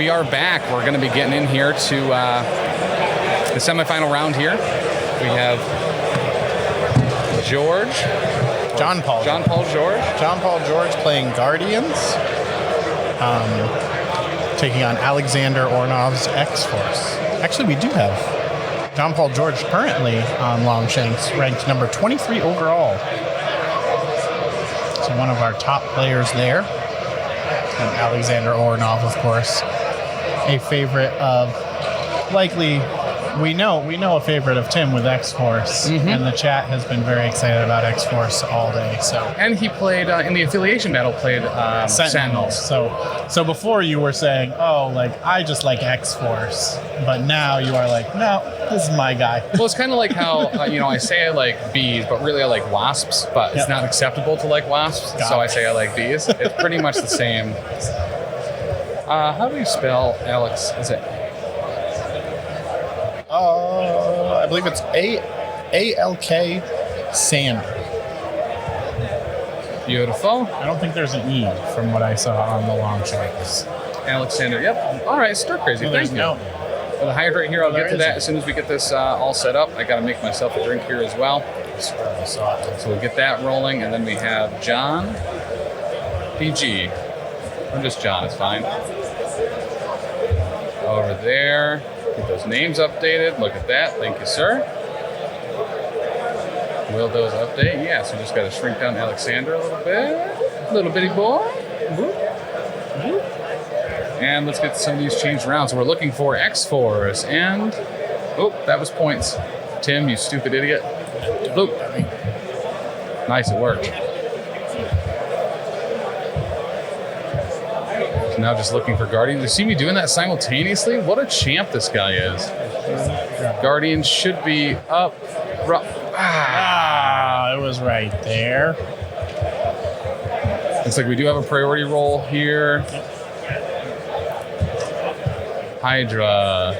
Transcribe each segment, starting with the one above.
we are back. We're going to be getting in here to the semifinal round here. We have John Paul George playing Guardians, taking on Aleksander Ornaf's X-Force. Actually, we do have John Paul George currently on Longshanks, ranked number 23 overall. So one of our top players there. And Aleksander Ornaf, of course, a favorite of, likely, we know a favorite of Tim with X-Force, and the chat has been very excited about X-Force all day. So, and he played in the affiliation battle. Played Sentinels. So before you were saying, oh, like I just like X-Force, but now you are like, no, this is my guy. Well, it's kind of like how I say I like bees, but really I like wasps. But it's not acceptable to like wasps, so I say I like bees. It's pretty much the same. How do you spell Alex? Is it? I believe it's A-L-K Sander. Beautiful. I don't think there's an E from what I saw on the Longshanks. Aleksander, yep. All right, stir crazy. No, Thank you. no. For the hydrate here, I'll get to that isn't. as soon as we get this all set up. I got to make myself a drink here as well. So we'll get that rolling, and then we have John, PG. Or just John, it's fine. Over there. Get those names updated. Look at that. Thank you, sir. Will those update? Yes, we just got to shrink down Aleksander a little bit. Little bitty boy. Whoop. Whoop. And let's get some of these changed around. So we're looking for X-Force. And, oh, that was points. Tim, you stupid idiot. Loop. Nice, it worked. So now just looking for Guardians. You see me doing that simultaneously? What a champ this guy is. Guardians should be up. It was right there. Looks like we do have a priority roll here. Hydra,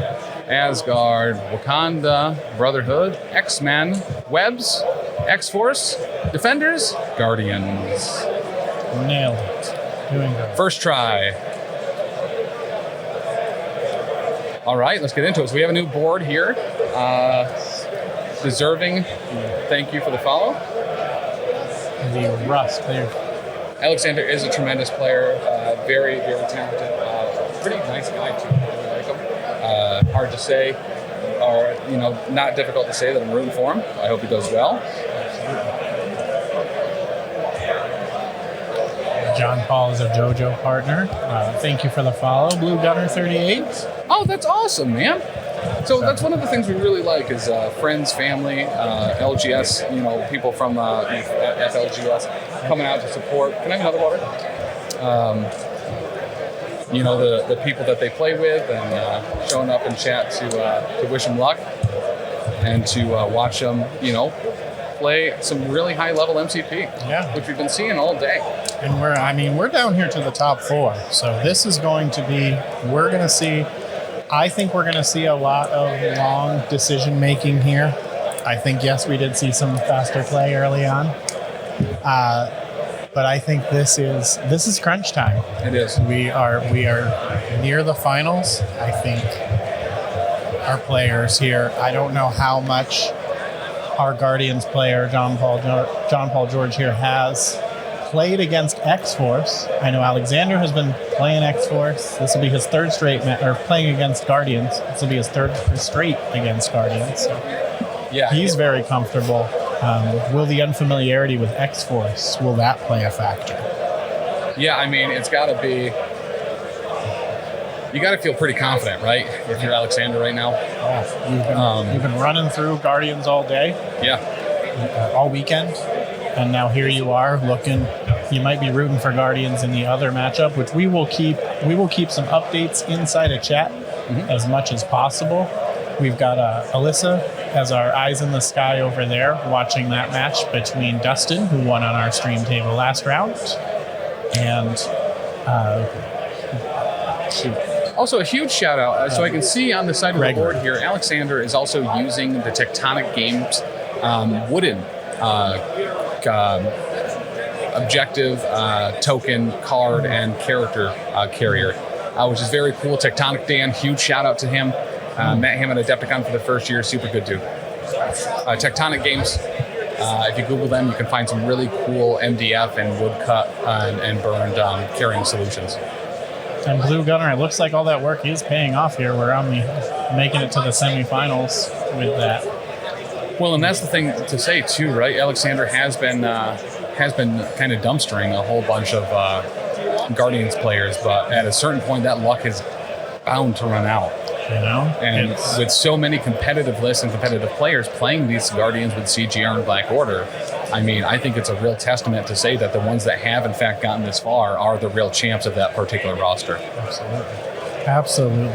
Asgard, Wakanda, Brotherhood, X-Men, Webs, X-Force, Defenders, Guardians. Nailed it. Doing good. First try. All right, let's get into it. So we have a new board here. Deserving, thank you for the follow. The Rust there. Aleksander is a tremendous player, very, very talented, pretty nice guy too. I really like him. Hard to say, or not difficult to say that I'm rooting for him. I hope he does well. John Paul is a JoJo partner. Thank you for the follow, Blue Gunner 38. Oh, that's awesome, man. So that's one of the things we really like is friends, family, LGS, people from FLGS coming out to support. Can I have another water? The people that they play with and showing up in chat to wish them luck and to watch them, play some really high-level MCP, which we've been seeing all day. And we're down here to the top 4. So this is going to be, I think we're going to see a lot of long decision-making here. I think, yes, we did see some faster play early on. But I think this is crunch time. It is. We are near the finals. I think our players here, I don't know how much our Guardians player, John Paul George here, has played against X-Force. I know Aleksander has been playing X-Force. This will be his third straight, or playing against Guardians. This will be his third straight against Guardians. So yeah, he's very comfortable. Will the unfamiliarity with X-Force, will that play a factor? Yeah, I mean, it's got to be... You got to feel pretty confident, right? If you're Aleksander right now. Yeah, you've been running through Guardians all day. Yeah. All weekend. And now here you are looking, you might be rooting for Guardians in the other matchup, which we will keep some updates inside of chat as much as possible. We've got Alyssa as our eyes in the sky over there watching that match between Dustin, who won on our stream table last round, and also a huge shout out. So I can see on the side of the board here, Aleksander is also using the Tectonic Games wooden objective, token, card, and character carrier. which is very cool. Tectonic Dan, huge shout out to him. Met him at Adepticon for the first year. Super good dude. Tectonic Games. If you Google them, you can find some really cool MDF and woodcut and burned carrying solutions. And Blue Gunner, it looks like all that work is paying off here. We're on making it to the semifinals with that. Well, and that's the thing to say too, right? Aleksander has been kind of dumpstering a whole bunch of Guardians players, but at a certain point, that luck is bound to run out. And with so many competitive lists and competitive players playing these Guardians with CGR and Black Order, I mean, I think it's a real testament to say that the ones that have in fact gotten this far are the real champs of that particular roster. Absolutely.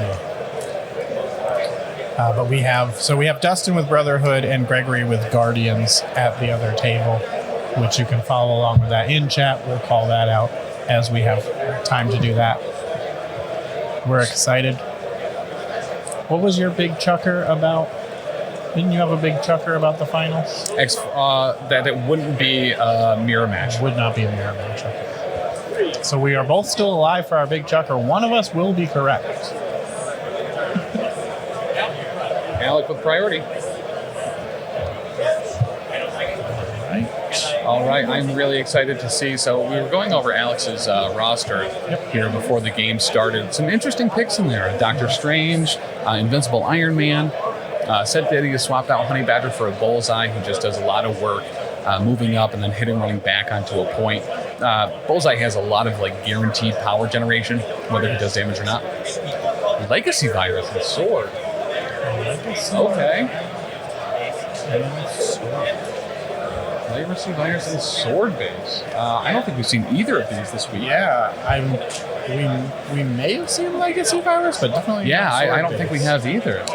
But we have Dustin with Brotherhood and Gregory with Guardians at the other table, which you can follow along with that in chat. We'll call that out as we have time to do that. We're excited. What was your big chucker about? Didn't you have a big chucker about the finals? That it wouldn't be a mirror match. It would not be a mirror match. Okay. So we are both still alive for our big chucker. One of us will be correct. Alec with priority. All right, I'm really excited to see. So we were going over Alex's roster here before the game started. Some interesting picks in there. Doctor Strange, Invincible Iron Man. Said that he swapped out Honey Badger for a Bullseye, who just does a lot of work moving up and then hitting, running back onto a point. Bullseye has a lot of guaranteed power generation, whether he does damage or not. Legacy Virus and Sword. Okay. Legacy Virus and Sword base. I don't think we've seen either of these this week. Yeah, we may have seen Legacy Virus, but definitely not I don't think we have either.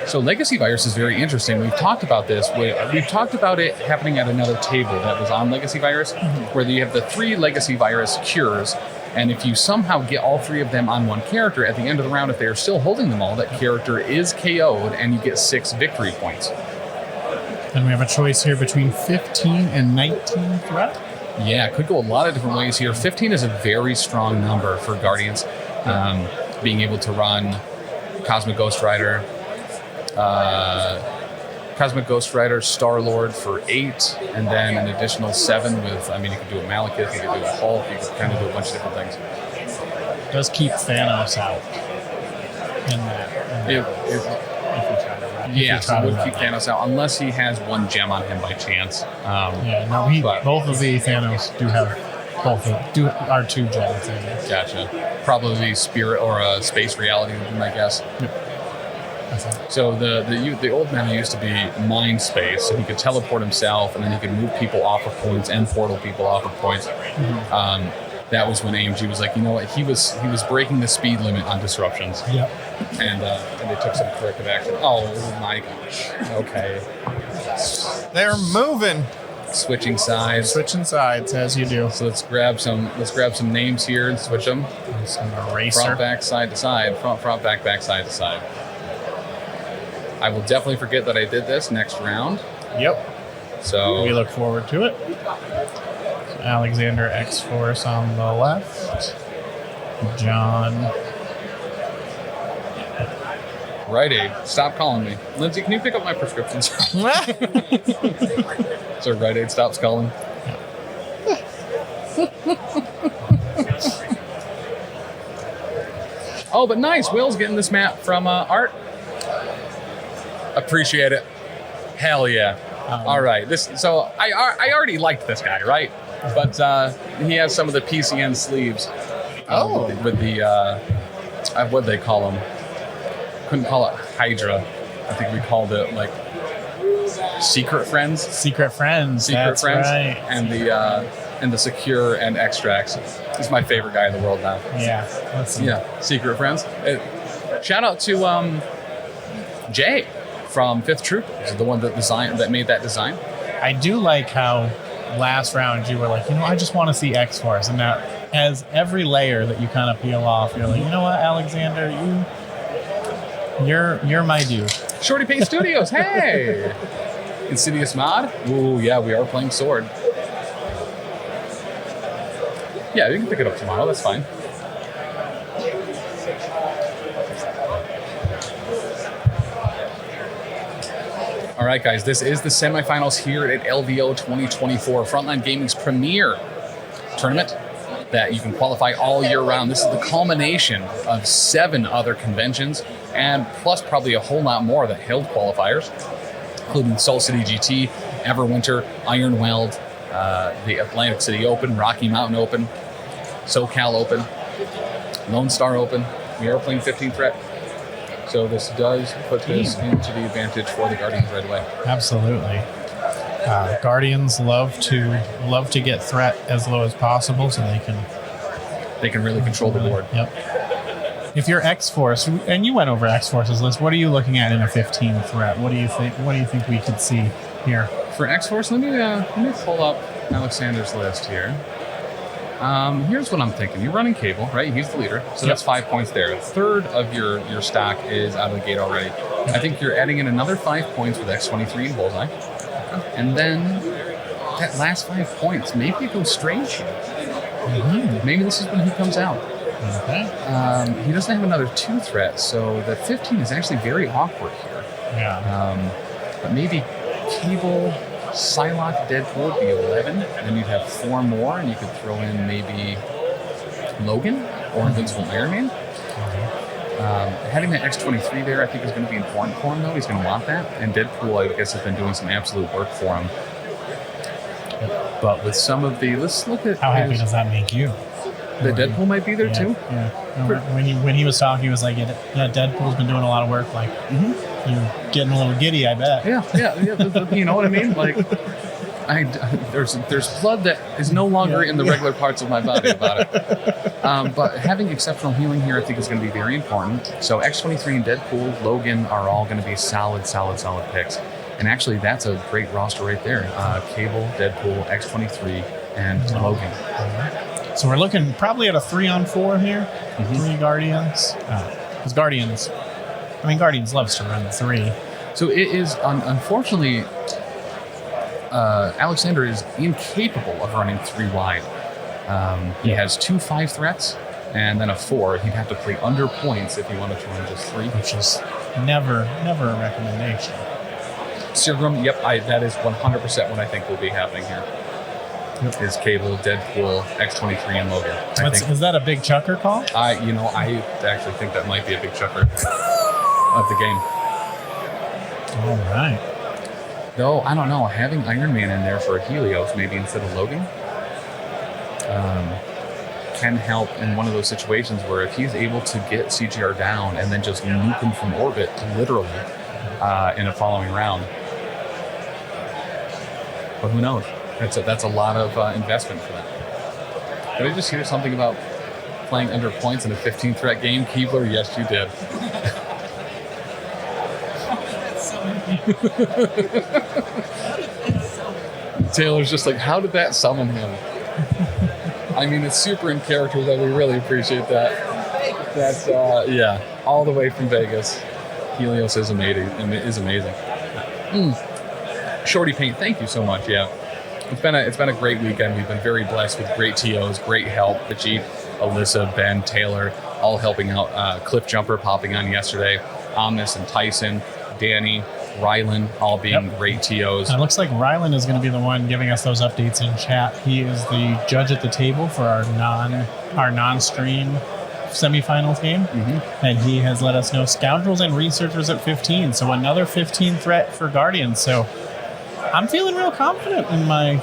So Legacy Virus is very interesting. We've talked about this. We've talked about it happening at another table that was on Legacy Virus, where you have the 3 Legacy Virus cures, and if you somehow get all 3 of them on one character, at the end of the round, if they are still holding them all, that character is KO'd, and you get 6 victory points. And we have a choice here between 15 and 19 threat. Yeah, it could go a lot of different ways here. 15 is a very strong number for Guardians. Being able to run Cosmic Ghost Rider, Star-Lord for 8, and then an additional 7 with, you could do a Malekith, you could do a Hulk, you could kind of do a bunch of different things. It does keep Thanos out in that. So it would keep Thanos out, unless he has 1 gem on him by chance. Both of the Thanos do have are 2 gems. Gotcha. Probably Spirit or a Space Reality would be my guess. Yep. So the old man used to be Mind Space, so he could teleport himself, and then he could move people off of points and portal people off of points. That was when AMG was like, you know what, he was breaking the speed limit on disruptions. Yep. And they took some corrective action. Oh my gosh. Okay. They're moving. Switching sides as you do. So let's grab some names here and switch them. Some eraser. Front, back, side to side. Front, back, side to side. I will definitely forget that I did this next round. Yep. So we look forward to it. So Aleksander X-Force on the left. John. Rite Aid, stop calling me. Lindsay, can you pick up my prescriptions? So Rite Aid stops calling. Oh, but nice. Will's getting this map from Art. Appreciate it. Hell yeah. All right. So I already liked this guy, right? But he has some of the PCN sleeves. With the what do they call them? Couldn't call it Hydra. I think we called it Secret Friends. Secret Friends. That's right. And the Secure and Extracts. He's my favorite guy in the world now. Yeah. Secret Friends. Shout out to Jay from 5th Troop. He's the one that made that design. I do like how last round you were like, I just want to see X-Force, and now as every layer that you kind of peel off, you're like, you know what, Aleksander, you're my dude. Shorty Paint Studios, hey! Insidious Mod? Ooh, yeah, we are playing Sword. Yeah, you can pick it up tomorrow, that's fine. All right, guys, this is the semifinals here at LVO 2024, Frontline Gaming's premier tournament that you can qualify all year round. This is the culmination of 7 other conventions and plus probably a whole lot more that held qualifiers, including Salt City GT, Everwinter, Iron Weld, the Atlantic City Open, Rocky Mountain Open, SoCal Open, Lone Star Open. We are playing 15 threat. So this does put this into the advantage for the Guardians right away. Absolutely. Guardians love to get threat as low as possible so they can really control the board. Yep. If you're X-Force, and you went over X-Force's list, what are you looking at in a 15 threat? What do you think we could see here? For X-Force, let me pull up Aleksander's list here. Here's what I'm thinking. You're running Cable, right? He's the leader, so that's 5 points there. A third of your stack is out of the gate already. I think you're adding in another 5 points with X23 and Bullseye. And then that last 5 points, maybe it goes straight. Mm-hmm. Maybe this is when he comes out. Okay. He doesn't have another 2 threat, so the 15 is actually very awkward here. Yeah. But maybe Cable, Psylocke, Deadpool would be 11. Then you'd have 4 more, and you could throw in maybe Logan or Invincible Iron Man. Having that X23 there, I think, is going to be important for him, though. He's going to want that. And Deadpool, I guess, has been doing some absolute work for him. But with some of the... Let's look at... How happy does that make you? The Deadpool might be there, too? Yeah. No, when he was talking, he was like, yeah, Deadpool's been doing a lot of work. Like, you're getting a little giddy, I bet. Yeah. You know what I mean? Like... there's blood that is no longer in the regular parts of my body about it. But having exceptional healing here, I think, is going to be very important. So X23 and Deadpool, Logan are all going to be solid picks. And actually, that's a great roster right there. Cable, Deadpool, X23, and Logan. So we're looking probably at a 3-on-4 here. 3 Guardians. Because Guardians loves to run 3. So it is, unfortunately... Aleksander is incapable of running 3 wide. He has 2 5 threats and then a 4. He'd have to play under points if he wanted to run just 3. Which is never a recommendation. Seagram, that is 100% what I think will be happening here. Yep. Is Cable, Deadpool, X23, and Logan. Is that a big chucker call? I actually think that might be a big chucker of the game. All right. Though, I don't know, having Iron Man in there for Helios maybe instead of Logan can help in one of those situations where if he's able to get CGR down and then just nuke him from orbit, literally, in a following round. But who knows? That's a lot of investment for that. Did I just hear something about playing under points in a 15-threat game? Keebler, yes, you did. Taylor's just like, how did that summon him? I mean, it's super in character, though. We really appreciate that. That's all the way from Vegas. Helios is amazing. Shorty Paint, thank you so much. Yeah, it's been a great weekend. We've been very blessed with great TOs, great help. Vajit, Alyssa, Ben, Taylor, all helping out. Cliff Jumper popping on yesterday. Omnis and Tyson, Danny, Rylan, all being great TOs. It looks like Rylan is going to be the one giving us those updates in chat. He is the judge at the table for our non-stream semifinals game, and he has let us know Scoundrels and Researchers at 15. So another 15 threat for Guardians. So I'm feeling real confident in my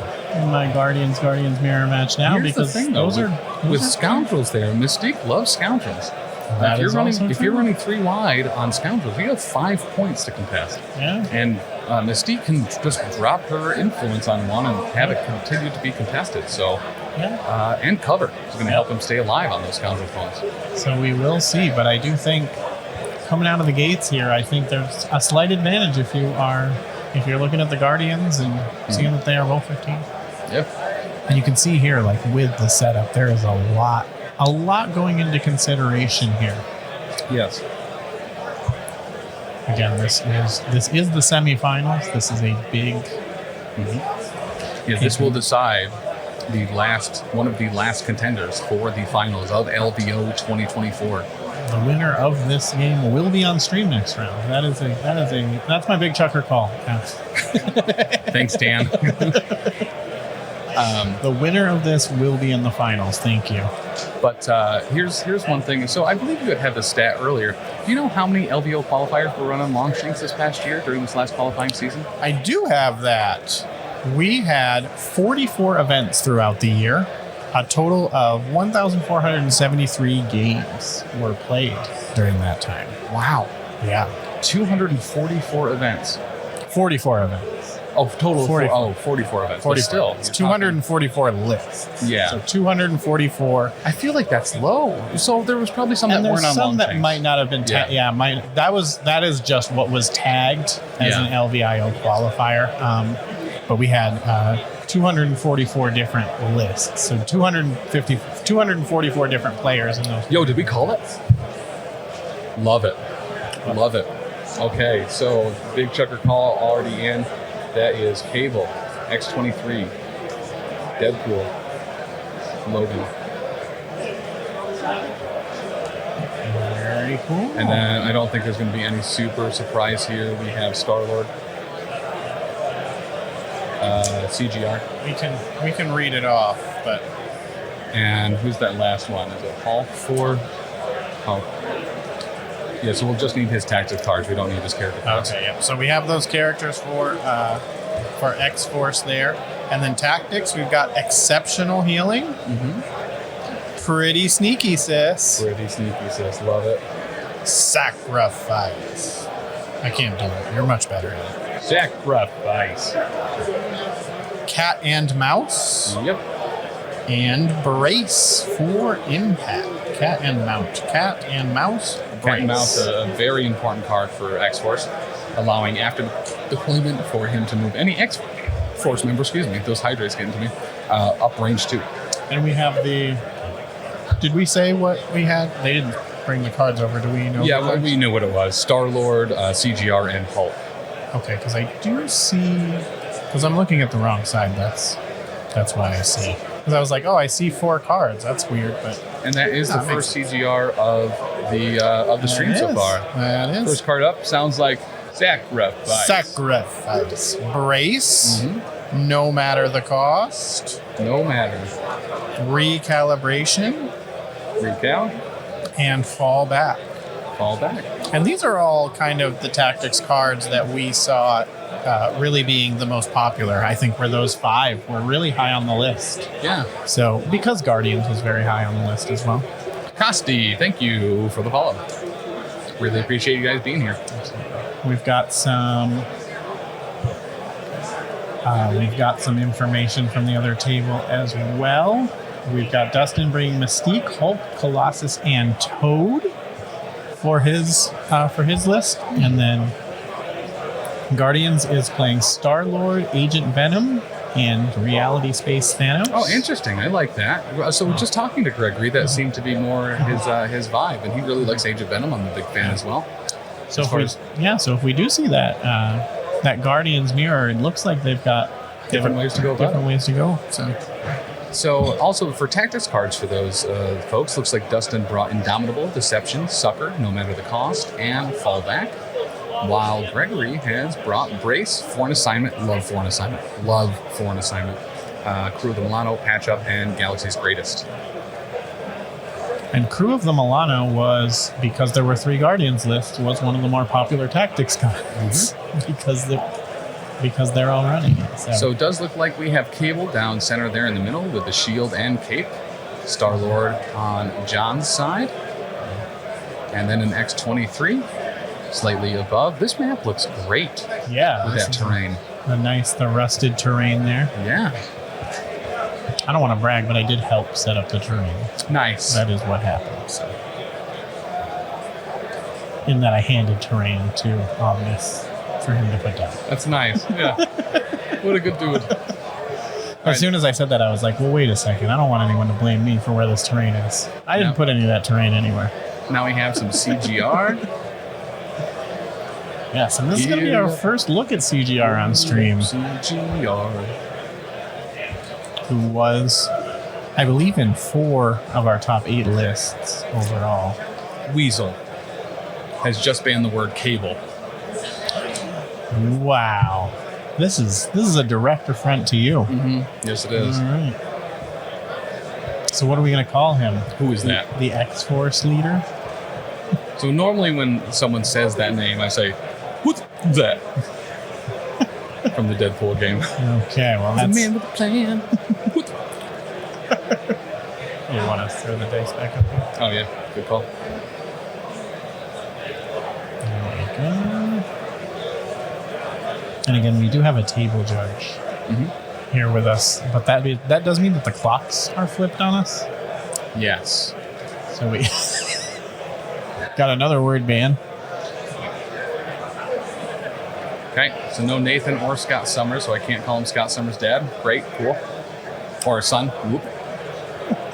Guardians mirror match now. Here's because the thing, those though, are with Scoundrels there. Mystique loves Scoundrels. If you're running 3 wide on Scoundrels, you have 5 points to contest. Yeah. And Mystique can just drop her influence on one and have it continue to be contested. So, and cover is going to help him stay alive on those Scoundrel points. So we will see, but I do think coming out of the gates here, I think there's a slight advantage if you're looking at the Guardians and seeing that they are both 15. Yep. And you can see here, like with the setup, there is a lot going into consideration here. Yes. Again, this is the semifinals. This is a big. Yeah, this will decide one of the last contenders for the finals of LVO 2024. The winner of this game will be on stream next round. That's my big chucker call. Yeah. Thanks, Dan. The winner of this will be in the finals. Thank you. But here's one thing. So I believe you had the stat earlier. Do you know how many LVO qualifiers were run on Longshanks this past year during this last qualifying season? I do have that. We had 44 events throughout the year. A total of 1,473 games were played during that time. Wow. Yeah. 244 events. 44 events. Oh, total 44. 44 events. 40 But still. It's 244 lists. Yeah. So 244. I feel like that's low. So there was probably some And that there's weren't on some that Longshanks. might not have been tagged. Yeah. That is just what was tagged as Yeah. an LVIO qualifier. But we had 244 different lists. So 244 different players in those. Yo, did we call it? Love it. Love it. Okay, so big chucker call already in. That is Cable, X-23, Deadpool, Logan. Very cool. And then I don't think there's going to be any super surprise here. We have Star-Lord, CGR. We can read it off, but And who's that last one? Is it Hulk? Oh. Yeah, so we'll just need his tactic cards. We don't need his character cards. okay, yeah. So we have those characters for X-Force there. And then tactics, we've got X-Ceptional Healing. Mm-hmm. Pretty Sneaky Sis. Pretty Sneaky Sis. Love it. Sacrifice. I can't do it. You're much better at it. Sacrifice. Cat and Mouse. Yep. And Brace for Impact. Cat and Mouse. Cat and Mouse. Cat and Mouse, a very important card for X-Force, allowing after deployment for him to move any X-Force member, those hydrates get into me, up range 2. And we have the... Did we say what we had? They didn't bring the cards over. Do we know? Yeah, well, we knew what it was. Star-Lord, CGR, and Hulk. Okay, because I do see... Because I'm looking at the wrong side. That's why I see. Because I was like, oh, I see 4 cards. That's weird, but... And that is the first CGR of the stream so far. That is. First card up sounds like Sacrifice. Sacrifice. Brace. Mm-hmm. No matter the cost. No matter. Recalibration. Recal. And fall back. Fall back. And these are all kind of the tactics cards that we saw really being the most popular. I think where those 5 were really high on the list. Yeah. So, because Guardians was very high on the list as well. Costi, thank you for the follow. Really appreciate you guys being here. We've got some information from the other table as well. We've got Dustin bringing Mystique, Hulk, Colossus, and Toad for his list, and then Guardians is playing Star-Lord, Agent Venom, and Reality Space Thanos. Oh, interesting. I like that. So just talking to Gregory, that seemed to be more his vibe, and he really likes Agent Venom. I'm a big fan as well. So if we do see that that Guardians mirror, it looks like they've got Different ways to go about different ways to go. So also for tactics cards for those folks, looks like Dustin brought Indomitable, Deception, Sucker, no matter the cost, and Fallback. While Gregory has brought Brace, For an Assignment, Love For an Assignment, Crew of the Milano, Patch Up, and Galaxy's Greatest. And Crew of the Milano was, because there were 3 Guardians lists, was one of the more popular tactics cards because they're all running it. So it does look like we have Cable down center there in the middle with the shield and cape. Star-Lord on John's side. And then an X-23 slightly above. This map looks great. Yeah. With that terrain. The rusted terrain there. Yeah. I don't want to brag, but I did help set up the terrain. Nice. That is what happened. So. In that I handed terrain to Omnis for him to put down. That's nice. Yeah. What a good dude. As soon as I said that, I was like, well, wait a second. I don't want anyone to blame me for where this terrain is. I didn't put any of that terrain anywhere. Now we have some CGR. Yes, and this is going to be our first look at CGR on stream. CGR. Who was, I believe, in 4 of our top 8 lists overall. Weasel has just banned the word cable. Wow. This is a direct affront to you. Mm-hmm. Yes, it is. All right. So what are we going to call him? Who is that? The X-Force leader? So normally when someone says that name, I say, "What's that?" From the Deadpool game. Okay, well that's... The man with a plan. You want to throw the dice back up here? Oh yeah, good call. There we go. And again, we do have a table judge here with us, but that does mean that the clocks are flipped on us. Yes. So we got another word ban. Okay, so no Nathan or Scott Summers, so I can't call him Scott Summers' dad. Great, cool. Or son. Whoop.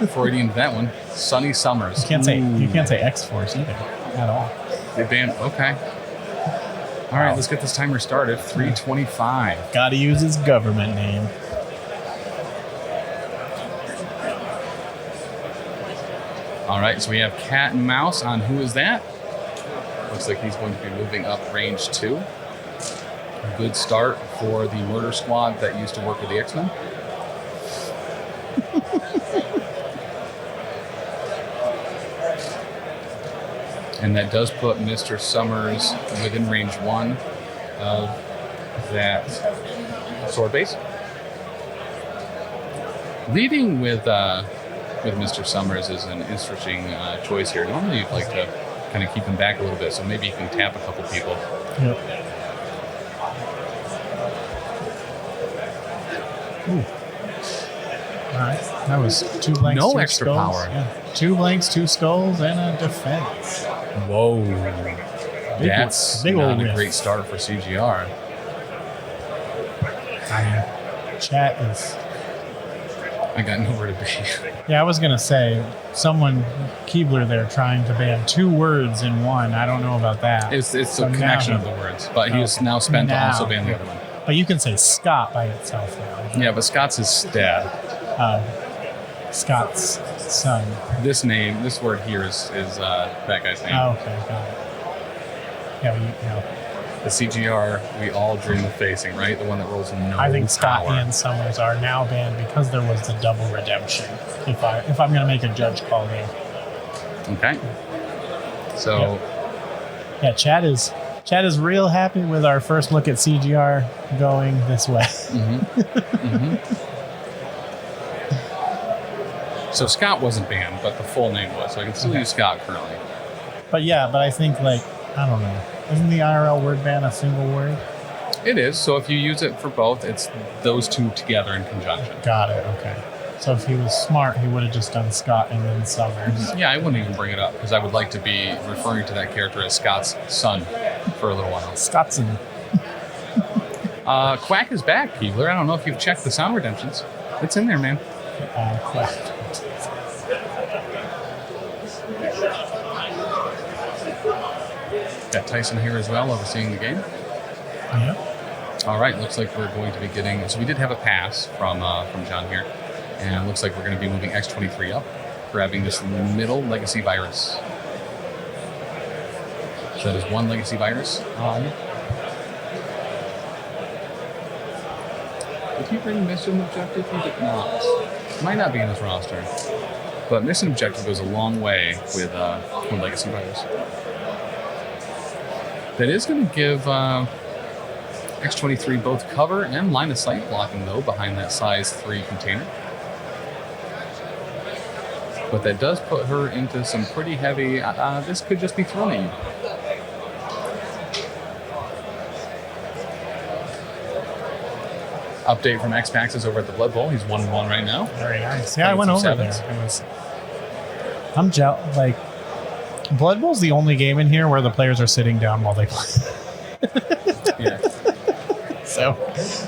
Freudian that one. Sonny Summers. You can't say X-Force either at all. They banned. Okay. All right, let's get this timer started. 3:25. Got to use his government name. All right, so we have Cat and Mouse on Who Is That? Looks like he's going to be moving up range 2. A good start for the murder squad that used to work with the X-Men. And that does put Mr. Summers within range 1 of that sword base. Leading with Mr. Summers is an interesting choice here. Normally you'd like to kind of keep him back a little bit, so maybe you can tap a couple people. Yep. Ooh. All right, that was 2 blanks, No 2 extra skulls. power. Yeah. 2 blanks, 2 skulls, and a defense. Whoa. That's big not old a riff. great start for CGR. Chat is... I got nowhere to be. Yeah, I was going to say, someone, Keebler there, trying to ban 2 words in one. I don't know about that. It's So the now connection he- of the words, but he is now spent to also ban the other one. But you can say Scott by itself now. Yeah, but Scott's his dad. Scott's son. This word here is that guy's name. Oh, okay, got it. Yeah, The CGR we all dream of facing, right? The one that rolls no I think Scott power. and Summers are now banned because there was the double redemption. If I'm going to make a judge call here. Okay. So, Yeah, Chad is real happy with our first look at CGR going this way. so Scott wasn't banned, but the full name was. So I can still use Scott currently. But I think, I don't know. Isn't the IRL word ban a single word? It is. So if you use it for both, it's those two together in conjunction. Got it, okay. So if he was smart, he would have just done Scott and then Summers. Yeah, I wouldn't even bring it up because I would like to be referring to that character as Scott's son for a little while. Scottson. Quack is back, Keebler. I don't know if you've checked the sound redemptions. It's in there, man. Quack. Got Tyson here as well, overseeing the game. Yeah. All right, looks like we're going to be getting... So we did have a pass from John here. And it looks like we're going to be moving X-23 up, grabbing this middle legacy virus. So that is 1 legacy virus. Did he bring mission objective? He did not. Might not be in his roster. But mission objective goes a long way with legacy virus. That is going to give X-23 both cover and line of sight blocking, though, behind that size 3 container. But that does put her into some pretty heavy... this could just be thrown at you. Update from X-Pax is over at the Blood Bowl. He's 1-1 right now. Very nice. Yeah, I went over Sevens. there. I'm jealous. Blood Bowl's the only game in here where the players are sitting down while they play. Yeah. So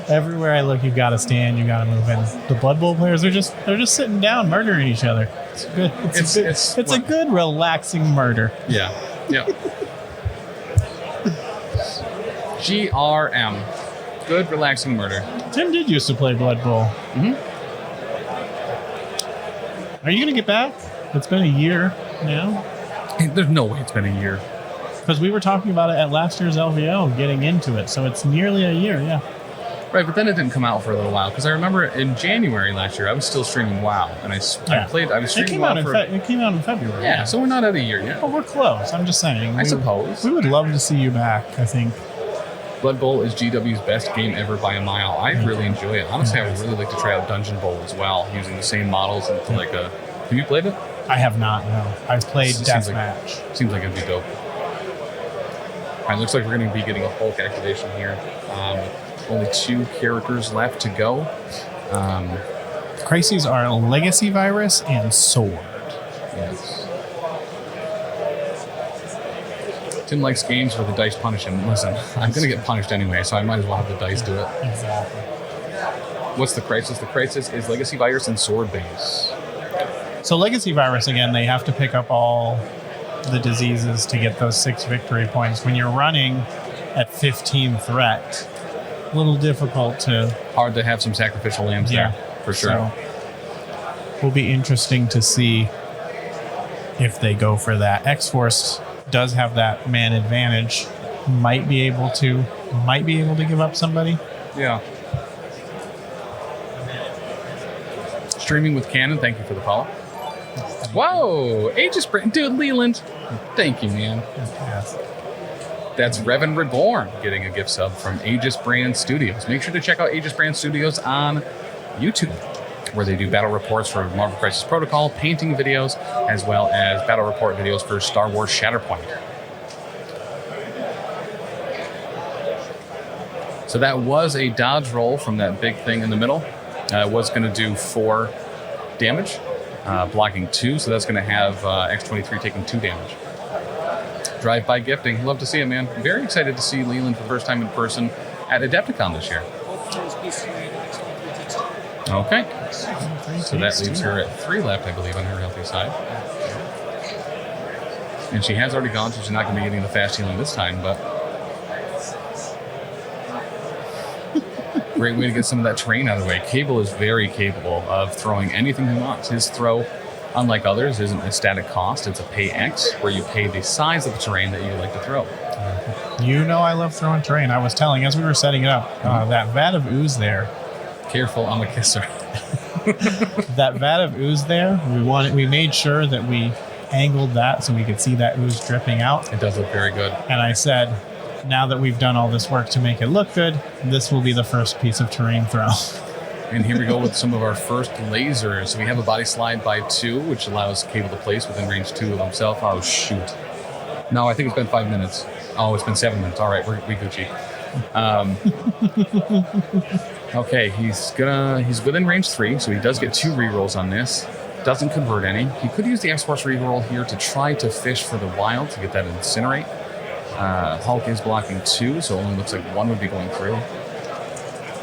everywhere I look, you gotta stand, you gotta move in. The Blood Bowl players are just sitting down, murdering each other. It's good. It's a good, relaxing murder. Yeah. Yep. GRM. Good, relaxing murder. Tim did used to play Blood Bowl. Mm-hmm. Are you gonna get back? It's been a year now. There's no way it's been a year. Because we were talking about it at last year's LVO, getting into it. So it's nearly a year, yeah. Right, but then it didn't come out for a little while. Because I remember in January last year, I was still streaming WoW. And I was streaming WoW it came out in February. Yeah, so we're not at a year yet. Well, we're close. I'm just saying. I suppose. We would love to see you back, I think. Blood Bowl is GW's best game ever by a mile. I really enjoy it. Honestly, I would really like to try out Dungeon Bowl as well, using the same models and like a... Have you played it? I have not, no. I've played Deathmatch. Seems like it'd be dope. All right, looks like we're going to be getting a Hulk activation here. Only 2 characters left to go. Crises are Legacy Virus and Sword. Yes. Tim likes games where the dice punish him. Listen, I'm going to get punished anyway, so I might as well have the dice do it. Exactly. What's the crisis? The crisis is Legacy Virus and Sword base. So Legacy Virus, again, they have to pick up all the diseases to get those 6 victory points. When you're running at 15 threat, a little difficult to... Hard to have some sacrificial lambs there, for sure. So, will be interesting to see if they go for that. X-Force does have that man advantage. Might be able to give up somebody. Yeah. Streaming with Canon, thank you for the follow. Whoa! Aegis Brand. Dude, Leland. Thank you, man. Yes. That's Revan Reborn getting a gift sub from Aegis Brand Studios. Make sure to check out Aegis Brand Studios on YouTube, where they do battle reports for Marvel Crisis Protocol, painting videos, as well as battle report videos for Star Wars Shatterpoint. So that was a dodge roll from that big thing in the middle. Was going to do 4 damage, blocking 2, so that's going to have X-23 taking 2 damage. Drive-by gifting. Love to see it, man. Very excited to see Leland for the first time in person at Adepticon this year. Okay. So that leaves her at 3 left, I believe, on her healthy side. And she has already gone, so she's not going to be getting the fast healing this time, but... Great way to get some of that terrain out of the way. Cable is very capable of throwing anything he wants. His throw, unlike others, isn't a static cost. It's a pay X, where you pay the size of the terrain that you like to throw. You know I love throwing terrain. I was telling, as we were setting it up, that vat of ooze there. Careful, I'm a kisser. That vat of ooze there, we made sure that we angled that so we could see that ooze dripping out. It does look very good. And I said, now that we've done all this work to make it look good, this will be the first piece of terrain throw. And here we go with some of our first lasers. So we have a body slide by 2, which allows Cable to place within range 2 of himself. Oh, shoot. No, I think it's been 5 minutes. Oh, it's been 7 minutes. All right, we Gucci. Okay, he's within range 3, so he does get 2 rerolls on this. Doesn't convert any. He could use the X-Force reroll here to try to fish for the wild to get that incinerate. Hulk is blocking 2, so it only looks like 1 would be going through.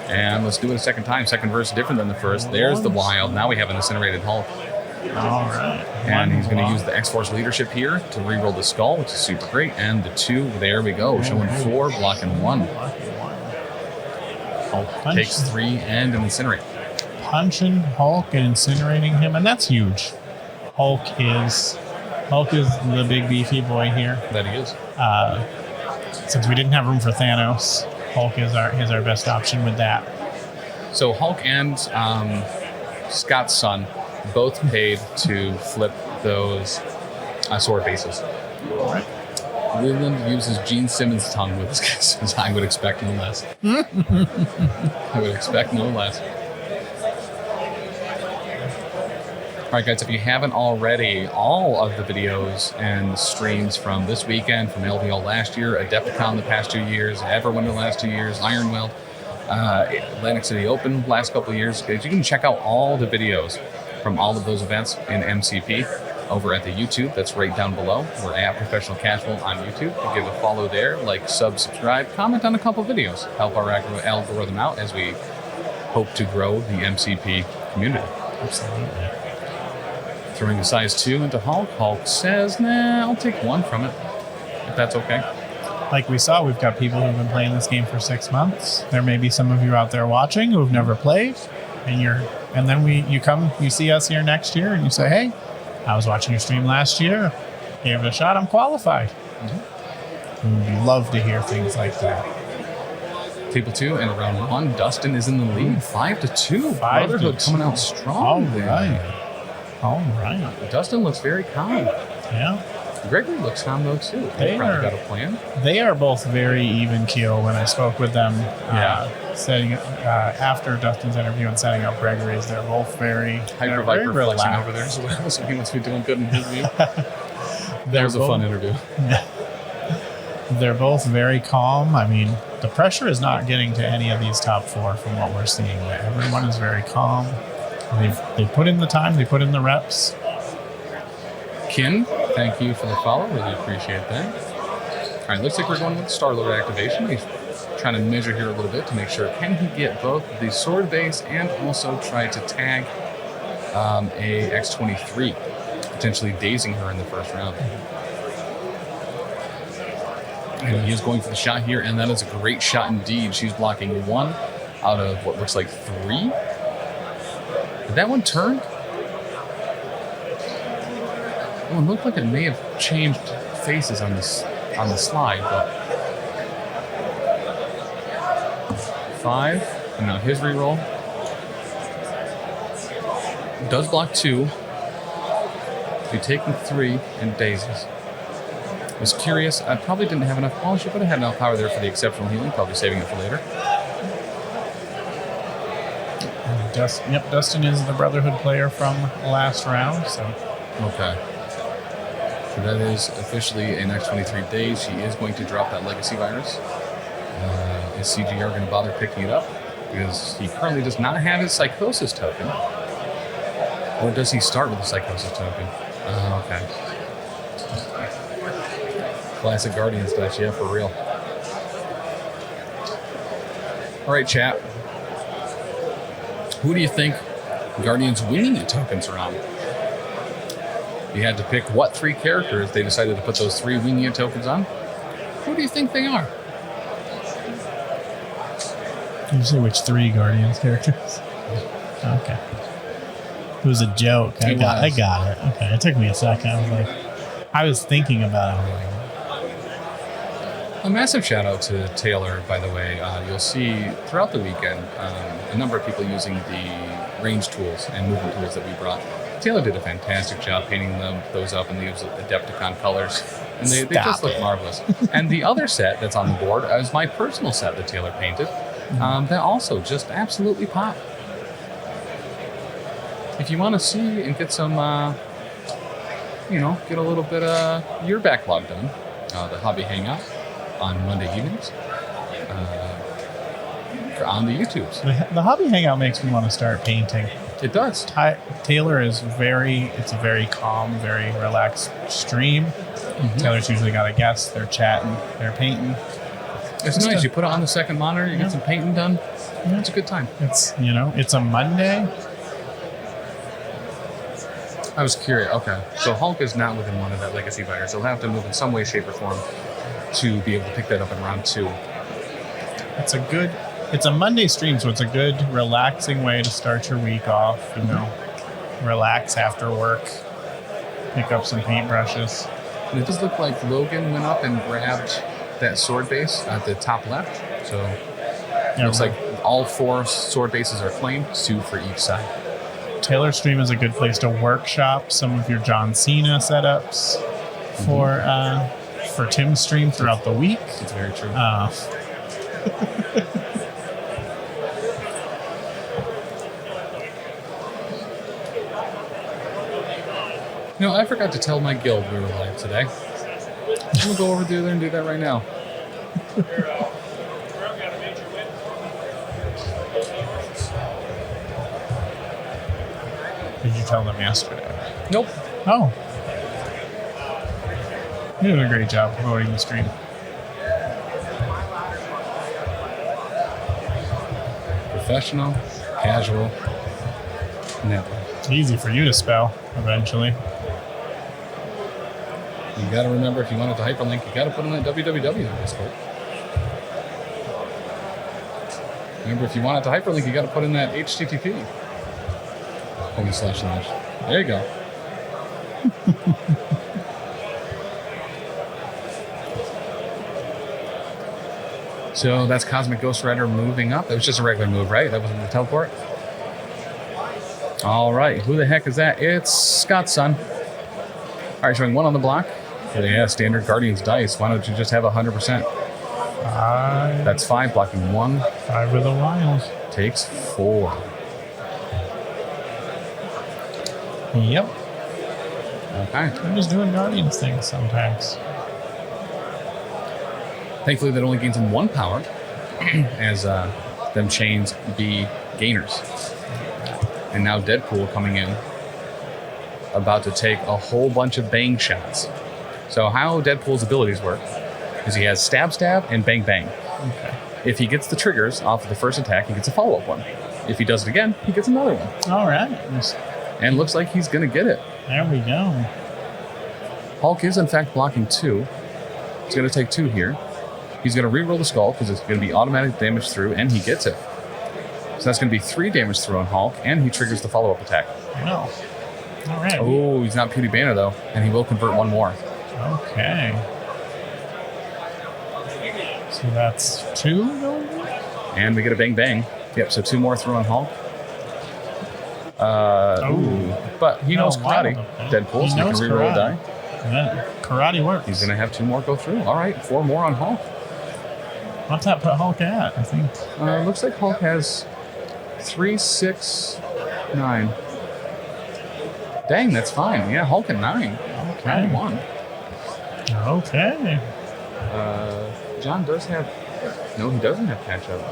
And let's do it a second time. Second verse different than the first. There's the wild. Now we have an incinerated Hulk. All right. And he's going to use the X-Force leadership here to reroll the skull, which is super great. And the 2, there we go. Showing 4, blocking 1. Hulk takes 3 and an incinerate. Punching Hulk and incinerating him, and that's huge. Hulk is the big beefy boy here. That he is. Since we didn't have room for Thanos, Hulk is our best option with that. So Hulk and Scott's son both paid to flip those sword bases. All right. Leland uses Gene Simmons' tongue with his kisses. I would expect no less. I would expect no less. All right, guys, if you haven't already, all of the videos and streams from this weekend, from LVO last year, Adepticon the past 2 years, Everwinter the last 2 years, Ironweld, Atlantic City Open last couple of years, guys, you can check out all the videos from all of those events in MCP over at the YouTube. That's right down below. We're at Professional Casual on YouTube. You give a follow there, like, sub, subscribe, comment on a couple videos. Help our algorithm out as we hope to grow the MCP community. Absolutely. Throwing a size 2 into Hulk. Hulk says, nah, I'll take 1 from it, if that's okay. Like we saw, we've got people who've been playing this game for 6 months. There may be some of you out there watching who've never played, and then you see us here next year and you say, hey, I was watching your stream last year. Gave it a shot. I'm qualified. Would love to hear things like that. Table 2 and round 1. Dustin is in the lead, 5-2. Brotherhood coming out strong. All right. Dustin looks very calm. Yeah. Gregory looks calm though too. They probably got a plan. They are both very even keel. When I spoke with them, setting after Dustin's interview and setting up Gregory's, they're both very hyper flexing over there as well. So he must be doing good in his view. That was a fun interview. They're both very calm. I mean, the pressure is not getting to any of these top 4 from what we're seeing. Everyone is very calm. They put in the time. They put in the reps. Kin, thank you for the follow. Really appreciate that. All right, looks like we're going with Star-Lord activation. He's trying to measure here a little bit to make sure, can he get both the sword base and also try to tag a X-23, potentially dazing her in the first round. And he is going for the shot here, and that is a great shot indeed. She's blocking 1 out of what looks like 3. Did that one turn? Oh, it looked like it may have changed faces on the slide, but 5, and now his reroll does block 2. You're taking 3 and dazes. I was curious. I probably didn't have enough polish, but I had enough power there for the exceptional healing. Probably saving it for later. Dustin is the Brotherhood player from last round, so okay. So that is officially an X-23 days. She is going to drop that legacy virus. Is CGR going to bother picking it up? Because he currently does not have his psychosis token. Or does he start with a psychosis token? Okay. Classic Guardians Dutch, yeah, for real. All right, chat. Who do you think Guardians winning the tokens are on? You had to pick what 3 characters. They decided to put those 3 winging it tokens on. Who do you think they are? Did you say which 3 Guardians characters? Okay. It was a joke. I got it. Okay, it took me a second. I was thinking about it. A massive shout out to Taylor, by the way. You'll see throughout the weekend a number of people using the range tools and movement tools that we brought. Taylor did a fantastic job painting those up in those Adepticon colors, and they just look marvelous. And the other set that's on the board is my personal set that Taylor painted. That also just absolutely pop. If you want to see and get some, get a little bit of your backlog done, the Hobby Hangout on Monday evenings on the YouTubes. The Hobby Hangout makes me want to start painting. It does. Taylor is it's a very calm, very relaxed stream. Taylor's usually got a guest, they're chatting, they're painting. It's nice. You put it on the second monitor, you get some painting done. Yeah. It's a good time. It's a Monday. I was curious. Okay. So Hulk is not within one of that legacy virus. He'll have to move in some way, shape, or form to be able to pick that up in round 2. It's a Monday stream, so it's a good, relaxing way to start your week off. Relax after work, pick up some paintbrushes. And it does look like Logan went up and grabbed that sword base at the top left. So it looks like all 4 sword bases are claimed, 2 for each side. Taylor's stream is a good place to workshop some of your John Cena setups for Tim's stream throughout the week. It's very true. I forgot to tell my guild we were live today. I'm going to go over there and do that right now. Did you tell them yesterday? Nope. Oh. You did a great job promoting the stream. Professional, casual, network. It's easy for you to spell, eventually. You got to remember, if you wanted to hyperlink, you got to put in that www on Discord. Remember, if you wanted to hyperlink, you got to put in that http. // There you go. So that's Cosmic Ghost Rider moving up. It was just a regular move, right? That wasn't the teleport. All right, who the heck is that? It's Scott's son. All right, showing 1 on the block. Yeah, standard Guardians dice. Why don't you just have 100%? That's 5, blocking 1. 5 with a wild. Takes 4. Yep. Okay. I'm just doing Guardians things sometimes. Thankfully, that only gains him 1 power, as them chains be gainers. And now Deadpool coming in, about to take a whole bunch of bang shots. So how Deadpool's abilities work is he has stab, stab, and bang, bang. Okay. If he gets the triggers off of the first attack, he gets a follow-up one. If he does it again, he gets another one. All right. And looks like he's going to get it. There we go. Hulk is, in fact, blocking 2. He's going to take 2 here. He's going to reroll the skull because it's going to be automatic damage through, and he gets it. So that's going to be 3 damage through on Hulk, and he triggers the follow-up attack. No. All right. Oh, he's not Pewdie Banner, though, and he will convert 1 more. Okay. So that's 2 going? And we get a bang bang. Yep, so 2 more through on Hulk. Ooh. But he knows karate. Deadpool, so he can reroll a die. Yeah, karate works. He's going to have 2 more go through. All right, 4 more on Hulk. What's that put Hulk at, I think? Looks like Hulk has 3, 6, 9. Dang, that's fine. Yeah, Hulk at 9. Okay. 1. Okay. John does have... No, he doesn't have catch up.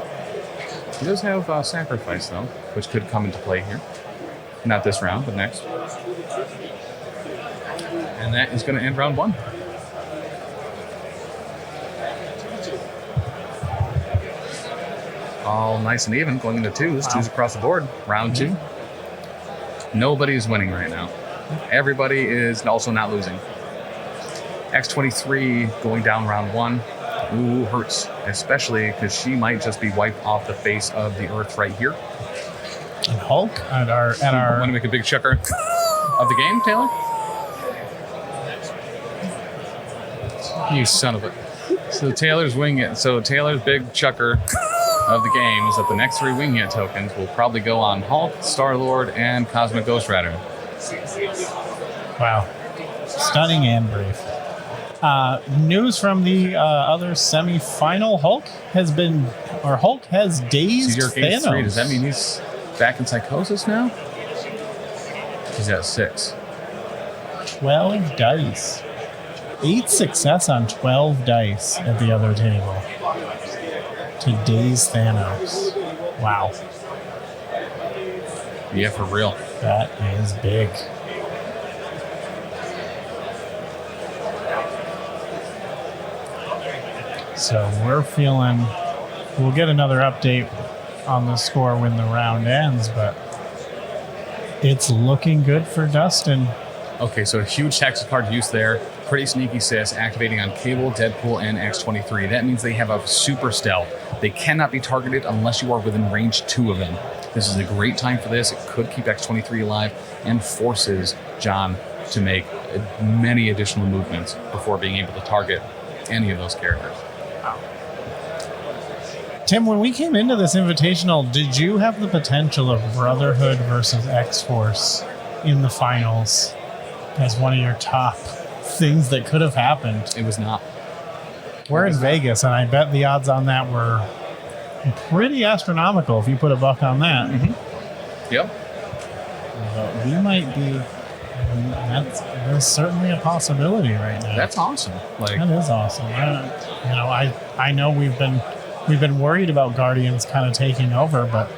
He does have sacrifice, though, which could come into play here. Not this round, but next. And that is going to end round 1. All nice and even, going into 2s. Wow. 2s across the board. Round 2. Nobody's winning right now. Everybody is also not losing. X-23 going down round 1. Ooh, hurts. Especially because she might just be wiped off the face of the earth right here. And Hulk at our Want to make a big chucker of the game, Taylor? You son of a... So Taylor's wing it. So Taylor's big chucker of the game is that the next 3 wing hit tokens will probably go on Hulk, Star-Lord, and Cosmic Ghost Rider. Wow. Stunning and brave. News from the other semi-final. Hulk has dazed Your game's Thanos. 3. Does that mean he's back in psychosis now? He's at 6. 12 dice. 8 success on 12 dice at the other table to daze Thanos. Wow. Yeah, for real. That is big. So we're feeling, we'll get another update on the score when the round ends, but it's looking good for Dustin. Okay, so a huge tactics card use there. Pretty Sneaky Sis activating on Cable, Deadpool, and X-23. That means they have a super stealth. They cannot be targeted unless you are within range 2 of them. This is a great time for this. It could keep X-23 alive and forces John to make many additional movements before being able to target any of those characters. Tim, when we came into this invitational, did you have the potential of Brotherhood versus X-Force in the finals as one of your top things that could have happened? It was not. We're in Vegas, and I bet the odds on that were pretty astronomical if you put $1 on that. Mm-hmm. Yep. But we might be... That's certainly a possibility right now. That's awesome. That is awesome. I know we've been worried about Guardians kind of taking over, but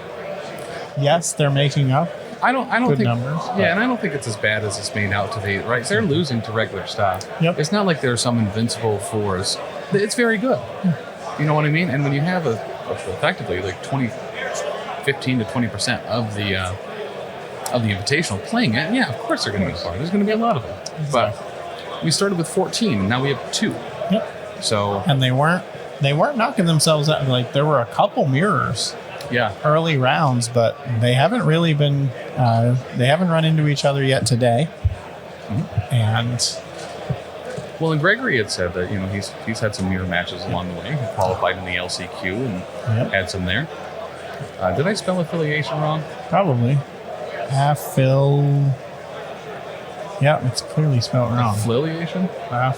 yes, they're making up. I don't good think numbers. Yeah, and I don't think it's as bad as it's made out to be. Right? They're losing to regular stuff. Yep. It's not like they're some invincible force. It's very good. You know what I mean? And when you have effectively like 15 to 20% of the invitational playing it, yeah, of course they're going to be far. There's going to be a lot of them. Exactly. But we started with 14, and now we have 2. Yep. So and they weren't knocking themselves out. Like there were a couple mirrors. Yeah. Early rounds, but they haven't really been. They haven't run into each other yet today, and Well, and Gregory had said that he's had some mirror matches along the way. He qualified in the LCQ and had some there. Did I spell affiliation wrong? Probably. Yeah, it's clearly spelled wrong. Affiliation? I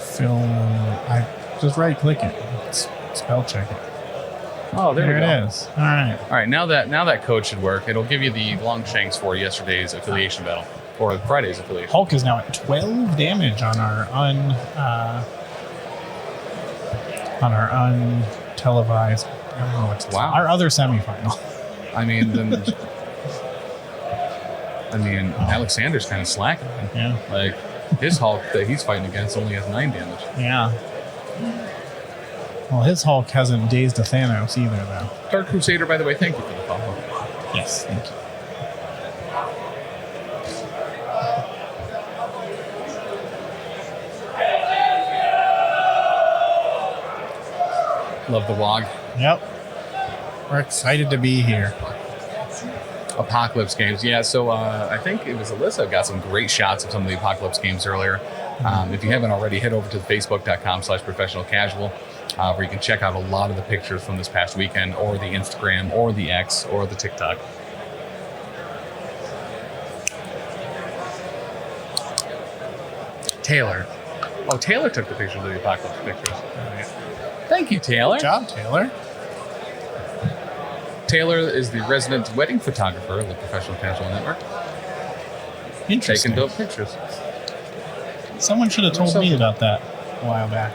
just right click it. Spell check it. Oh, there we go. It is. All right. Now that code should work. It'll give you the Longshanks for yesterday's affiliation battle or Friday's affiliation. Hulk is now at 12 damage on our untelevised. I don't know what's our other semifinal. Aleksander's kind of slacking. Yeah. Like his Hulk that he's fighting against only has 9 damage. Yeah. Well, his Hulk hasn't dazed a Thanos either, though. Dark Crusader, by the way, thank you for the follow. Yes, thank you. Love the WOG. Yep. We're excited to be here. Apocalypse games. Yeah, so I think it was Alyssa got some great shots of some of the Apocalypse games earlier. If you haven't already, head over to facebook.com/professionalcasual where you can check out a lot of the pictures from this past weekend, or the Instagram, or the X, or the TikTok. Taylor. Oh, Taylor took the pictures of the Apocalypse pictures. Thank you, Taylor. Good job, Taylor. Taylor is the resident wedding photographer of the Professional Casual Network. Interesting. Taking dope pictures. Someone should have told me about that a while back.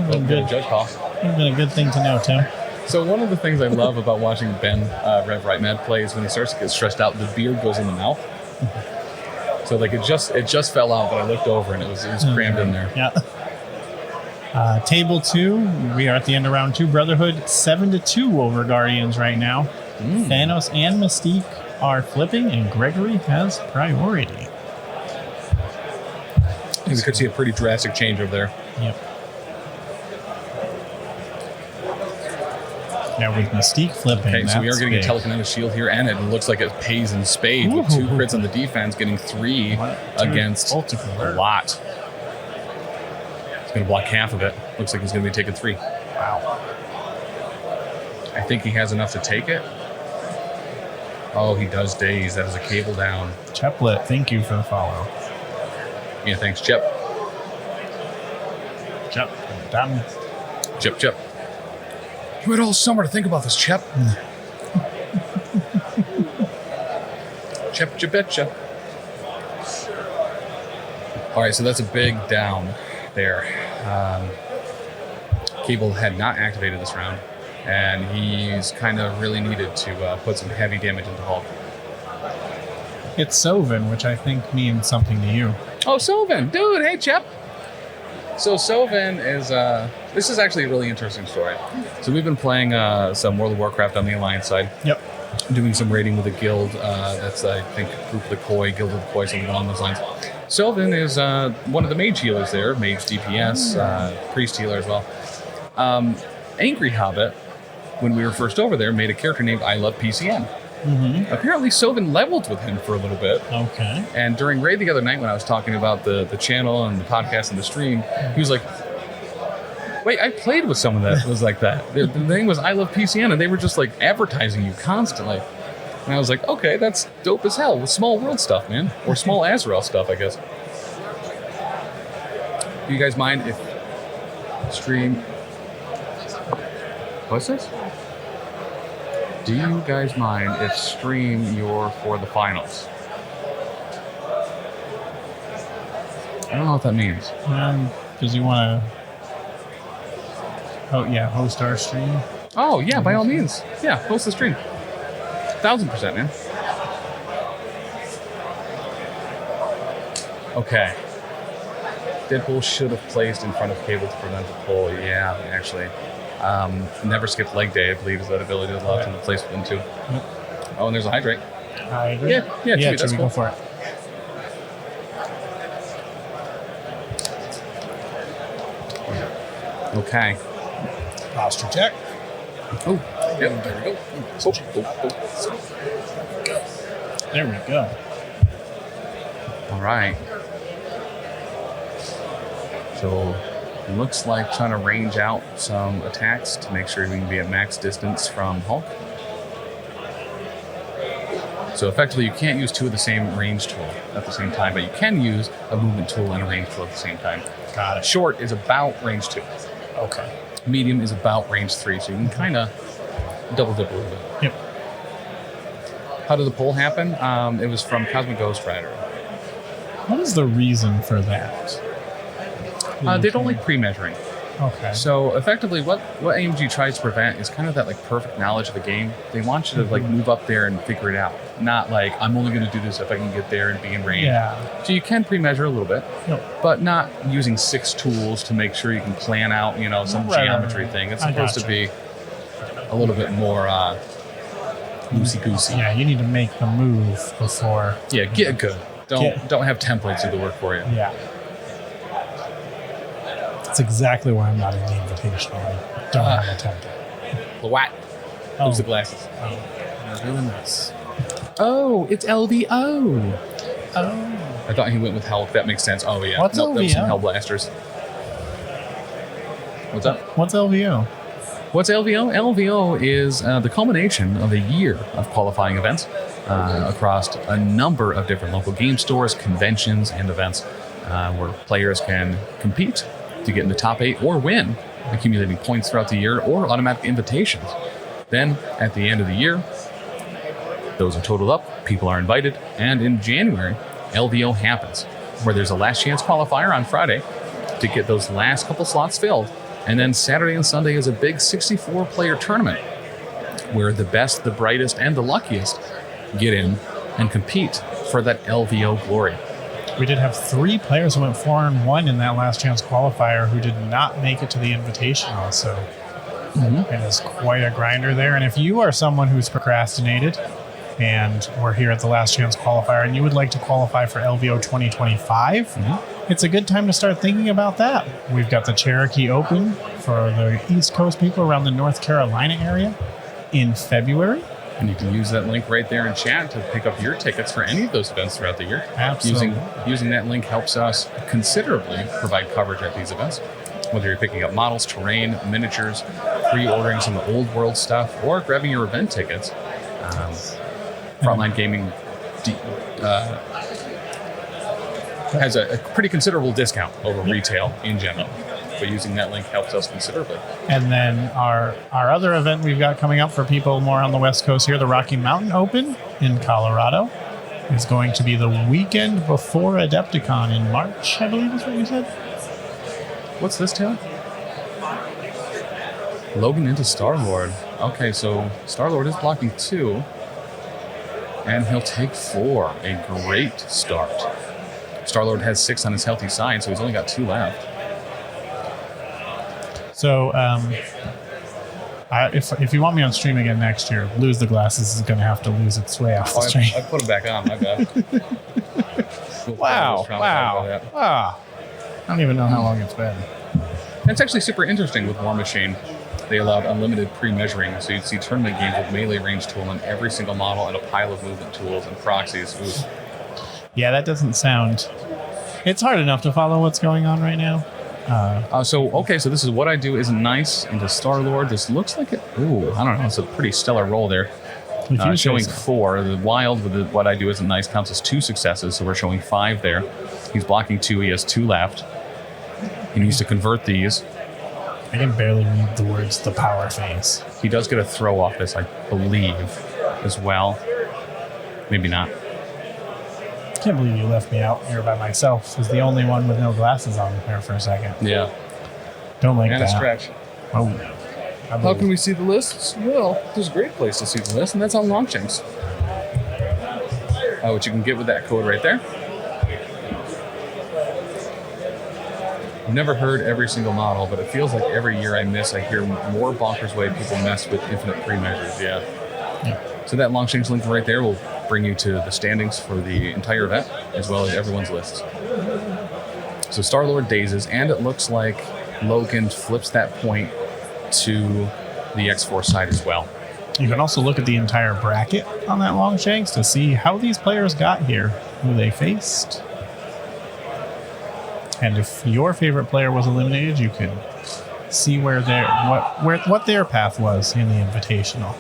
Good judge call. Would have been a good thing to know, Tim. So one of the things I love about watching Ben Rev Right Mad play is when he starts to get stressed out, the beard goes in the mouth. So like it just fell out, but I looked over and it was crammed in there. Yeah. Table 2, we are at the end of round 2. Brotherhood 7-2 over Guardians right now. Thanos and Mystique are flipping, and Gregory has priority. We could see a pretty drastic change over there. Yep. Now with Mystique flipping. Okay, so we are getting a telekinetic shield here, and it looks like it pays in spades with 2 crits on the defense, getting 3 against a lot. Going to block half of it. Looks like he's going to be taking 3. Wow. I think he has enough to take it. Oh, he does daze. That is a cable down. Cheplet, thank you for the follow. Yeah, thanks, Chep. Chep, done. Chep. You had all summer to think about this, Chep. Chep. All right, so that's a big down there. Cable had not activated this round, and he's kind of really needed to put some heavy damage into Hulk. It's Sovin, which I think means something to you. Oh, Sovin! Dude, hey, Chep! So Sovin is, this is actually a really interesting story. So we've been playing some World of Warcraft on the Alliance side. Yep. Doing some raiding with a guild. That's, I think, Group of the Koi, Guild of the Koi, something along those lines. Sylvan is one of the mage healers there, mage DPS, priest healer as well. Angry Hobbit, when we were first over there, made a character named I Love PCM. Mm-hmm. Apparently, Sylvan leveled with him for a little bit. Okay. And during raid the other night, when I was talking about the channel and the podcast and the stream, he was like, wait, I played with someone that was like that. The name was I Love PCN, and they were just like advertising you constantly. And I was like, okay, that's dope as hell with small world stuff, man. Or small Azrael stuff, I guess. Do you guys mind if stream... What's this? Do you guys mind if stream you're for the finals? I don't know what that means. Does you want to... host our stream? Oh, yeah, by all means. Yeah, host the stream. 1000%, man. Okay. Deadpool should have placed in front of Cable to prevent the pull. Yeah, actually. Never skip leg day, I believe, is that ability that allows him to place within 2. Yep. Oh, and there's a hydrate. Hydrate? Yeah, that's cool. Go for it. Okay. Posture check. Oh, yep, there we go. There we go. All right. So looks like trying to range out some attacks to make sure we can be at max distance from Hulk. So effectively, you can't use two of the same range tool at the same time, but you can use a movement tool and a range tool at the same time. Got it. Short is about range 2. Okay. Medium is about range 3, so you can kind of double dip a little bit. Yep. How did the poll happen? It was from Cosmic Ghost Rider. What is the reason for that? They don't like pre-measuring. Okay. So effectively, what AMG tries to prevent is kind of that like perfect knowledge of the game. They want you to like move up there and figure it out, not like I'm only going to do this if I can get there and be in range. Yeah. So you can pre-measure a little bit, Yep. but not using 6 tools to make sure you can plan out, some geometry thing. It's supposed to be a little bit more loosey-goosey. Yeah, you need to make the move before. Yeah, get good. Don't have templates do the work for you. Yeah. That's exactly why I'm not in the Invitational. I don't have a template. The what? Oh. Lose the glasses. Oh. They're doing this. Oh, it's LVO. Oh. I thought he went with Hulk. That makes sense. Oh, yeah. What's That was some LVO? Hell Blasters. What's up? What's LVO? What's LVO? LVO is the culmination of a year of qualifying events across a number of different local game stores, conventions, and events where players can compete to get in the top 8 or win, accumulating points throughout the year or automatic invitations. Then, at the end of the year, those are totaled up, people are invited, and in January, LVO happens, where there's a last chance qualifier on Friday to get those last couple slots filled. And then Saturday and Sunday is a big 64-player tournament where the best, the brightest, and the luckiest get in and compete for that LVO glory. We did have 3 players who went 4-1 in that last chance qualifier who did not make it to the Invitational. So it is quite a grinder there. And if you are someone who's procrastinated and we're here at the last chance qualifier and you would like to qualify for LVO 2025, it's a good time to start thinking about that. We've got the Cherokee Open for the East Coast people around the North Carolina area in February. And you can use that link right there in chat to pick up your tickets for any of those events throughout the year. Absolutely. Using that link helps us considerably provide coverage at these events. Whether you're picking up models, terrain, miniatures, pre-ordering some of the old world stuff, or grabbing your event tickets. Frontline Gaming has a pretty considerable discount over retail in general. But using that link helps us considerably. And then our other event we've got coming up for people more on the West Coast here, the Rocky Mountain Open in Colorado, is going to be the weekend before Adepticon in March, I believe is what you said. What's this, Taylor? Logan into Star-Lord. Okay, so Star-Lord is blocking 2. And he'll take 4. A great start. Star-Lord has 6 on his healthy side, so he's only got 2 left. So if you want me on stream again next year, Lose the Glasses is going to have to lose its way off the stream. I put him back on, my bad. Wow. I don't even know how long it's been. It's actually super interesting with War Machine. They allowed unlimited pre-measuring, so you'd see tournament games with melee range tool on every single model and a pile of movement tools and proxies. Ooh. Yeah, that doesn't sound... It's hard enough to follow what's going on right now. So this is what I do isn't nice into Star-Lord. This looks like it. Ooh, I don't know. It's a pretty stellar roll there. Showing 4. The wild with what I do isn't nice counts as 2 successes, so we're showing 5 there. He's blocking 2. He has 2 left. He needs to convert these. I can barely read the words "the power phase." He does get a throw off this, I believe, as well. Maybe not. I can't believe you left me out here by myself as the only one with no glasses on here for a second. Yeah. Don't like and that. And a stretch. Oh. How can we see the lists? Well, there's a great place to see the list, and that's on Longshanks. Which you can get with that code right there. I've never heard every single model, but it feels like every year I hear more bonkers way people mess with infinite pre-measures. Yeah. So that Longshanks link right there will bring you to the standings for the entire event, as well as everyone's lists. So Star-Lord dazes, and it looks like Logan flips that point to the X-Force side as well. You can also look at the entire bracket on that Longshanks to see how these players got here, who they faced. And if your favorite player was eliminated, you could see what their path was in the Invitational.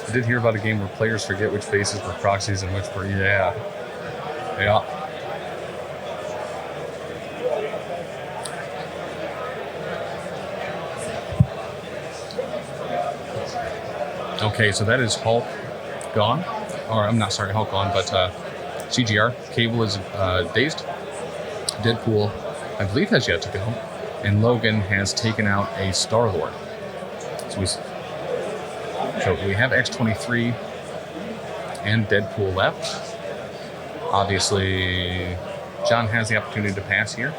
I did hear about a game where players forget which bases were proxies and which were, yeah. Okay, so that is Hulk gone. Or I'm not sorry, Hulk gone, but CGR. Cable is dazed. Deadpool, I believe, has yet to go. And Logan has taken out a Star-Lord. So we have X-23 and Deadpool left. Obviously, John has the opportunity to pass here,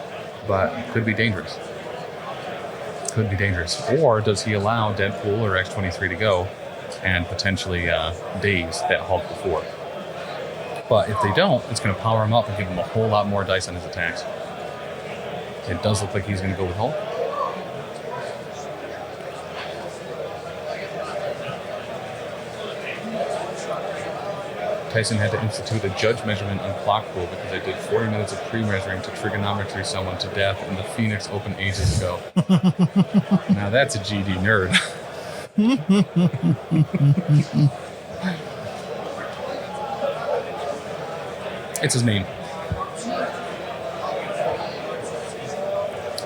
but could be dangerous. Could be dangerous. Or does he allow Deadpool or X-23 to go and potentially daze that Hulk before? But if they don't, it's going to power him up and give him a whole lot more dice on his attacks. It does look like he's going to go with Hulk. Tyson had to institute a judge measurement on clock rule because I did 40 minutes of pre-measuring to trigonometry someone to death in the Phoenix Open ages ago. Now that's a GD nerd. It's his name.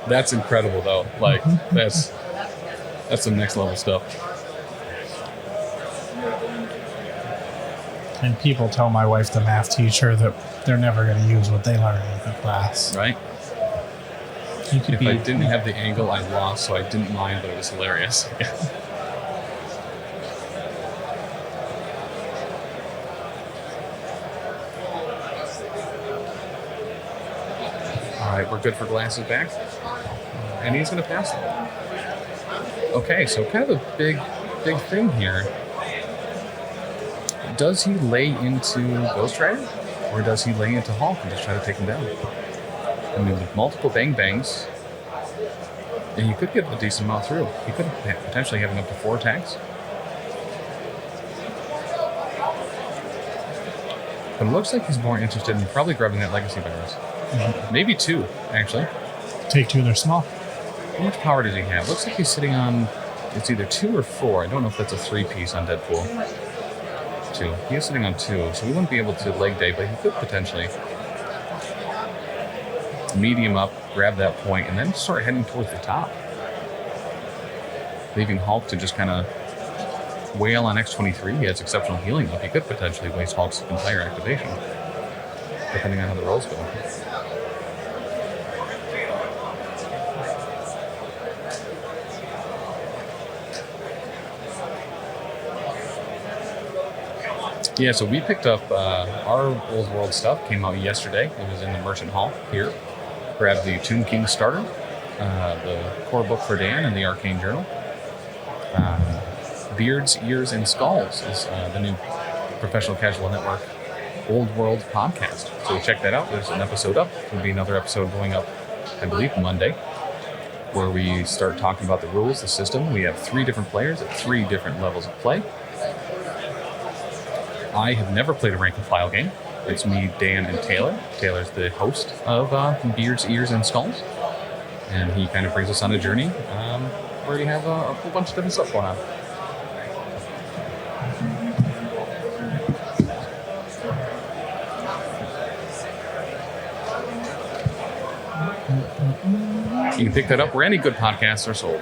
That's incredible, though. Like, that's some next level stuff. And people tell my wife, the math teacher, that they're never going to use what they learn in the class. Right? If I didn't have the angle, I lost, so I didn't mind, but it was hilarious. All right, we're good for glasses back. And he's going to pass it. Okay, so kind of a big thing here. Does he lay into Ghost Rider? Or does he lay into Hulk and just try to take him down? I mean, with multiple bang-bangs, and you could get a decent amount through. He could potentially have him up to 4 attacks. But it looks like he's more interested in probably grabbing that Legacy Virus. Mm-hmm. Maybe 2, actually. Take 2, they're small. How much power does he have? Looks like he's sitting on, it's either 2 or 4. I don't know if that's a 3-piece on Deadpool. 2. He is sitting on 2, so we wouldn't be able to leg day, but he could potentially medium up, grab that point, and then start heading towards the top. Leaving Hulk to just kind of wail on X-23. He has exceptional healing up. He could potentially waste Hulk's entire activation, depending on how the rolls go. Yeah, so we picked up our Old World stuff, came out yesterday. It was in the Merchant Hall here. Grabbed the Tomb King starter, the core book for Dan, and the Arcane Journal. Beards, Ears, and Skulls is the new Professional Casual Network Old World podcast. So check that out. There's an episode up. There'll be another episode going up, I believe, Monday, where we start talking about the rules, the system. We have 3 different players at 3 different levels of play. I have never played a rank and file game. It's me, Dan, and Taylor. Taylor's the host of Beards, Ears, and Skulls. And he kind of brings us on a journey where we have a whole bunch of different stuff going on. You can pick that up where any good podcasts are sold.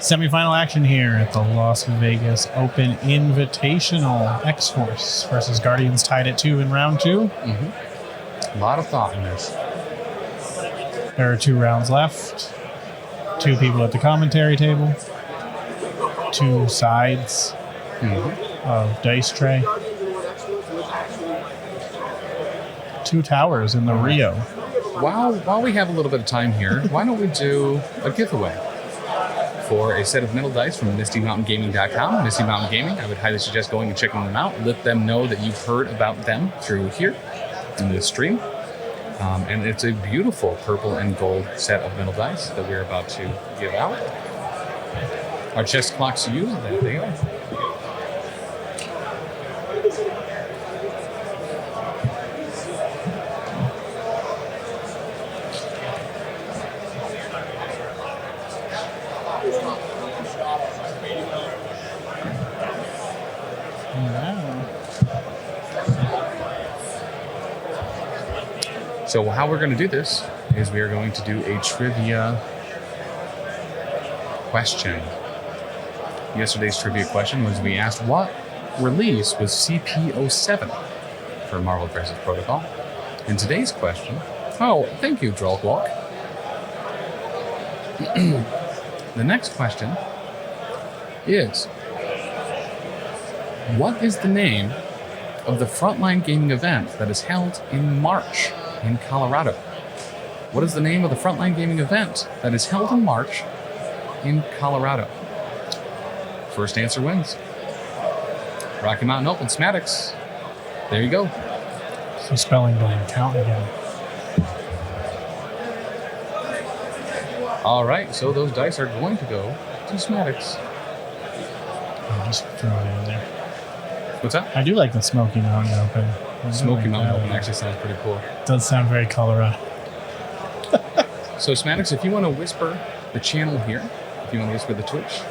Semi-final action here at the Las Vegas Open Invitational. X-Force versus Guardians tied at 2 in round 2. Mm-hmm. A lot of thought in this. There are 2 rounds left. 2 people at the commentary table. 2 sides of dice tray. 2 towers in the Rio. While we have a little bit of time here, why don't we do a giveaway for a set of metal dice from MistyMountainGaming.com. Misty Mountain Gaming, I would highly suggest going and checking them out. Let them know that you've heard about them through here in this stream. And it's a beautiful purple and gold set of metal dice that we're about to give out. Our chest clocks to use, there they are. So how we're going to do this is we are going to do a trivia question. Yesterday's trivia question was we asked what release was CP07 for Marvel Crisis Protocol. And today's question, oh, thank you, Drolkwalk. The next question is, what is the name of the Frontline Gaming event that is held in March in Colorado? What is the name of the Frontline Gaming event that is held in March in Colorado? First answer wins. Rocky Mountain Open, Smadix. There you go. So spelling don't count again. All right, so those dice are going to go to Smadix. I'll just throw it in there. What's that? I do like the Smoky Mountain Open. Smoky Mountain Open actually sounds pretty cool. It does sound very Colorado. So Smadix, if you want to whisper the channel here, if you want to whisper the Twitch,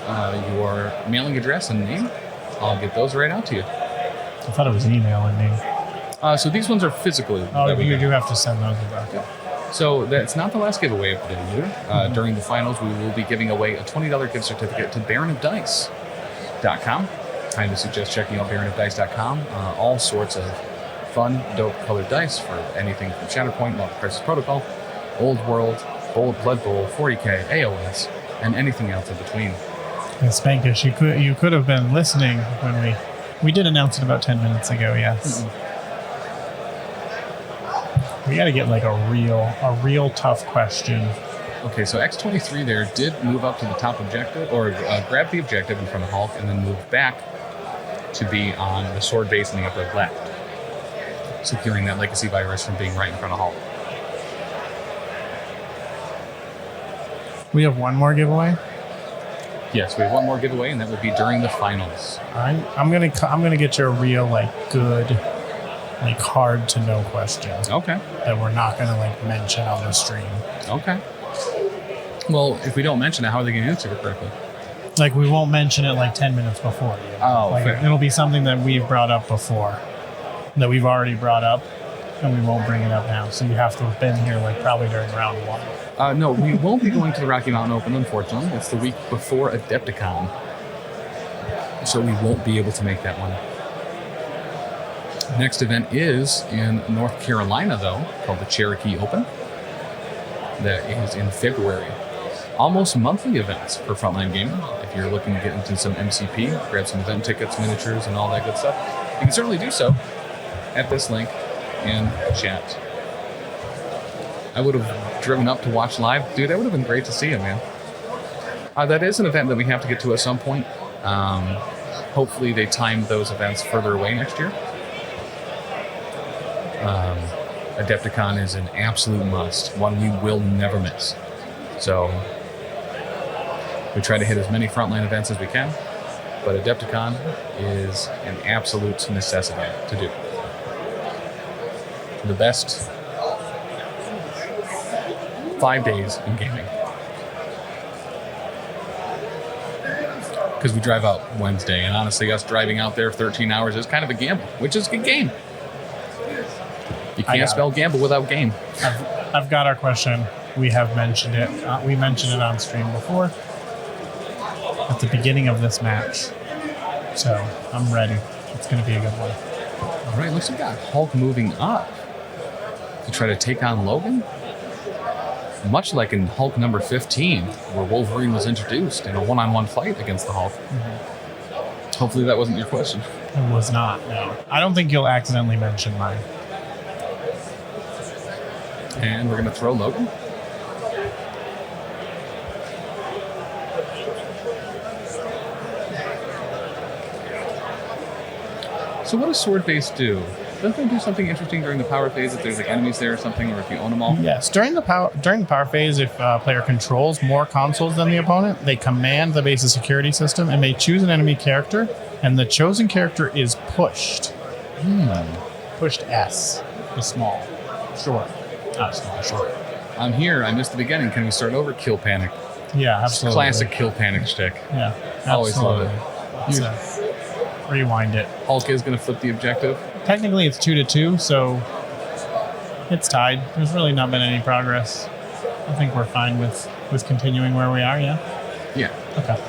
your mailing address and name, I'll get those right out to you. I thought it was email and name. So these ones are physically. Oh, you do have to send those about. Yeah. So that's not the last giveaway of the day either. During the finals, we will be giving away a $20 gift certificate to baronofdice.com. Kindly suggest checking out baronofdice.com. All sorts of fun, dope colored dice for anything from Shatterpoint, Marvel Crisis Protocol, Old World, Blood Bowl, 40K, AOS, and anything else in between. And Spankish, you could have been listening when we did announce it about 10 minutes ago. Yes. We got to get like a real tough question. Okay, so X-23 there did move up to the top objective, or grab the objective in front of Hulk, and then move back to be on the sword base in the upper left, securing that legacy virus from being right in front of Hulk. We have one more giveaway. Yes, we have one more giveaway, and that will be during the finals. All right, I'm gonna get you a real good, hard to know question. Okay. That we're not gonna mention on the stream. Okay. Well, if we don't mention it, how are they going to answer it correctly? We won't mention it 10 minutes before. You know? Oh, fair. It'll be something that we've brought up before, that we've already brought up, and we won't bring it up now. So you have to have been here probably during round one. No, we won't be going to the Rocky Mountain Open, unfortunately. It's the week before Adepticon. So we won't be able to make that one. Next event is in North Carolina, though, called the Cherokee Open. That is in February. Almost monthly events for Frontline Gaming. If you're looking to get into some MCP, grab some event tickets, miniatures, and all that good stuff, you can certainly do so at this link in chat. I would have driven up to watch live. Dude, that would have been great to see you, man. That is an event that we have to get to at some point. Hopefully they time those events further away next year. Adepticon is an absolute must, one we will never miss. So we try to hit as many frontline events as we can, but Adepticon is an absolute necessity to do. The best 5 days in gaming. Because we drive out Wednesday, and honestly, us driving out there 13 hours is kind of a gamble, which is a good game. You can't spell gamble without game. I've got our question. We have mentioned it. We mentioned it on stream before at the beginning of this match. So I'm ready. It's going to be a good one. All right, looks like we got Hulk moving up to try to take on Logan. Much like in Hulk number 15, where Wolverine was introduced in a one-on-one fight against the Hulk. Mm-hmm. Hopefully that wasn't your question. It was not, no. I don't think you'll accidentally mention mine. And we're going to throw Logan. So what does Sword Base do? Doesn't they do something interesting during the power phase if there's enemies there or something, or if you own them all? Yes. During the power phase, if a player controls more consoles than the opponent, they command the base's security system and may choose an enemy character, and the chosen character is pushed. Pushed S. The small. Short. Not small, short. I'm here. I missed the beginning. Can we start over? Kill Panic. Yeah, absolutely. Classic Kill Panic shtick. Yeah. Always love it. Rewind it. Hulk is going to flip the objective. Technically, it's 2-2, so It's tied. There's really not been any progress. I think we're fine with continuing where we are, yeah? Yeah. Okay.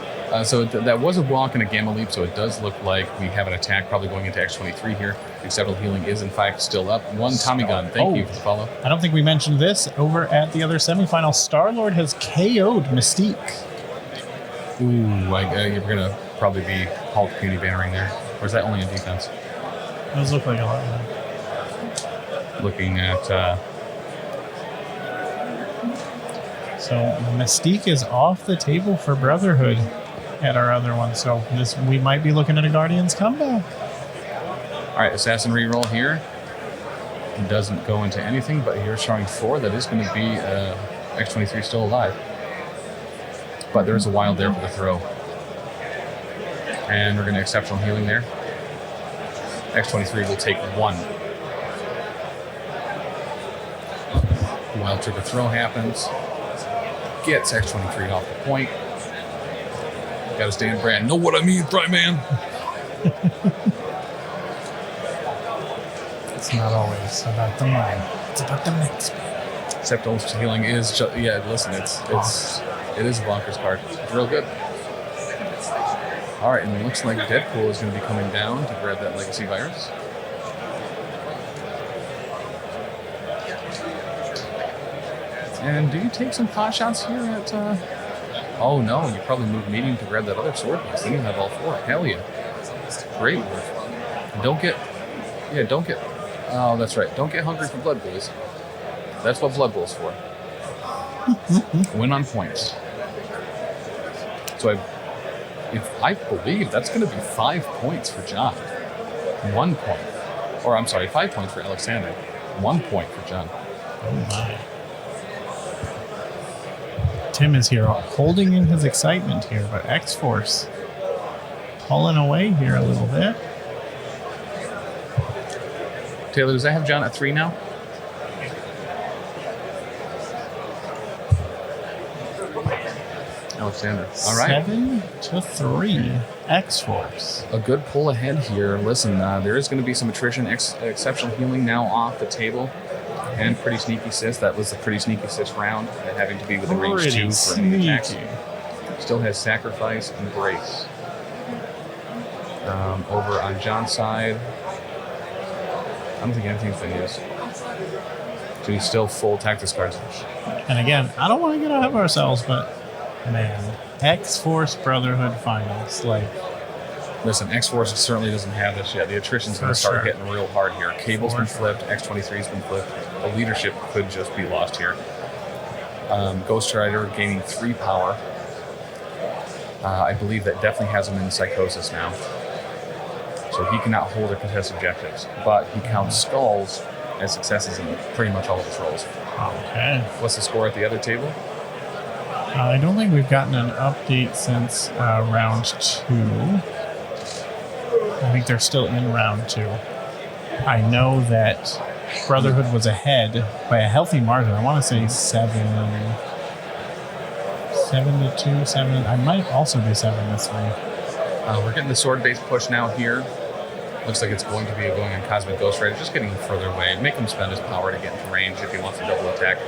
So that was a walk and a gamma leap, so it does look like we have an attack probably going into X23 here. Exceptional Healing is in fact still up. One Tommy gun. Thank you for the follow. I don't think we mentioned this. Over at the other semifinal, Star-Lord has KO'd Mystique. Ooh, you're going to probably be Hulk community bannering there. Or is that only in defense? Those look like a lot of them. Looking at... So Mystique is off the table for Brotherhood at our other one. So we might be looking at a Guardians comeback. All right, Assassin reroll here. It doesn't go into anything, but here's showing 4. That is going to be X23 still alive. But there's a wild there for the throw. And we're going to Exceptional Healing there. X23 will take 1. Wild trigger throw happens. Gets X23 off the point. Got to stay in brand. Know what I mean, Prime Man? It's not always about the mind. It's about the mix. Exceptional Healing is just, listen, it is a bonkers card. It's real good. All right, and it looks like Deadpool is going to be coming down to grab that Legacy Virus. And do you take some pot shots here at... Oh, no, you probably move medium to grab that other sword. Then you have all 4. Hell yeah. Great work. Don't get... Oh, that's right. Don't get hungry for Blood Boys. That's what Blood Bowl's for. Win on points. So I believe that's going to be 5 points for John. 1 point. Or, I'm sorry, 5 points for Aleksander. 1 point for John. Oh, my. Tim is here holding in his excitement here, but X-Force pulling away here a little bit. Taylor, does that have John at 3 now? Aleksander. All right. 7-3. X-Force. A good pull ahead here. Listen, there is going to be some attrition. Exceptional Healing now off the table. And Pretty Sneaky Sis. That was the Pretty Sneaky Sis round, having to be within range 2 for any attacks. Still has Sacrifice and Brace. Over on John's side, I don't think anything's been used. So he's still full tactics cards. And again, I don't want to get ahead of ourselves, but man, X-Force Brotherhood Finals, like... Listen, X-Force certainly doesn't have this yet. The attrition's going to start hitting real hard here. Cable's been flipped. X23's been flipped. The leadership could just be lost here. Ghost Rider gaining 3 power. I believe that definitely has him in Psychosis now. So he cannot hold or contest objectives. But he counts skulls as successes in pretty much all of his rolls. Okay. What's the score at the other table? I don't think we've gotten an update since round 2. I think they're still in round 2. I know that Brotherhood was ahead by a healthy margin. I want to say 7-2, 7. I might also be 7-3. We're getting the sword-based push now here. Looks like it's going to be going on Cosmic Ghost Rider, just getting further away. Make him spend his power to get into range if he wants to double attack.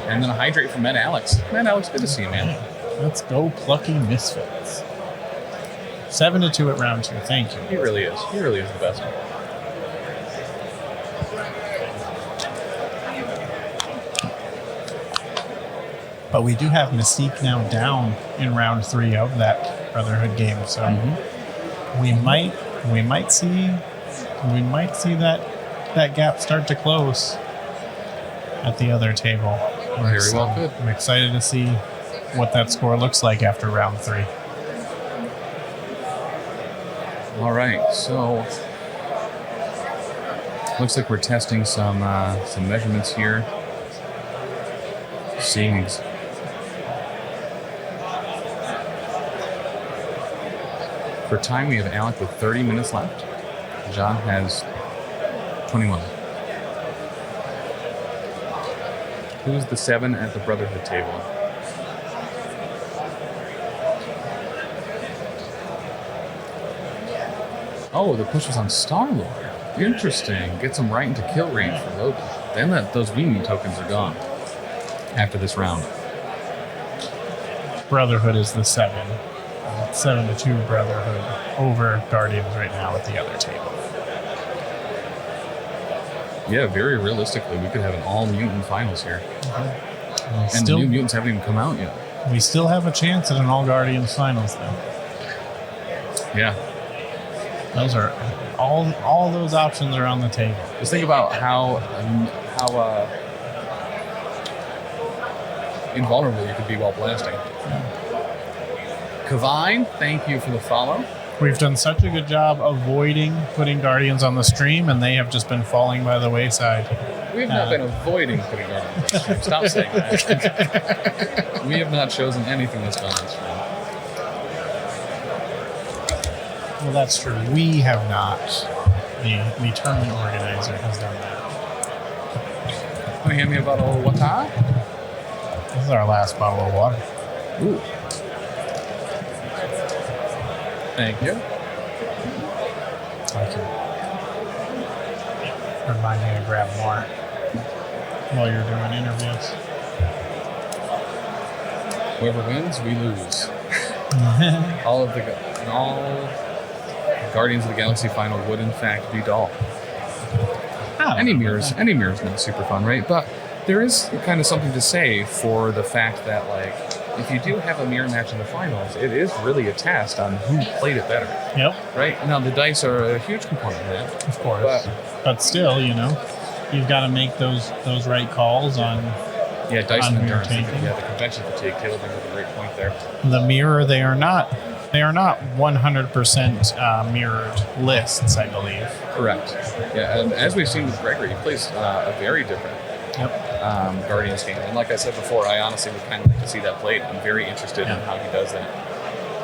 And then a Hydrate from Mad Alex. Mad Alex, good to see you, man. Let's go Plucky Misfits. 7-2 at round 2. Thank you. He really is. He really is the best. But we do have Mystique now down in round 3 of that Brotherhood game, so we might see that gap start to close at the other table. Very well could. I'm excited to see what that score looks like after round 3. All right, so looks like we're testing some measurements here. Seeing for time, we have Alec with 30 minutes left. John has 21. Who's the 7 at the Brotherhood table? Oh, the push was on Star-Lord. Interesting. Gets him right into kill range for Logan. Then those weenie tokens are gone after this round. Brotherhood is the 7. 7-2 Brotherhood over Guardians right now at the other table. Yeah, very realistically, we could have an all-mutant finals here. And Still, the new mutants haven't even come out yet. we still have a chance at an all Guardians finals, though. Yeah. Those are all those options are on the table. Just think about how invulnerable you could be while blasting. Kavine, thank you for the follow. We've done such a good job avoiding putting Guardians on the stream, and they have just been falling by the wayside. We have not been avoiding putting Guardians on the stream. Stop saying that. We have not chosen anything that's gone on the stream. Well, that's true. We have not. The tournament organizer has done that. Can you hand me a bottle of water? This is our last bottle of water. Ooh. Thank you. I can remind me to grab more while you're doing interviews. Whoever wins, we lose. all Guardians of the Galaxy final would in fact be dull. Any mirrors not super fun, right? But there is kind of something to say for the fact that, like, if you do have a mirror match in the finals, it is really a test on who played it better. Yep. Right? Now, the dice are a huge component of that. Of course. But still, you've got to make those right calls on. Yeah, dice and endurance. taking. Yeah, the convention fatigue. Caleb brings up a great point there. The mirror, they are not 100% mirrored lists, I believe. Correct. Yeah, and as we've seen with Gregory, he plays a very different Guardians game. And like I said before, I honestly would kind of like to see that played. I'm very interested in how he does that.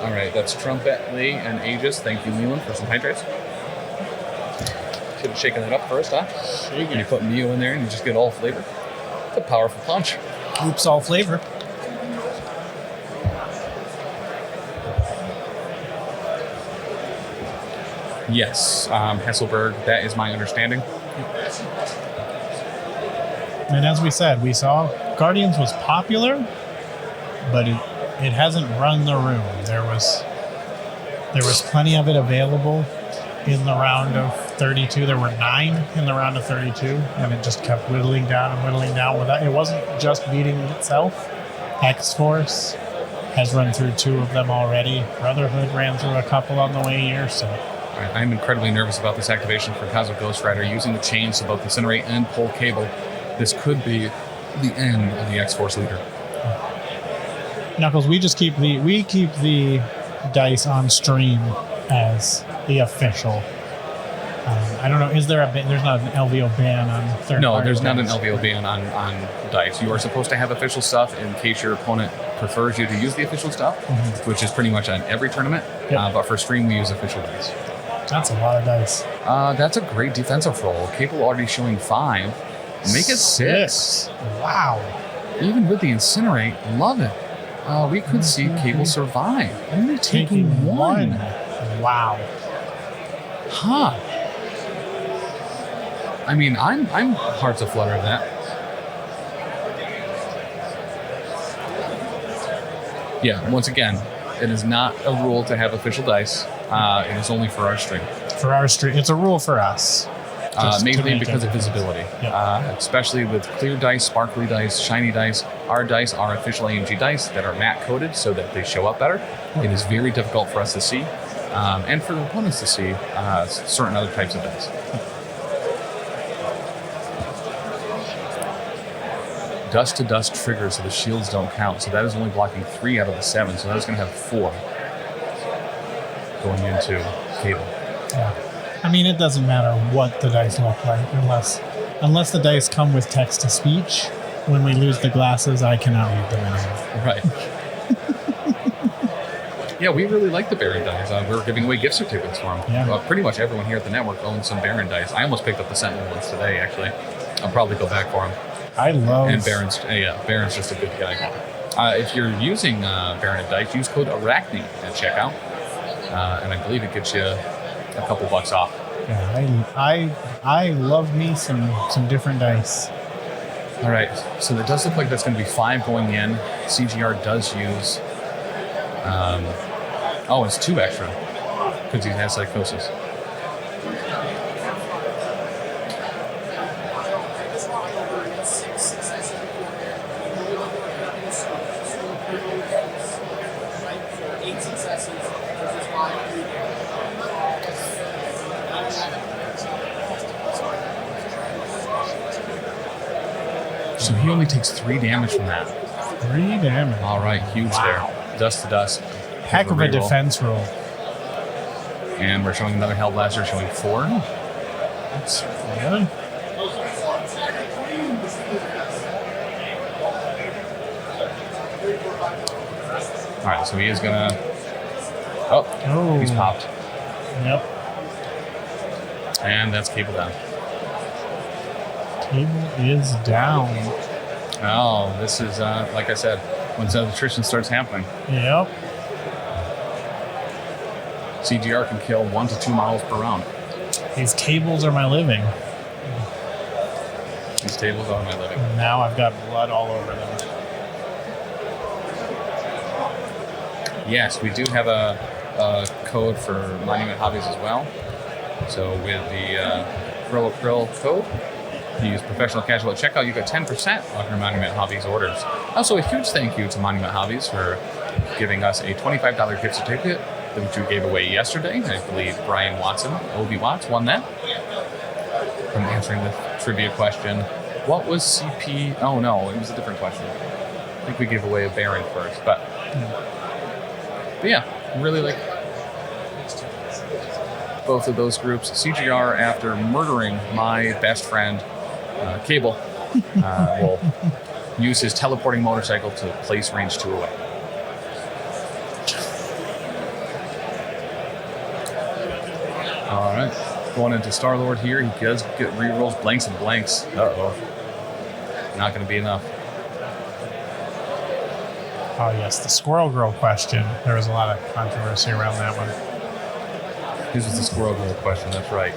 All right, that's Trumpet, Lee, and Aegis. Thank you, Leland, for some hydrates. Should have shaken that up first, huh? When you put Mio in there and you just get all flavor. It's a powerful punch. Oops, all flavor. Yes, Hesselberg, that is my understanding. And as we said, we saw Guardians was popular, but it hasn't run the room. There was plenty of it available in the round of 32. There were 9 in the round of 32, and it just kept whittling down and whittling down. It wasn't just beating itself. X-Force has run through 2 of them already. Brotherhood ran through a couple on the way here, so... I'm incredibly nervous about this activation for Cosmic Ghost Rider using the chains to both incinerate and pull cable. This could be the end of the X-Force leader. Knuckles, we keep the dice on stream as the official. I don't know. Is there there's not an LVO ban on third? No, there's not an dice. LVO ban on dice. You are supposed to have official stuff in case your opponent prefers you to use the official stuff, which is pretty much on every tournament. Yep. But for stream, we use official dice. That's a lot of dice. That's a great defensive roll. Cable already showing 5. Make it 6. Wow. Even with the incinerate, love it. We could see Cable survive. Only taking 1. Wow. Huh. I mean, I'm hearts aflutter of that. Yeah, once again, it is not a rule to have official dice. It is only for our stream. For our stream, it's a rule for us. Mainly because of visibility. Yep. Especially with clear dice, sparkly dice, shiny dice. Our dice are official AMG dice that are matte coated so that they show up better. It is very difficult for us to see, and for the opponents to see certain other types of dice. Dust to dust triggers, so the shields don't count. So that is only blocking 3 out of the 7. So that is going to have 4 going into Cable. Yeah. I mean, it doesn't matter what the dice look like unless the dice come with text to speech. When we lose the glasses, I cannot read them anymore. Right. Yeah, we really like the Baron dice. We're giving away gift certificates for them. Yeah. Pretty much everyone here at the network owns some Baron dice. I almost picked up the Sentinel ones today, actually. I'll probably go back for them. I love... And Baron's just a good guy. If you're using Baron dice, use code ARACHNE at checkout. And I believe it gets you a couple bucks off. Yeah, I love me some different dice. All right, so it does look like that's going to be 5 going in. CGR does use... it's 2 extra because he has psychosis. So he only takes 3 damage from that. 3 damage. All right, huge there. Dust to dust. Heck of a defense roll. And we're showing another Hell Blaster, showing 4. That's good. All right, so he is gonna. Oh, he's popped. Yep. And that's cable down. Cable is down. Oh, this is like I said, when attrition starts happening. Yep. CGR can kill 1 to 2 models per round. These tables are my living. These tables are my living. Now I've got blood all over them. Yes, we do have a code for Monument Hobbies as well. So with the Krill code, you use Professional Casual at checkout, you get 10% off your Monument Hobbies orders. Also, a huge thank you to Monument Hobbies for giving us a $25 gift certificate which we gave away yesterday. I believe Brian Watson, Obi Watts, won that. From answering the trivia question, what was CP? Oh no, it was a different question. I think we gave away a Baron first, but yeah, really like both of those groups. CGR, after murdering my best friend, Cable, will use his teleporting motorcycle to place range 2 away. All right, going into Star-Lord here. He does get rerolls, blanks and blanks. Uh-oh. Not going to be enough. Oh, yes, the Squirrel Girl question. There was a lot of controversy around that one. This was the Squirrel Girl question, that's right.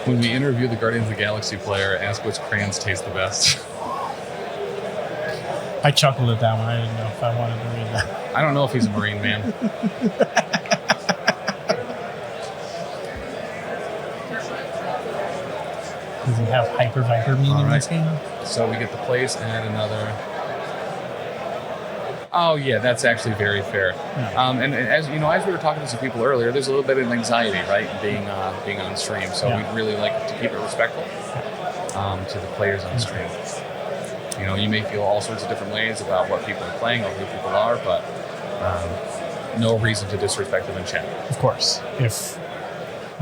When we interview the Guardians of the Galaxy player, ask which crayons taste the best. I chuckled at that one. I didn't know if I wanted to read that. I don't know if he's a Marine, man. Does he have Hyper Viper mean in his hand? So we get the place and another. Oh yeah, that's actually very fair. Yeah. And as you know, as we were talking to some people earlier, there's a little bit of anxiety, right, being on stream. So we'd really like to keep it respectful to the players on stream. You know, you may feel all sorts of different ways about what people are playing or who people are, but no reason to disrespect them in chat. Of course. If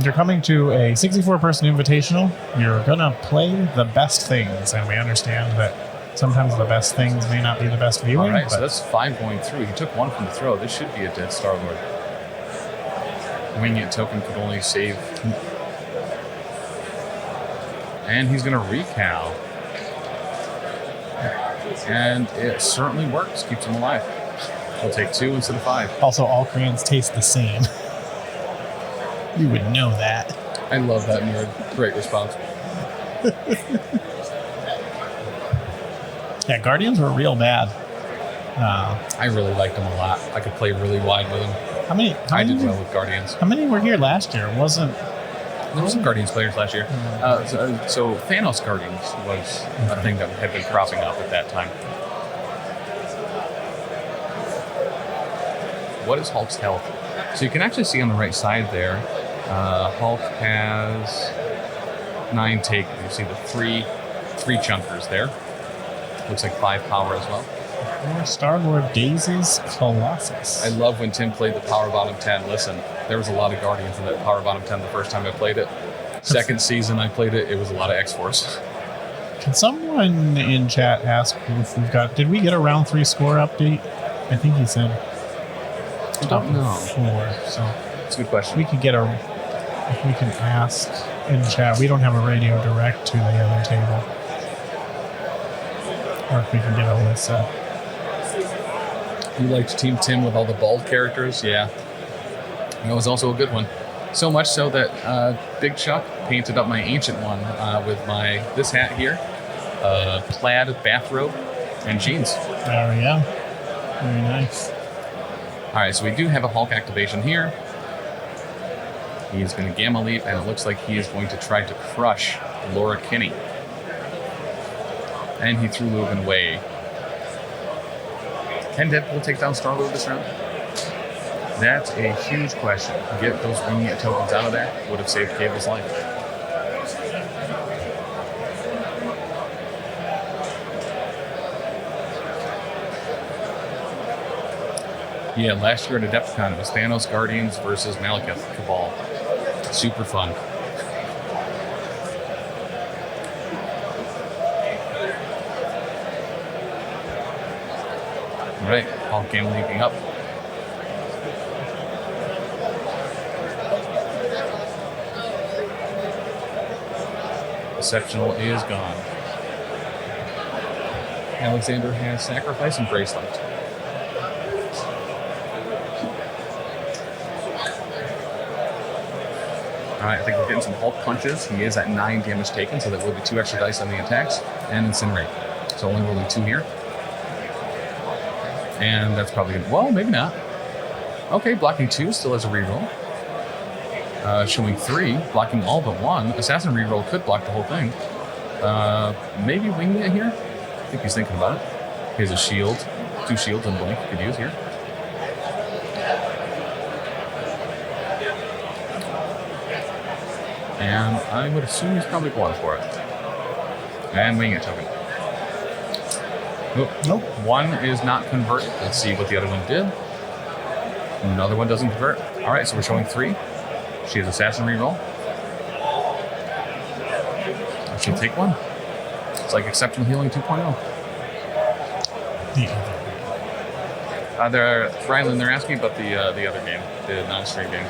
you're coming to a 64-person invitational, you're going to play the best things, and we understand that sometimes the best things may not be the best viewing. All right, so that's 5 going through. He took 1 from the throw. This should be a dead Star-Lord. Winged token could only save. And he's going to recal. And it certainly works. Keeps him alive. He'll take 2 instead of 5. Also, all crayons taste the same. You would know that. I love that nerd. Great response. Yeah, Guardians were real bad. I really liked them a lot. I could play really wide with them. I did well with Guardians. How many were here last year? There was some Guardians players last year. So Thanos Guardians was a thing that had been cropping up at that time. What is Hulk's health? So you can actually see on the right side there, Hulk has 9 take. You see the three chunkers there. Looks like 5 power as well. Star-Lord Daisy's Colossus. I love when Tim played the Power Bottom 10. Listen, there was a lot of Guardians in that Power Bottom 10 the first time I played it. Second season I played it, it was a lot of X-Force. Can someone in chat ask if we've got... Did we get a round 3 score update? I think he said... I don't know. 4, so... That's a good question. We could get if we can ask in chat. We don't have a radio direct to the other table. Or if we can get Alyssa. You liked Team Tim with all the bald characters? Yeah. That was also a good one. So much so that Big Chuck painted up my ancient one with this hat here, plaid bathrobe, and jeans. There we go. Very nice. All right, so we do have a Hulk activation here. He's going to Gamma Leap, and it looks like he is going to try to crush Laura Kinney. And he threw Logan away. Can Deadpool take down Star-Lord this round? That's a huge question. Get those winged tokens out of there would have saved Cable's life. Yeah, last year at Adepticon, it was Thanos Guardians versus Malekith Cabal. Super fun. All right, Hulk game leaping up. Exceptional is gone. Aleksander has Sacrifice and Bracelet. Alright, I think we're getting some Hulk punches. He is at 9 damage taken, so that will be 2 extra dice on the attacks. And Incinerate. So only rolling 2 here. And that's probably gonna, well, maybe not. Okay, blocking 2 still has a reroll. Showing 3, blocking all but 1. Assassin reroll could block the whole thing. Maybe winging it here? I think he's thinking about it. He has a shield. 2 shields and blink he could use here. And I would assume he's probably going for it. And winging it token. Nope. 1 is not converted. Let's see what the other one did. Another one doesn't convert. All right, so we're showing 3. She has Assassin reroll. She'll take 1. It's like Exceptional Healing 2.0. Rylan, they're asking about the other game, the non-stream game.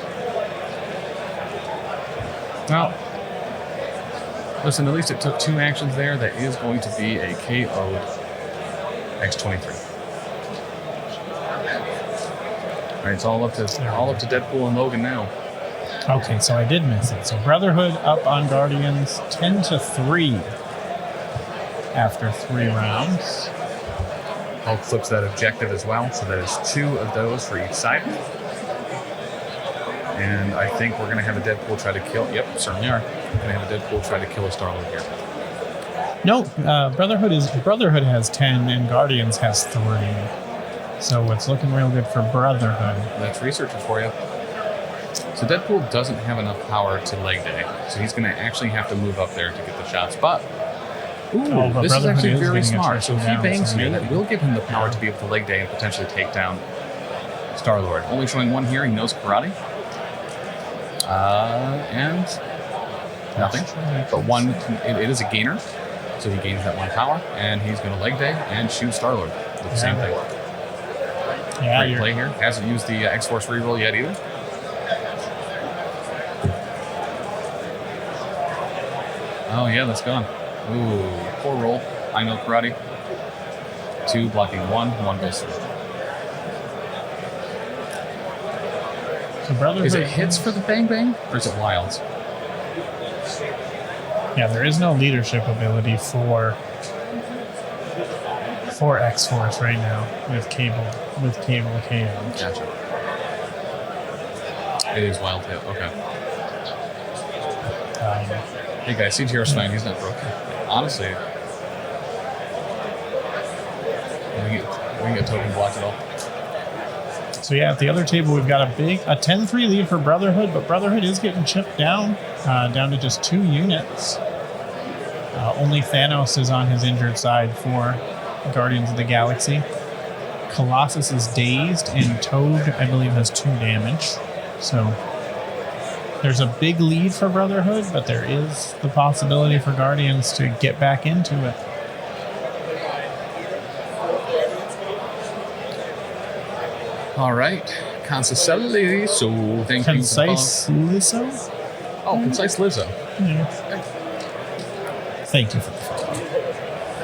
Well, listen, at least it took 2 actions there. That is going to be a KO'd X-23. All right, it's all up to Deadpool and Logan now. Okay, so I did miss it. So Brotherhood up on Guardians 10-3 after 3 rounds. Hulk flips that objective as well, so that is 2 of those for each side. And I think we're going to have a Deadpool try to kill. Yep, certainly are. We're going to have a Deadpool try to kill a Star-Lord here. No, Brotherhood has 10 and Guardians has 3. So it's looking real good for Brotherhood. That's researchers for you. So Deadpool doesn't have enough power to leg day, so he's going to actually have to move up there to get the shots. But this is actually very smart. So if he bangs here, that will give him the power to be able to leg day and potentially take down Star-Lord. Only showing 1 here. He knows karate. And nothing. But 1, it is a gainer, so he gains that 1 power, and he's going to leg day and shoot Star-Lord with the same thing. Yeah, great play here. Hasn't used the X-Force reroll yet either. Oh yeah, that's gone. Ooh, poor roll. I know karate. 2 blocking 1 goes through. So is it hits for the bang bang, or is it wilds? Yeah, there is no leadership ability for X-Force right now with Cable KO. Gotcha. It is wild hit. Okay. Hey guys, see Hero's fine. He's not broken. Honestly, we can get token blocked at all. So yeah, at the other table we've got a 10-3 lead for Brotherhood, but Brotherhood is getting chipped down to just 2 units. Only Thanos is on his injured side for Guardians of the Galaxy. Colossus is dazed, and Toad, I believe, has 2 damage. So there's a big lead for Brotherhood, but there is the possibility for Guardians to get back into it. All right. Concise Lizzo. Thank you. Concise Lizzo? Oh, Concise Lizzo. Yeah. Thank you for the follow.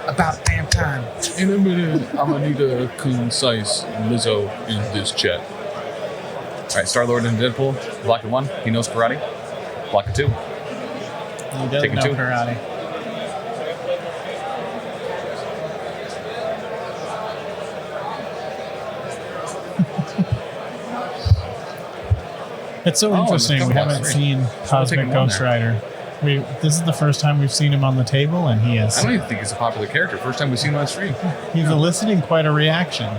About damn time. In a minute, I'm gonna need a concise Lizzo in this chat. All right, Star-Lord and Deadpool. Block 1. He knows karate. Block 2. He does Taking know 2. karate. It's so interesting. We haven't seen Cosmic Ghost Rider. This is the first time we've seen him on the table, and he is. I don't even think he's a popular character. First time we've seen him on stream. He's eliciting quite a reaction,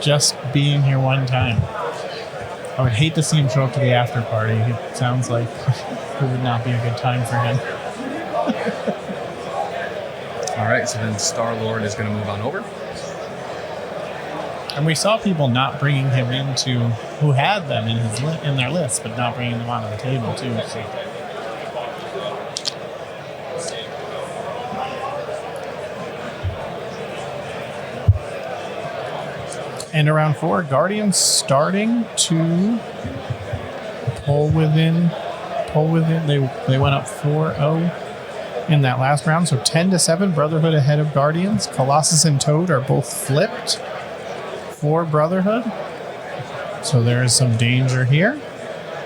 just being here one time. I would hate to see him show up to the after party. It sounds like it would not be a good time for him. All right, so then Star-Lord is going to move on over. And we saw people not bringing him into, who had them in their list, but not bringing them onto the table too. So. And around 4, Guardians starting to pull within. They went up 4-0 in that last round. So 10-7, Brotherhood ahead of Guardians. Colossus and Toad are both flipped for Brotherhood. So there is some danger here.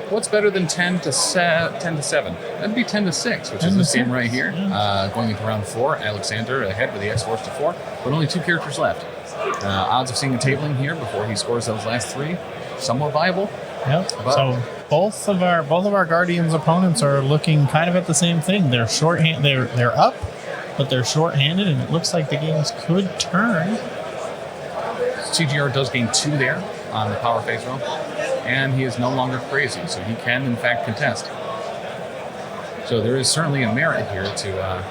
What's better than 10 to 7? That'd be 10 to 6, which is the same right here. Yeah. Going into round 4, Aleksander ahead with the X-Force to 4, but only 2 characters left. Odds of seeing a tabling here before he scores those last 3, somewhat viable. Yep. So both of our Guardians opponents are looking kind of at the same thing. They're they're up, but they're short-handed, and it looks like the games could turn. CGR does gain 2 there on the power phase roll, and he is no longer crazy, so he can in fact contest. So there is certainly a merit here to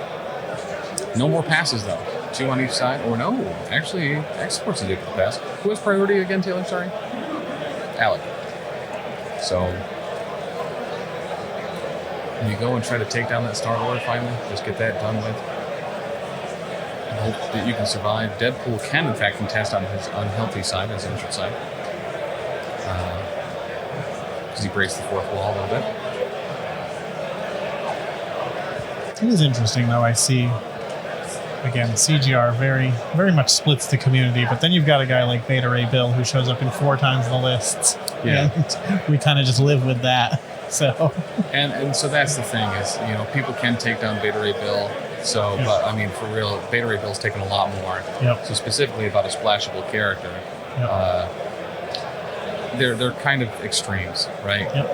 no more passes though. 2 on each side, or no, actually X-Force is able to pass. Who has priority again, Taylor? Sorry, Alec. So you go and try to take down that Star-Lord finally. Just get that done with. And hope that you can survive. Deadpool can in fact contest on his unhealthy side, his injured side. Because he breaks the 4th wall a little bit. It is interesting though, I see. Again, CGR very, very much splits the community, but then you've got a guy like Beta Ray Bill who shows up in 4 times the lists. Yeah. And we kind of just live with that. So and so that's the thing is, people can take down Beta Ray Bill. So, yeah. But I mean, for real, Beta Ray Bill's taken a lot more. Yep. So specifically about a splashable character, Yep. They're kind of extremes, right? Yep.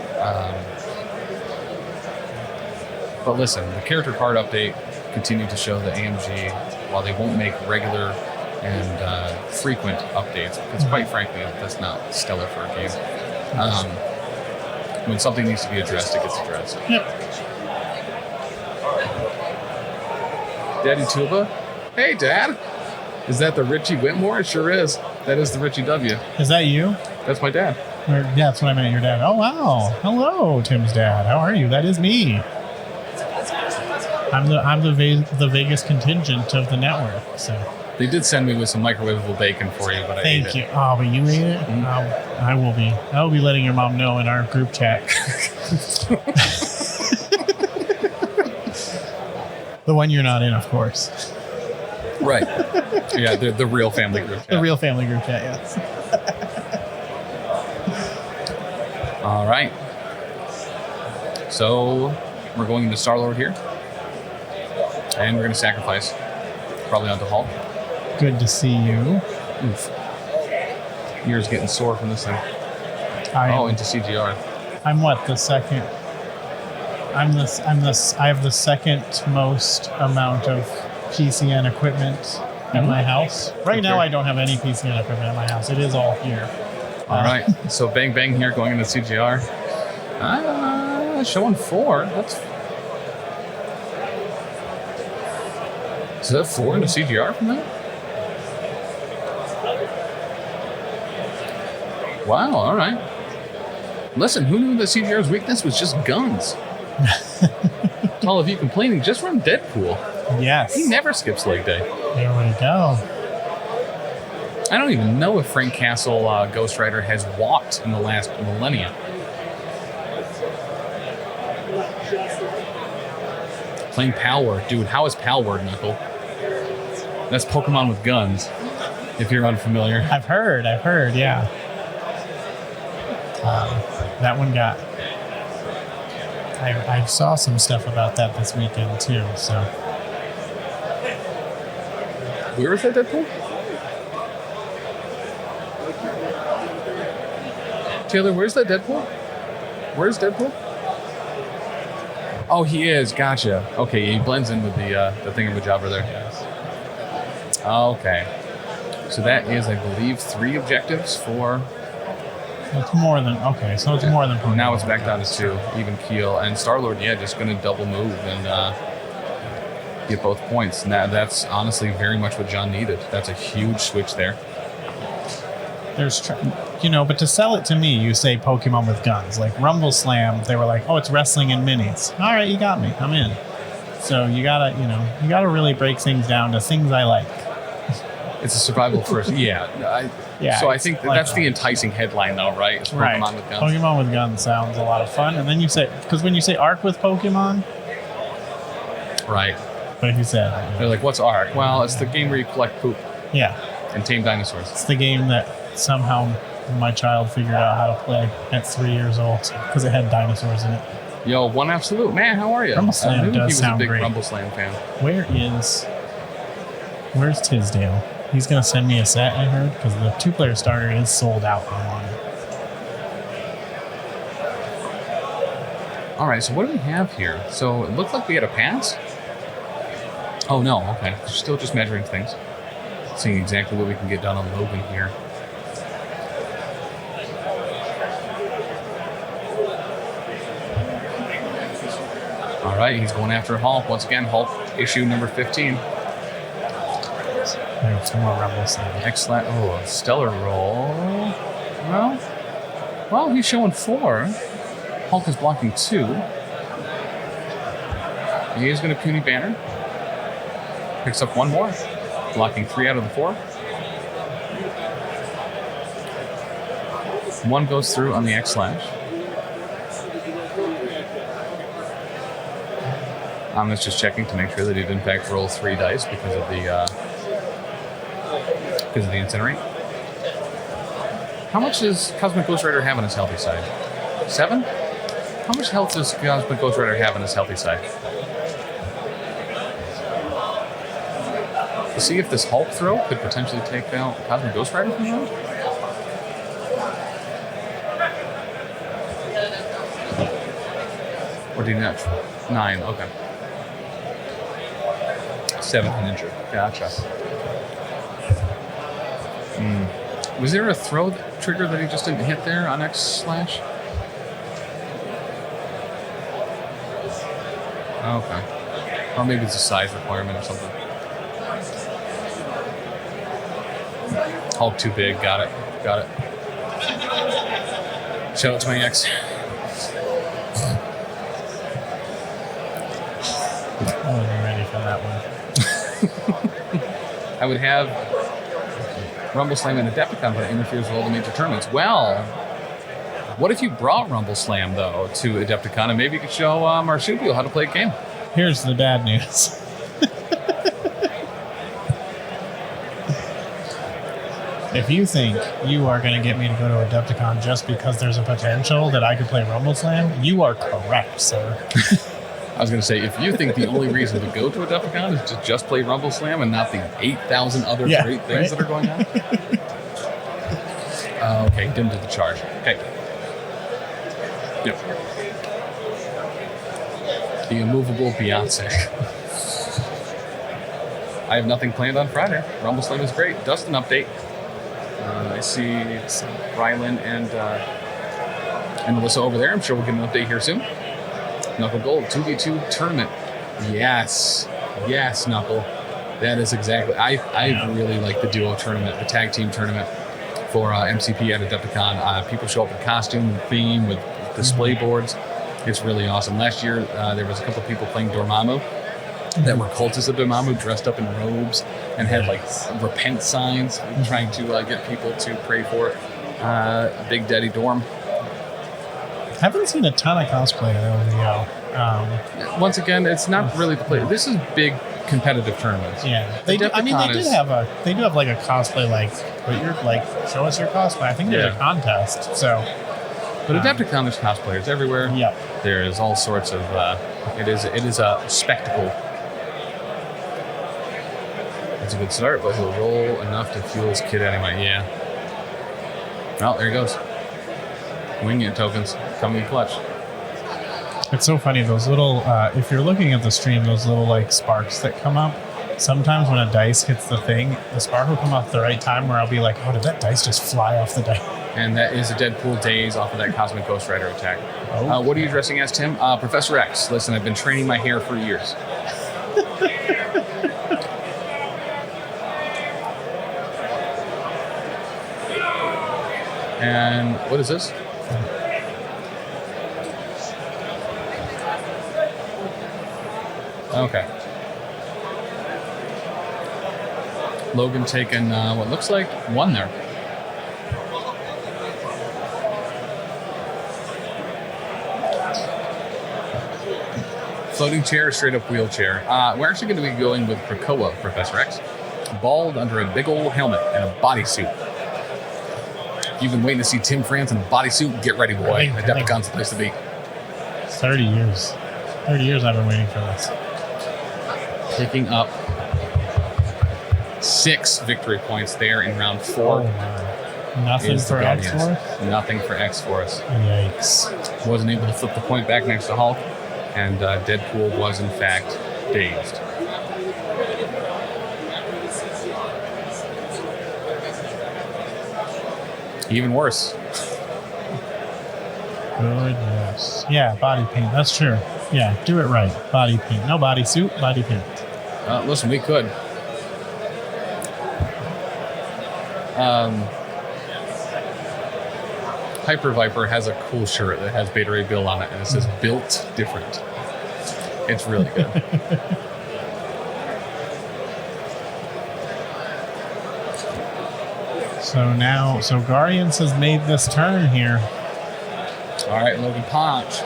But listen, the character card update continued to show that AMG, while they won't make regular and frequent updates, because quite frankly, that's not stellar for a game. When something needs to be addressed, it gets addressed. Yep. Daddy Tuba? Hey, Dad! Is that the Richie Whitmore? It sure is. That is the Richie W. Is that you? That's my dad. Yeah, that's what I meant, your dad. Oh, wow. Hello, Tim's dad. How are you? That is me. I'm the Vegas contingent of the network. So They did send me with some microwavable bacon for you, but I ate thank you. it. Oh, but you ate it? Mm-hmm. I will be letting your mom know in our group chat. The one you're not in, of course. Right. Yeah, the real family group chat. The real family group chat, yes. All right. So we're going into Star-Lord here. And we're going to sacrifice. Probably onto Hulk. Good to see you. Oof. Ears getting sore from this thing. Into CGR. I'm what, the second? I have the second most amount of PCN equipment at my house. Right now, I don't have any PCN equipment at my house. It is all here. All right. So bang bang here going into CGR. Showing 4. That's. Is that 4 into CGR from that? Wow, all right. Listen, who knew that CGR's weakness was just guns? To all of you complaining, just run Deadpool. Yes. He never skips leg day. There we go. I don't even know if Frank Castle Ghost Rider has walked in the last millennia. Playing Pal Word. Dude, how is Pal Word, Knuckle? That's Pokemon with guns, if you're unfamiliar. I've heard, yeah. That one got... I saw some stuff about that this weekend, too, so... Where is that Deadpool? Taylor, where's that Deadpool? Where's Deadpool? Oh, he is. Gotcha. Okay, he blends in with the thingamajobber there. Yes. Okay. So that is, I believe, 3 objectives for... It's more than... Okay, so it's more than... Pokemon. Now it's back down to 2, even keel. And Star-Lord, yeah, just going to double move and get both points. And that's honestly very much what John needed. That's a huge switch there. There's... but to sell it to me, you say Pokemon with guns. Like Rumble Slam, they were like, oh, it's wrestling in minis. All right, you got me. I'm in. So you gotta really break things down to things I like. It's a survival first. Yeah. So I think that's the enticing headline, though, right? It's Pokemon with guns. Pokemon with guns sounds a lot of fun. And then you say, because when you say Arc with Pokemon, right? What if you said? They're like, what's Arc? Well, it's the game where you collect poop. Yeah. And tame dinosaurs. It's the game that somehow my child figured out how to play at 3 years old because it had dinosaurs in it. Yo, one absolute man, how are you? Rumble Slam does sound great. He was a big Rumble Slam fan. Where's Tisdale? He's gonna send me a set, I heard, because the 2-player starter is sold out on it. All right, so what do we have here? So it looked like we had a pass. Oh no, okay. Still just measuring things. Seeing exactly what we can get done on Logan here. All right, he's going after Hulk. Once again, Hulk issue number 15. There's some more Rumble Slam. Excellent. Oh, a stellar roll. Well, he's showing 4. Hulk is blocking 2. He is going to puny banner. Picks up 1 more. Blocking 3 out of the 4. 1 goes through on the X-Slash. I'm just checking to make sure that he did in fact roll 3 dice because of the incinerate. How much does Cosmic Ghost Rider have on his healthy side? 7? How much health does Cosmic Ghost Rider have on his healthy side? To see if this Hulk throw could potentially take out Cosmic Ghost Rider from the round? Or did he not? 9, okay. 7 injured. Gotcha. Was there a throw trigger that he just didn't hit there on X-Slash? Okay. Or maybe it's a size requirement or something. Hulk too big. Got it. Shout out to my ex. I wasn't ready for that one. I would have Rumble Slam and Adepticon, but it interferes with all the major tournaments. Well, what if you brought Rumble Slam, though, to Adepticon, and maybe you could show Marsupial how to play a game? Here's the bad news. If you think you are going to get me to go to Adepticon just because there's a potential that I could play Rumble Slam, you are correct, sir. I was going to say, if you think the only reason to go to Adepticon is to just play Rumble Slam and not the 8,000 other great things that are going on. Okay, didn't do the charge. Okay. Yep. The immovable Beyonce. I have nothing planned on Friday. Rumble Slam is great. Dustin update. I see Rylan and Alyssa over there. I'm sure we'll get an update here soon. Knuckle Gold 2v2 tournament. Yes, Knuckle. That is exactly. I really like the duo tournament, the tag team tournament for MCP at Adepticon. People show up in costume, theme, with display boards. It's really awesome. Last year, there was a couple of people playing Dormammu that were cultists of Dormammu, dressed up in robes and had like repent signs, trying to get people to pray for Big Daddy Dorm. Haven't seen a ton of cosplay at LVO. Once again, it's not really the play. This is big competitive tournaments. Yeah, they do. I mean, they do have like a cosplay, like, but you're like, show us your cosplay. I think there's a contest. So, but Adepticon, there's cosplayers everywhere. Yeah, there is all sorts of. It is a spectacle. It's a good start, but he'll roll enough to fuel his kit anyway. Yeah. Well, there he goes. Wing it tokens coming in clutch. It's so funny, those little, if you're looking at the stream, those little like sparks that come up, sometimes when a dice hits the thing, the spark will come off at the right time where I'll be like, oh, did that dice just fly off the dice? And that is a Deadpool daze off of that Cosmic Ghost Rider attack. Oh. What are you dressing as, Tim? Professor X. Listen, I've been training my hair for years. And what is this? Okay. Logan taking what looks like one there. Floating chair, straight up wheelchair. We're actually going to be going with Krakoa, Professor X. Bald under a big old helmet and a bodysuit. You've been waiting to see Tim France in a bodysuit. Get ready, boy. Adepticon's the place to be. 30 years. 30 years I've been waiting for this. Picking up 6 victory points there in round 4. Oh, nothing for X-Force? Nothing for X-Force. Yikes. Wasn't able to flip the point back next to Hulk, and Deadpool was, in fact, dazed. Even worse. Goodness. Yeah, body paint. That's true. Yeah, do it right. Body paint. No bodysuit, body paint. Listen, we could. Hyper Viper has a cool shirt that has Beta Ray Bill on it, and it says "Built Different." It's really good. So Guardians has made this turn here. All right, Logan punch.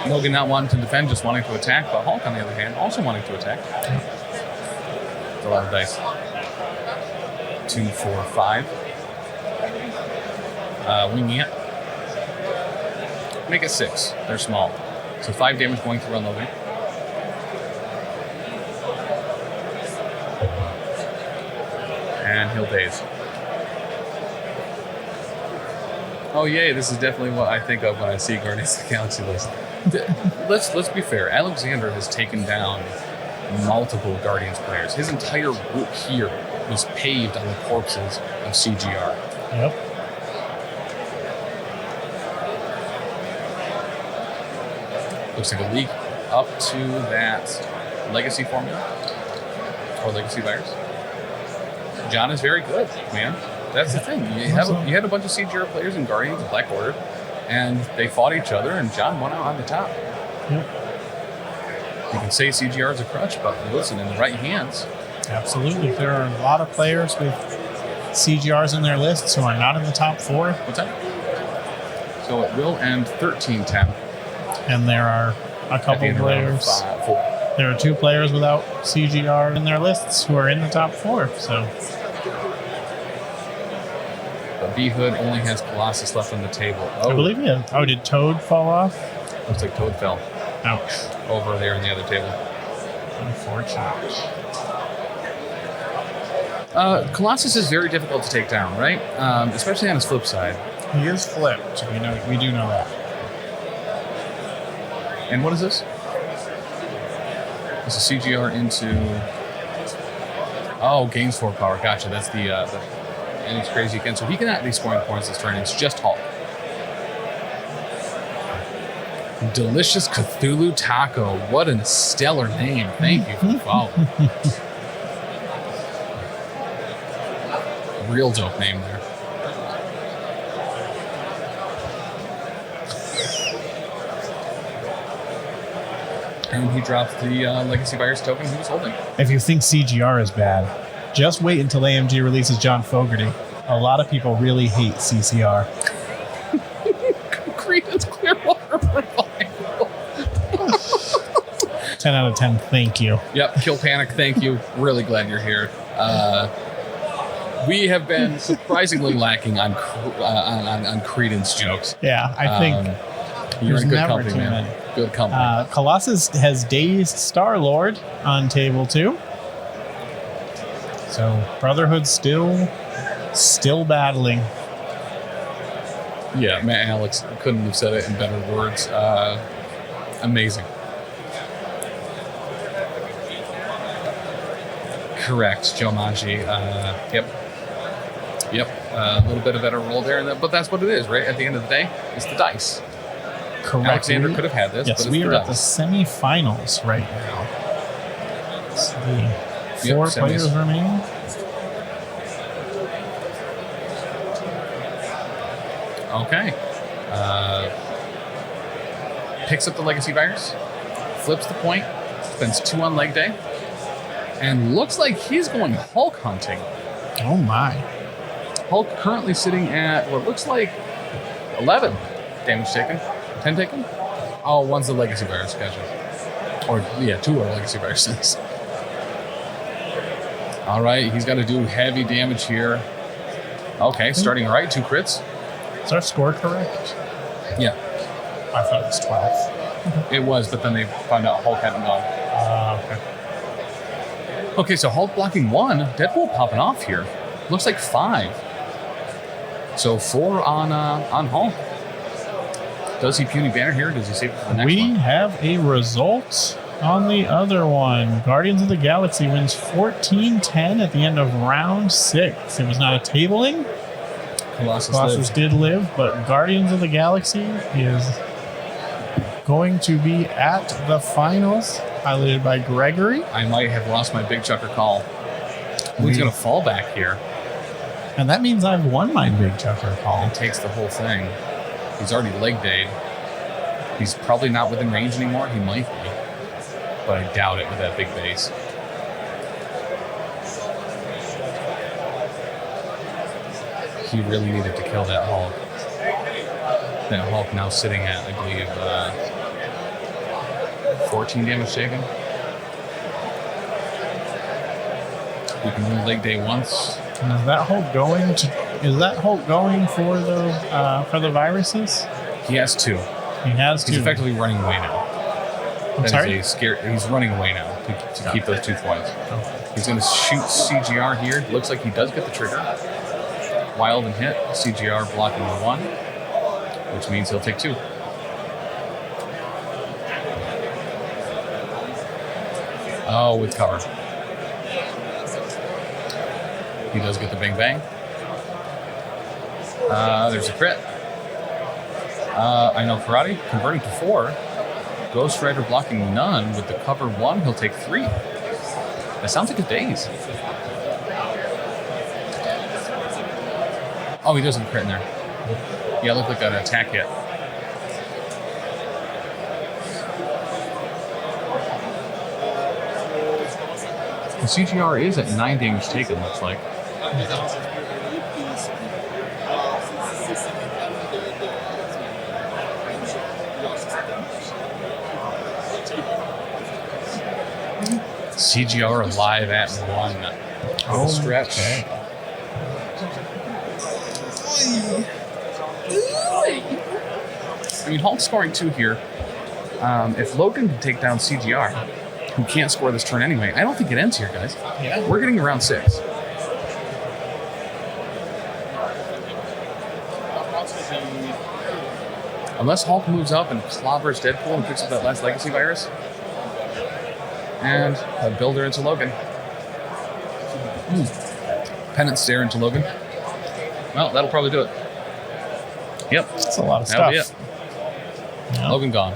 Logan not wanting to defend, just wanting to attack, but Hulk, on the other hand, also wanting to attack. It's a lot of dice. 2, 4, 5. Winging it. Make it 6. They're small. So 5 damage going through on Logan. And he'll daze. Oh yay, this is definitely what I think of when I see Guardians of the Galaxy list. Let's be fair. Aleksander has taken down multiple Guardians players. His entire route here was paved on the corpses of CGR. Yep. Looks like a leak up to that Legacy formula or Legacy virus. John is very good, man. That's the thing. You had a bunch of CGR players in Guardians of Black Order, and they fought each other, and John won out on the top. Yep. You can say CGR is a crutch, but listen, in the right hands. Absolutely. There are a lot of players with CGRs in their lists who are not in the top 4. What's that? So it will end 13-10. And there are a couple players. There are 2 players without CGR in their lists who are in the top 4. So. But B-Hood only has Colossus left on the table. I believe it. Oh, did Toad fall off? Looks like Toad fell. Ouch. Over there on the other table. Unfortunate. Colossus is very difficult to take down, right? Especially on his flip side. He is flipped. We do know that. And what is this? This is CGR into... Oh, gains 4 power. Gotcha. That's the and he's crazy again. So he cannot be scoring points this turn. It's just Hulk. Delicious Cthulhu Taco. What a stellar name. Thank you for following. Real dope name there. And he dropped the Legacy Virus token he was holding. If you think CGR is bad, just wait until AMG releases John Fogerty. A lot of people really hate CCR. Creedence Clearwater Revival. 10 out of 10. Thank you. Yep, Kill Panic, thank you. Really glad you're here. We have been surprisingly lacking on Creedence jokes. Yeah, I think you're there's in good never company, too man. many. Good company. Colossus has Dazed Star-Lord on table 2. So Brotherhood's still battling. Yeah, man, Alex couldn't have said it in better words. Amazing. Correct, Joe Maggi. Yep. A little bit of better roll there, but that's what it is, right? At the end of the day, it's the dice. Correct. Aleksander could have had this, Yes, but we it's are the at the dice. semifinals right now. It's the 4 semis. players remaining. Okay. Picks up the Legacy Virus, flips the point, spends 2 on leg day, and looks like he's going Hulk hunting. Oh my. Hulk currently sitting at what looks like 11 damage taken. 10 taken? Oh, one's the Legacy Virus, gotcha. Or, yeah, 2 are Legacy Viruses. All right, he's got to do heavy damage here. Okay, starting right, 2 crits. Is our score correct? Yeah, I thought it was 12. it was, but then they found out Hulk hadn't gone. Okay. Okay, so Hulk blocking 1, Deadpool popping off here. Looks like 5. So 4 on Hulk. Does he Puny Banner here? Does he save it for the next We one? have a result on the other one. Guardians of the Galaxy wins 14-10 at the end of round 6. It was not a tabling. Colossus did live, but Guardians of the Galaxy is going to be at the finals, highlighted by Gregory. I might have lost my big chucker call. He's going to fall back here. And that means I've won my big chucker call. He takes the whole thing. He's already leg dayed. He's probably not within range anymore. He might be. But I doubt it with that big base. He really needed to kill that Hulk. That Hulk now sitting at, I believe, 14 damage taken. We can win leg day once. And is that Hulk going for the viruses? He has 2. He has He's to. effectively running away now. I'm sorry? He's running away now to keep those 2 points. Okay. He's going to shoot CGR here. Looks like he does get the trigger. Wild and hit. CGR blocking the 1, which means he'll take 2. Oh, with cover. He does get the bang bang. There's a crit. I know Karate converting to 4. Ghost Rider blocking none with the cover 1. He'll take 3. That sounds like a daze. Oh, he doesn't crit in there. Yeah, it looked like an attack hit. The CGR is at 9 damage taken, looks like. CGR alive at 1. Oh, stretch. Okay. I mean, Hulk's scoring 2 here. If Logan can take down CGR, who can't score this turn anyway, I don't think it ends here, guys. Yeah. We're getting around 6. Unless Hulk moves up and clobbers Deadpool and picks up that last Legacy Virus. And a builder into Logan. Penance stare into Logan. Well, that'll probably do it. Yep. That's a lot of That'll stuff. be it. Yeah. Logan gone.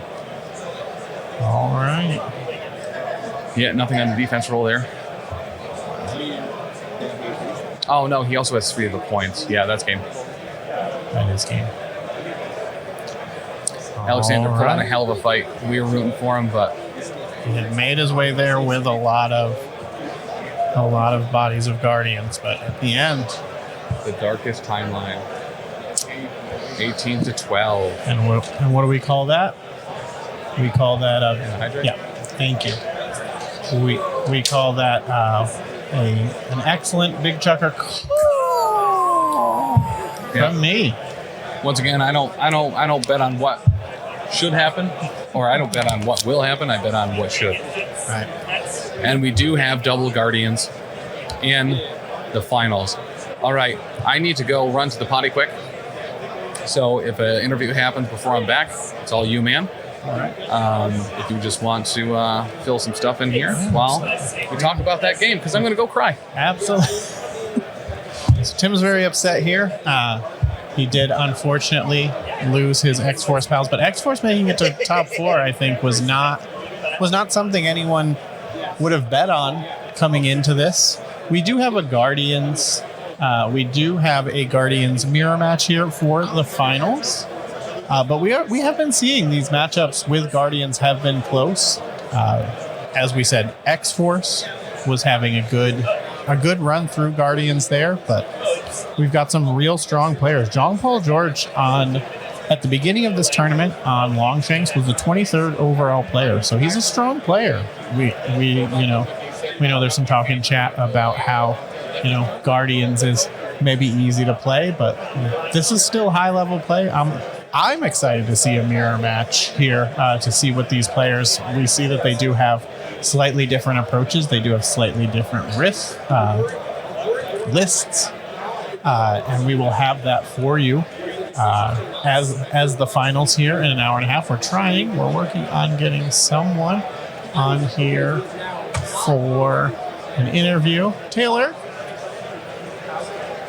All right. Yeah, nothing on the defense roll there. Oh, no, he also has 3 of the points. Yeah, that's game. That is game. Aleksander All put on a right. hell of a fight. We were rooting for him, but He had made his way there with a lot of bodies of Guardians, but at the end, the darkest timeline. 18 to 12. And what do we call that? We call that Hydrate? yeah. Thank you. We call that an excellent big chucker from me. Once again, I don't bet on what should happen, or I don't bet on what will happen. I bet on what should. Right. And we do have double Guardians in the finals. All right, I need to go run to the potty quick. So if an interview happens before I'm back, it's all you, man. All right. If you just want to fill some stuff in here while we talk about that game, because I'm going to go cry. Absolutely. So Tim's very upset here. He did unfortunately lose his X-Force pals, but X-Force making it to top 4, I think, was not something anyone would have bet on coming into this. We do have a Guardians. We do have a Guardians mirror match here for the finals. But we have been seeing these matchups with Guardians have been close. As we said, X-Force was having a good run through Guardians there, but we've got some real strong players. John Paul George at the beginning of this tournament on Longshanks was the 23rd overall player, so he's a strong player. We know there's some talk in chat about how Guardians is maybe easy to play, but this is still high level play. I'm excited to see a mirror match here to see what these players. We see that they do have slightly different approaches. They do have slightly different lists, and we will have that for you as the finals here in an hour and a half. We're working on getting someone on here for an interview. Taylor.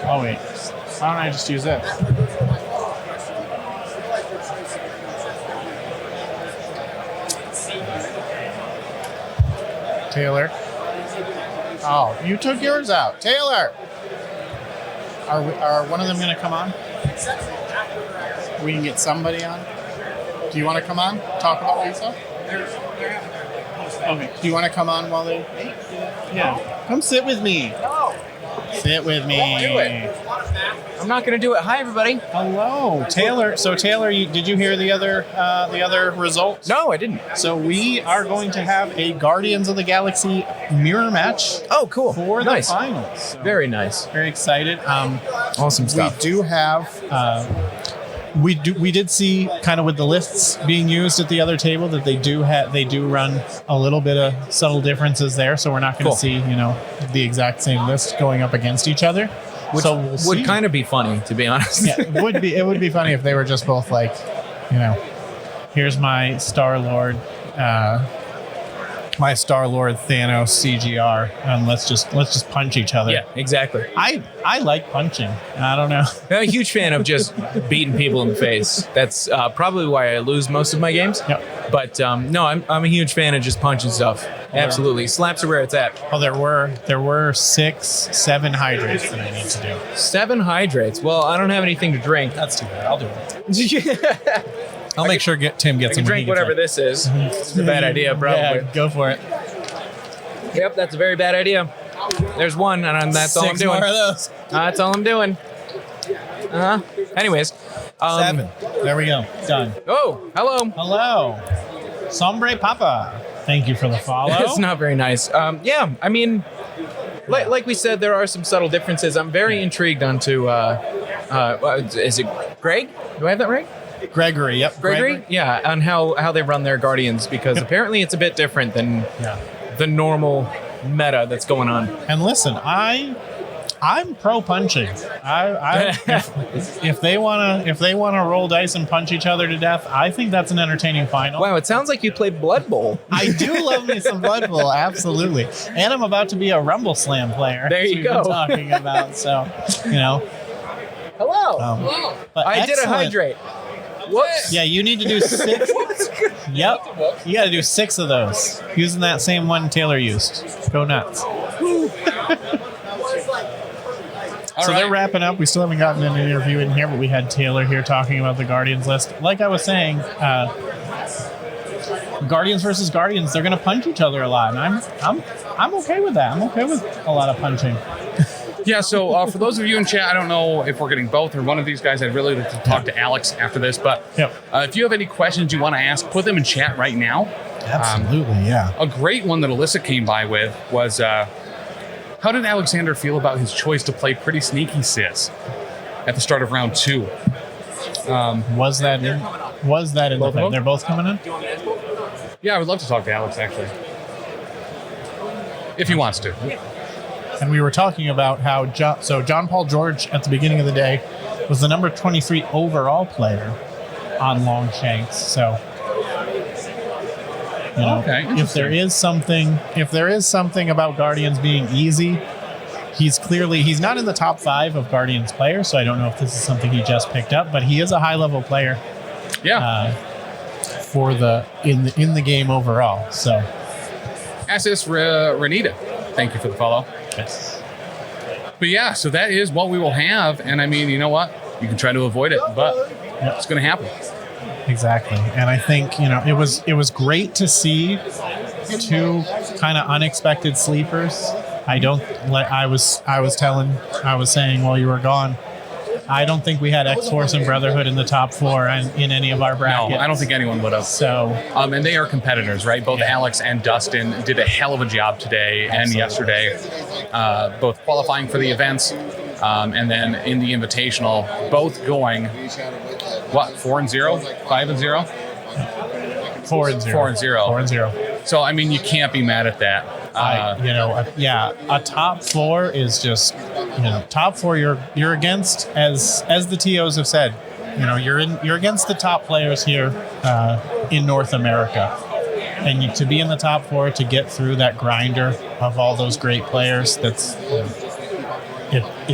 Oh wait, why don't I just use this? Taylor. Oh, you took yours out. Taylor! Are one of them going to come on? We can get somebody on. Do you want to come on? Talk about what you saw? Okay. Do you want to come on while they... Yeah. Come sit with me. Sit with me. I'm not going to do it. Hi, everybody. Hello, Taylor. So, Taylor, did you hear the other results? No, I didn't. So we are going to have a Guardians of the Galaxy mirror match. Oh, cool. For the finals. So very nice. Very excited. Awesome stuff. We do have. We did see kind of with the lists being used at the other table that they do run a little bit of subtle differences there. So we're not going to see the exact same list going up against each other. Which would kind of be funny, to be honest. Yeah, it would be funny if they were just both like, here's my Star-Lord Thanos CGR, and let's just punch each other. Yeah, exactly. I like punching. I don't know. I'm a huge fan of just beating people in the face. That's probably why I lose most of my games. Yep. But no, I'm a huge fan of just punching stuff. Absolutely. Slaps are where it's at. Oh, there were 7 hydrates that I need to do. 7 hydrates. Well, I don't have anything to drink. That's too bad. I'll do it. I'll make sure Tim gets I can them. drink whatever this is. It's a bad idea, probably. Yeah, go for it. Yep, that's a very bad idea. There's one, and that's all I'm 6 doing. more of those. That's all I'm doing. Anyways. 7. There we go. Done. Oh, hello. Hello. Sombre Papa. Thank you for the follow. It's not very nice. Yeah, I mean, like we said, there are some subtle differences. I'm very intrigued onto, is it Greg? Do I have that right? Gregory, yep. Gregory? Yeah, on how they run their Guardians, because apparently it's a bit different than the normal meta that's going on. And listen, I'm pro punching. If they wanna roll dice and punch each other to death, I think that's an entertaining final. Wow, it sounds like you play Blood Bowl. I do love me some Blood Bowl, absolutely. And I'm about to be a Rumble Slam player. There you go. We've been talking about, so Hello. But I did a hydrate. Whoops. Yeah, you need to do 6. Yep. You got to do 6 of those using that same one Taylor used. Go nuts. They're wrapping up. We still haven't gotten an interview in here, but we had Taylor here talking about the Guardians list. Like I was saying, Guardians versus Guardians, they're going to punch each other a lot, and I'm okay with that. I'm okay with a lot of punching. Yeah, so for those of you in chat, I don't know if we're getting both or one of these guys. I'd really like to talk to Alex after this. But if you have any questions you want to ask, put them in chat right now. Absolutely, yeah. A great one that Alyssa came by with was, how did Aleksander feel about his choice to play Pretty Sneaky Sis at the start of round 2? Was that in the thing? They're both coming in? Yeah, I would love to talk to Alex, actually. If he wants to. And we were talking about how John Paul George at the beginning of the day was the number 23 overall player on Longshanks. So, if there is something about Guardians being easy, he's not in the top 5 of Guardians players. So I don't know if this is something he just picked up, but he is a high level player. Yeah. For in the game overall. So, Assis Renita, thank you for the follow. Yes. But yeah, so that is what we will have. And I mean, you know what? You can try to avoid it, but it's going to happen. Exactly. And I think, it was great to see 2 kind of unexpected sleepers. I was saying while you were gone, I don't think we had X-Force and Brotherhood in the top 4 in any of our brackets. No, I don't think anyone would have. So, and they are competitors, right? Both Alex and Dustin did a hell of a job today and yesterday, both qualifying for the events and then in the Invitational, both going, 4-0, 5-0? 4-0. 4-0. So, I mean, you can't be mad at that. A top 4 is just, top 4 you're against, as the TOs have said, you're against the top players here in North America. And to be in the top 4, to get through that grinder of all those great players, it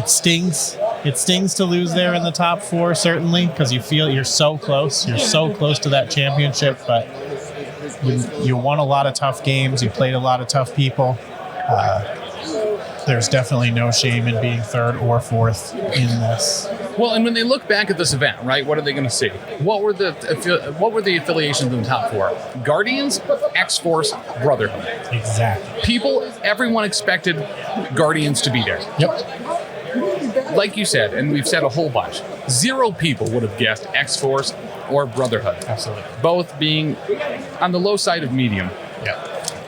stings. It stings to lose there in the top 4, certainly, because you feel you're so close. You're so close to that championship, but you won a lot of tough games. You played a lot of tough people. There's definitely no shame in being 3rd or 4th in this. Well, and when they look back at this event, right, what are they going to see? What were the affiliations in the top 4? Guardians, X-Force, Brotherhood. Exactly. Everyone expected Guardians to be there. Yep. Like you said, and we've said a whole bunch, 0 people would have guessed X-Force or Brotherhood. Absolutely. Both being on the low side of medium. Yeah.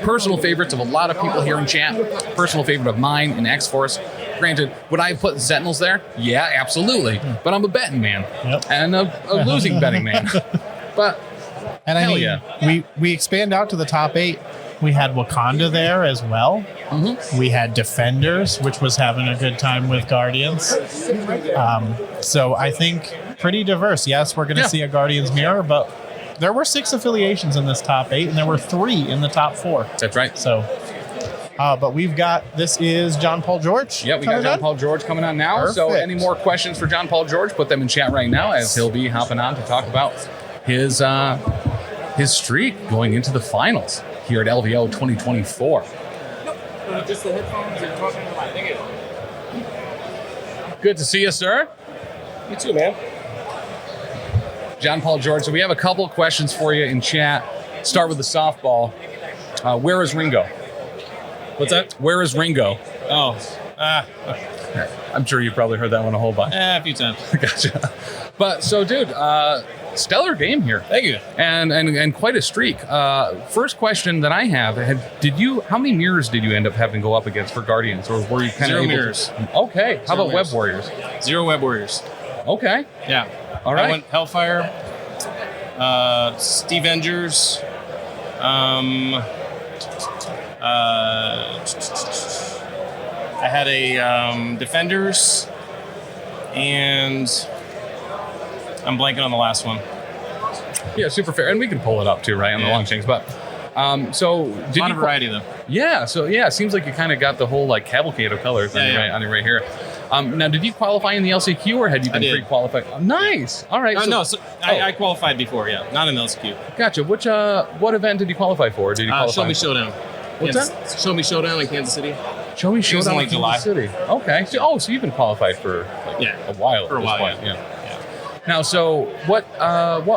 Personal favorites of a lot of people here in chat. Personal favorite of mine in X-Force. Granted, would I have put Sentinels there? Yeah, absolutely. But I'm a betting man. Yep. And a losing betting man. But, we expand out to the top 8. We had Wakanda there as well. Mm-hmm. We had Defenders, which was having a good time with Guardians. So I think pretty diverse. Yes, we're going to see a Guardians mirror, but there were 6 affiliations in this top 8, and there were 3 in the top 4. That's right. So, but this is John Paul George. Yeah, we got John Paul George coming on now. Perfect. So any more questions for John Paul George, put them in chat right now, as he'll be hopping on to talk about his streak going into the finals here at LVO 2024. Just the headphones and talking to my thing. Good to see you, sir. You too, man. John Paul George. So we have a couple of questions for you in chat. Start with the softball. Where is Ringo? What's that? Where is Ringo? Oh, I'm sure you probably heard that one a whole bunch. a few times. Gotcha. But so, dude, stellar game here. Thank you. And quite a streak. First question that I have: how many mirrors did you end up having to go up against for Guardians, or were you kind of 0 mirrors? Okay. How about mirrors. Web Warriors? 0 Web Warriors. Okay. Yeah. All right. I went Hellfire, Steve Engers, I had a Defenders, and I'm blanking on the last one. Yeah, super fair, and we can pull it up too, right, on the Longshanks. But so did a lot of variety though. Yeah, so it seems like you kind of got the whole like cavalcade of colors on your right here. Now, did you qualify in the LCQ, or had you been pre-qualified? Oh, nice. All right. I qualified before. Yeah, not in the LCQ. Gotcha. What event did you qualify for? Did you qualify? Show Me Showdown. What's that? Show Me Showdown in Kansas City. Show Me Showdown in in July. Kansas City. Okay. So you've been qualified for a while. For a while. Point. Yeah. Now, so what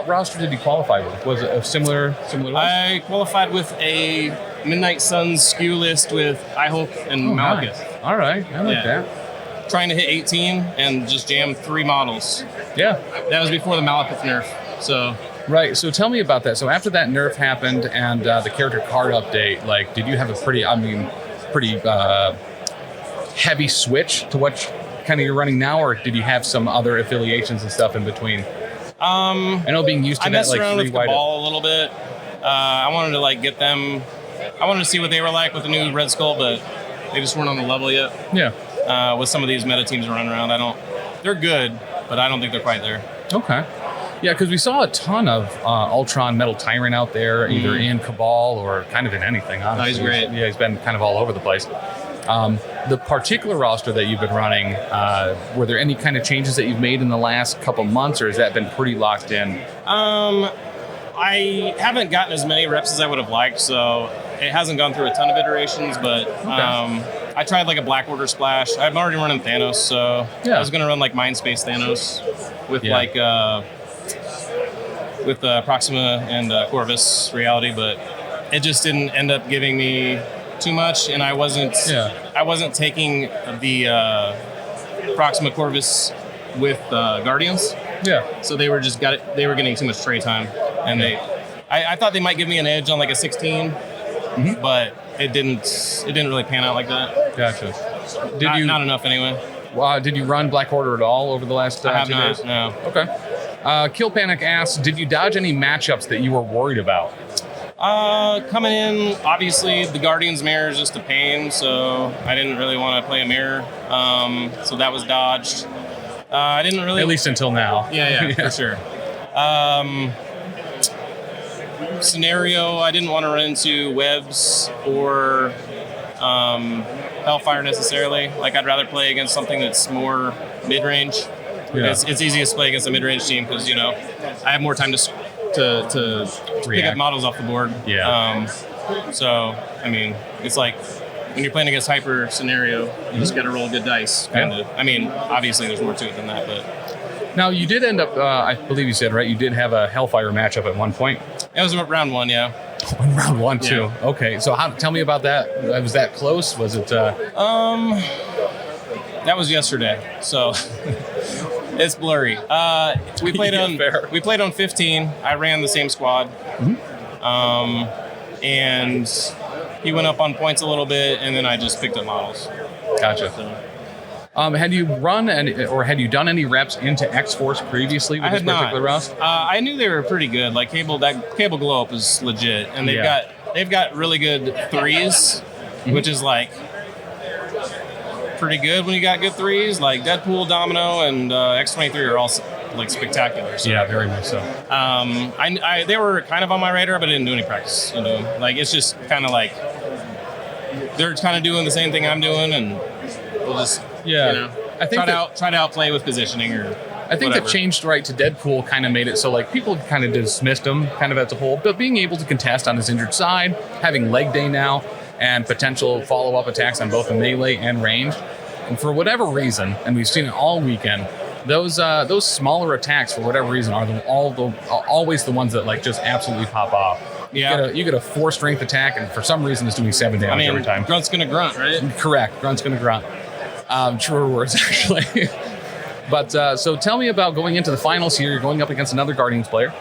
roster did you qualify with? Was it a similar list? I qualified with a Midnight Suns SKU list with I Hope and Malgus. Nice. All right, I like that. trying to hit 18 and just jam 3 models. Yeah. That was before the Malekith nerf. So Right. So tell me about that. So after that nerf happened and the character card update, like, did you have a pretty heavy switch to what kind of you're running now, or did you have some other affiliations and stuff in between? I know being used to I that messed like around with 3 wide. Cabal a little bit. I wanted to like get them. I wanted to see what they were like with the new Red Skull, but they just weren't on the level yet. Yeah. With some of these meta teams running around, they're good, but I don't think they're quite there. Okay. Yeah, because we saw a ton of Ultron Metal Tyrant out there, either in Cabal or kind of in anything, honestly. he's great. Yeah, he's been kind of all over the place. The particular roster that you've been running, were there any kind of changes that you've made in the last couple months, or has that been pretty locked in? I haven't gotten as many reps as I would have liked, so it hasn't gone through a ton of iterations, but I tried like a Black Order Splash. I'm already running Thanos, so Yeah. I was going to run like Mindspace Thanos with with Proxima and Corvus Reality, but it just didn't end up giving me too much, and I wasn't taking the Proxima Corvus with Guardians. Yeah. So they were getting too much tray time, and I thought they might give me an edge on like a 16, but it didn't really pan out like that. Gotcha. Not enough anyway. Did you run Black Order at all over the last 2 I have days? not. No. Okay. Kill Panic asks, did you dodge any matchups that you were worried about? Coming in, obviously the Guardian's mirror is just a pain, so I didn't really want to play a mirror. So that was dodged. I didn't really. At least until now. Yeah, for sure. Scenario, I didn't want to run into webs or Hellfire necessarily. Like, I'd rather play against something that's more mid-range. Yeah. It's easiest to play against a mid-range team because, I have more time to pick up models off the board. Yeah. So, I mean, it's like when you're playing against hyper scenario, you just got to roll good dice, kind of. I mean, obviously there's more to it than that, but. Now, you did end up, I believe you said, right, you did have a Hellfire matchup at one point. It was round 1, yeah. In round 1, too. Yeah. Okay, so tell me about that. Was that close? Was it... That was yesterday, so it's blurry. We played fair. on 15. I ran the same squad, and he went up on points a little bit, and then I just picked up models. Gotcha. So, had you run had you done any reps into X-Force previously with I this had particular not. route? I knew they were pretty good. Like Cable Glow Up is legit, and they've got really good threes, which is like pretty good when you got good threes. Like Deadpool, Domino, and X-23 are all like spectacular. So. Yeah, very much so. They were kind of on my radar, but I didn't do any practice. Like it's just kind of like they're kind of doing the same thing I'm doing, and we'll just I think try to outplay with positioning or. I think whatever. the changed right to Deadpool kind of made it so like people kind of dismissed him kind of as a whole, but being able to contest on his injured side, having leg day now, and potential follow-up attacks on both the melee and range, and for whatever reason, and we've seen it all weekend, those smaller attacks for whatever reason are always the ones that like just absolutely pop off. Yeah. You get a 4 strength attack, and for some reason it's doing 7 damage every time. Grunt's gonna grunt, right? Correct. Grunt's gonna grunt. Truer words, actually. But so tell me about going into the finals here. You're going up against another Guardians player.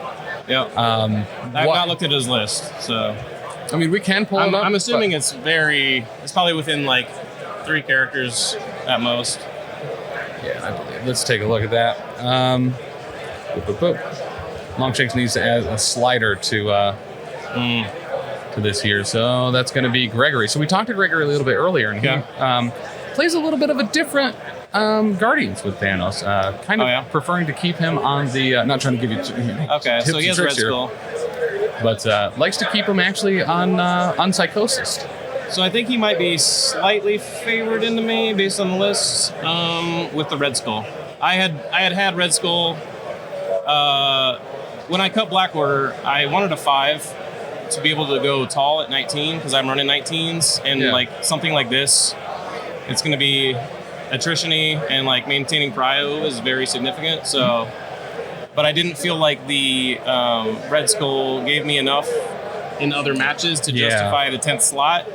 Yeah. I've not looked at his list, so. I mean, we can pull it up. I'm assuming it's probably within like 3 characters at most. Yeah, I believe. Let's take a look at that. Longshanks needs to add a slider to this here, so that's going to be Gregory. So we talked to Gregory a little bit earlier, and he plays a little bit of a different Guardians with Thanos, preferring to keep him on the. Not trying to give you. Okay, so he has Red Skull, but likes to keep him actually on Psychosis. So I think he might be slightly favored into me based on the list with the Red Skull. I had Red Skull when I cut Black Order. I wanted a 5 to be able to go tall at 19 because I'm running 19s, and like something like this, it's going to be attrition-y, and like maintaining prio is very significant. So, but I didn't feel like the Red Skull gave me enough in other matches to justify the 10th slot.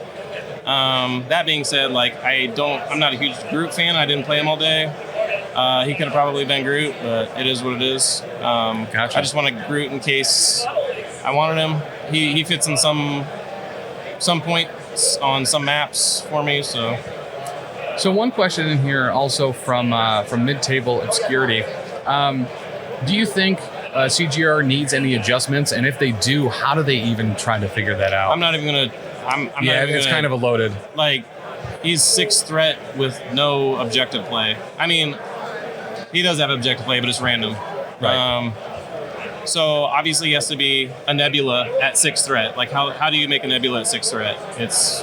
That being said, like I'm not a huge Groot fan. I didn't play him all day. He could have probably been Groot, but it is what it is. Gotcha. I just wanted Groot in case I wanted him. He fits in some points on some maps for me. So one question in here also from Mid-Table Obscurity. Do you think CGR needs any adjustments? And if they do, how do they even try to figure that out? I'm not even gonna. It's kind of a loaded. Like, he's 6th threat with no objective play. I mean, he does have objective play, but it's random. Right. So obviously he has to be a Nebula at 6th threat. Like, how do you make a Nebula at 6th threat? It's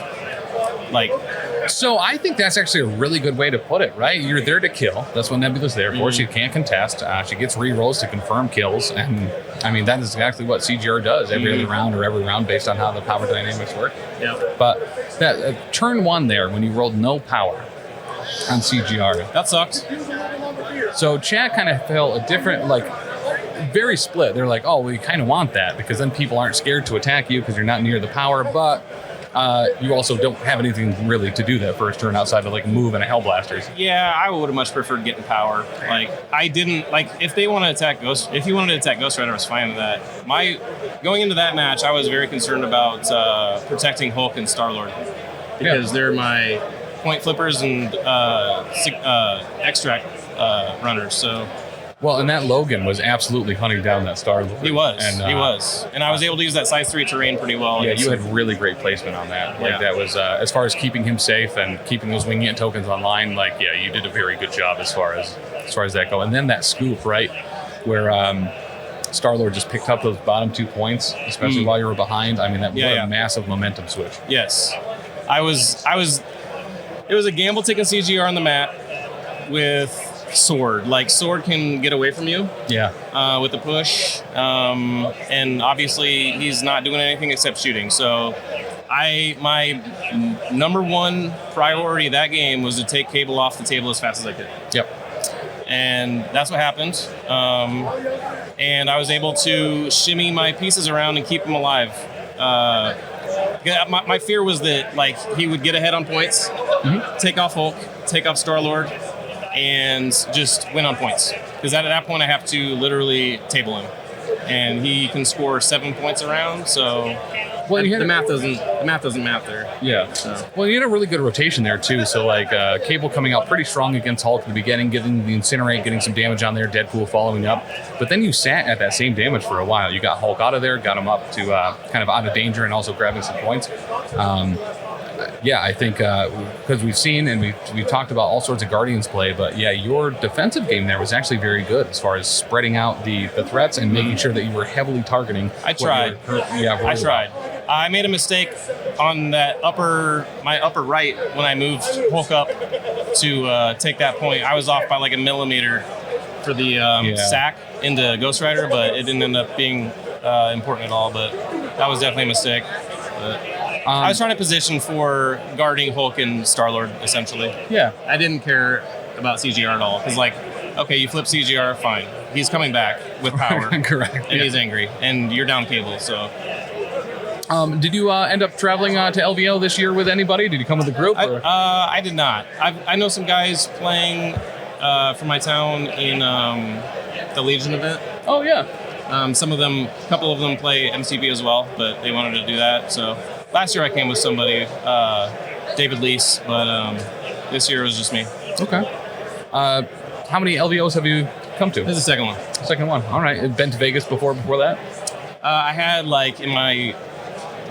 like. So I think that's actually a really good way to put it, right? You're there to kill. That's what Nebula's there for. She can't contest. She gets re-rolls to confirm kills. And, I mean, that is exactly what CGR does every other round or every round based on how the power dynamics work. Yeah. But that turn 1 there, when you rolled no power on CGR. That sucked. So chat kind of felt a different, like, very split. They're like, oh, we kind of want that because then people aren't scared to attack you because you're not near the power. But you also don't have anything really to do that first turn outside of like move and a Hellblasters. Yeah, I would have much preferred getting power. Like, I didn't like if they want to attack if you wanted to attack Ghost Rider, I was fine with that. Going into that match, I was very concerned about protecting Hulk and Star-Lord because they're my point flippers and extract runners. So. Well, and that Logan was absolutely hunting down that Star-Lord. He was. And I was able to use that size 3 terrain pretty well. Yeah, you had really great placement on that. Like, that was, as far as keeping him safe and keeping those wing ant tokens online, like, yeah, you did a very good job as far as that go. And then that scoop, right, where Star-Lord just picked up those bottom 2 points, especially while you were behind. I mean, that was a massive momentum switch. Yes. It was a gamble taking CGR on the mat with Sword. Like, Sword can get away from you with the push, and obviously he's not doing anything except shooting. So my number 1 priority that game was to take Cable off the table as fast as I could. Yep. And that's what happened. And I was able to shimmy my pieces around and keep them alive. My fear was that, like, he would get ahead on points, take off Hulk, take off Star-Lord, and just win on points. Because at that point, I have to literally table him, and he can score 7 points around. So the math doesn't math there. Yeah. So. Well, you had a really good rotation there too. So like Cable coming out pretty strong against Hulk at the beginning, getting the Incinerate, getting some damage on there. Deadpool following up, but then you sat at that same damage for a while. You got Hulk out of there, got him up to kind of out of danger, and also grabbing some points. Yeah, I think because we've seen and we've talked about all sorts of Guardians play, but yeah, your defensive game there was actually very good as far as spreading out the threats and making sure that you were heavily targeting. I tried. I tried. I made a mistake on that my upper right when I moved Hulk up to take that point. I was off by like a millimeter for the sack into Ghost Rider, but it didn't end up being important at all. But that was definitely a mistake. I was trying to position for guarding Hulk and Star-Lord, essentially. Yeah. I didn't care about CGR at all. Because, like, okay, you flip CGR, fine. He's coming back with power. Correct. And he's angry. And you're down Cable, so. Did you end up traveling to LVO this year with anybody? Did you come with a group? I did not. I know some guys playing from my town in the Legion event. Oh, yeah. A couple of them play MCB as well, but they wanted to do that, so. Last year I came with somebody, David Lease, but this year it was just me. Okay. How many LVOs have you come to? This is the second one. Second one. All right. Been to Vegas before that? I had like in my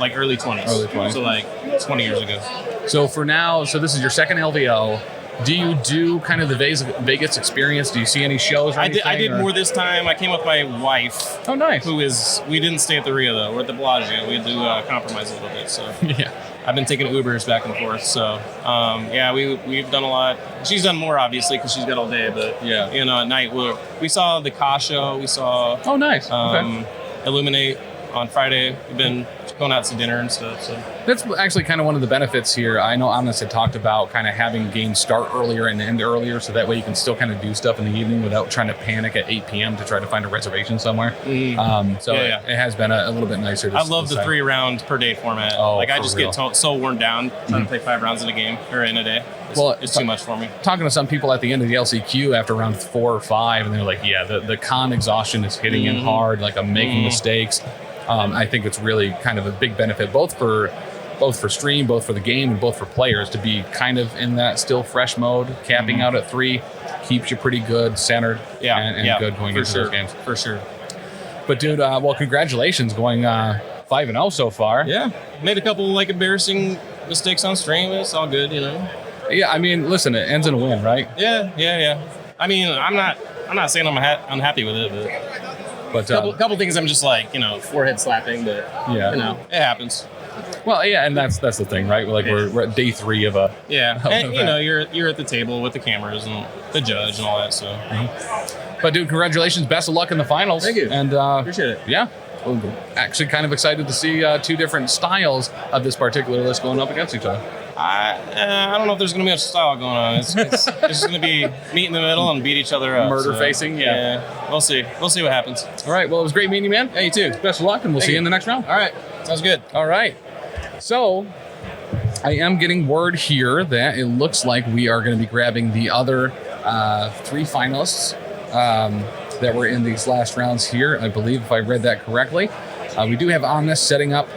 early 20s. Early 20s. So like 20 years ago. So for now, this is your second LVO. Do you do kind of the Vegas experience? Do you see any shows or anything? I did more this time. I came with my wife. Oh, nice. We didn't stay at the Rio, though. We're at the Bellagio. We had to compromise a little bit, so. Yeah. I've been taking Ubers back and forth, so. We've done a lot. She's done more, obviously, because she's got all day, but, yeah. At night, we saw the Ka show. We saw. Oh, nice. Okay. Illuminate on Friday. We've been going out to dinner and stuff, so. That's actually kind of one of the benefits here. I know Amnes had talked about kind of having games start earlier and end earlier, so that way you can still kind of do stuff in the evening without trying to panic at 8 p.m. to try to find a reservation somewhere. It has been a little bit nicer. I love the 3 round per day format. Like I just get so worn down trying to play 5 rounds in a game or in a day. It's too much for me. Talking to some people at the end of the LCQ after round 4 or 5, and they're like, yeah, the con exhaustion is hitting in hard. Like I'm making mistakes. I think it's really kind of a big benefit both for stream, both for the game, and both for players to be kind of in that still fresh mode. Capping out at 3 keeps you pretty good, centered, and good going into those games. For sure. But dude, well, congratulations going 5-0 so far. Yeah, made a couple like embarrassing mistakes on stream. It's all good, you know. Yeah, I mean, listen, it ends in a win, right? Yeah. I mean, I'm not saying I'm unhappy with it, but couple things I'm just like, you know, forehead slapping, but you know, it happens. Well, yeah, and that's the thing, right? Like we're at day 3 of a and you know, you're at the table with the cameras and the judge and all that. So, but dude, congratulations, best of luck in the finals. Thank you, and appreciate it. Yeah, well, actually, kind of excited to see 2 different styles of this particular list going up against each other. I don't know if there's going to be much style going on. It's just going to be meet in the middle and beat each other up. Murder facing, yeah. We'll see. We'll see what happens. All right. Well, it was great meeting you, man. Yeah, you too. Best of luck, and we'll see you in the next round. All right. Sounds good. All right. So, I am getting word here that it looks like we are going to be grabbing the other 3 finalists that were in these last rounds here. I believe, if I read that correctly. We do have Omnis setting up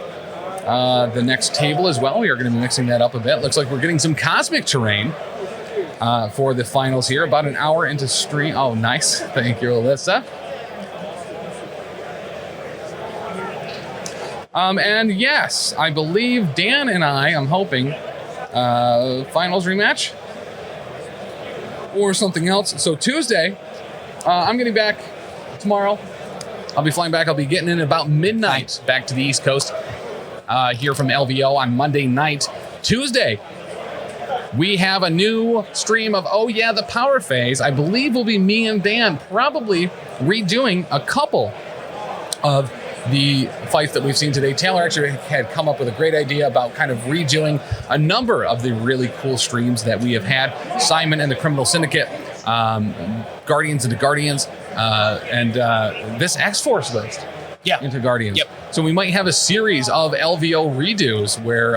the next table as well. We are going to be mixing that up a bit. Looks like we're getting some cosmic terrain for the finals here. About an hour into stream. Oh, nice. Thank you, Alyssa. And yes, I believe Dan and I'm hoping finals rematch or something else. So Tuesday, I'm getting back tomorrow. I'll be flying back. I'll be getting in about midnight back to the East Coast. Here from LVO on Monday night. Tuesday, we have a new stream of the Power Phase. I believe will be me and Dan probably redoing a couple of the fights that we've seen today. Taylor actually had come up with a great idea about kind of redoing a number of the really cool streams that we have had. Simon and the Criminal Syndicate, Guardians into Guardians, and this X-Force list. Into Guardians. Yep. So we might have a series of LVO redos where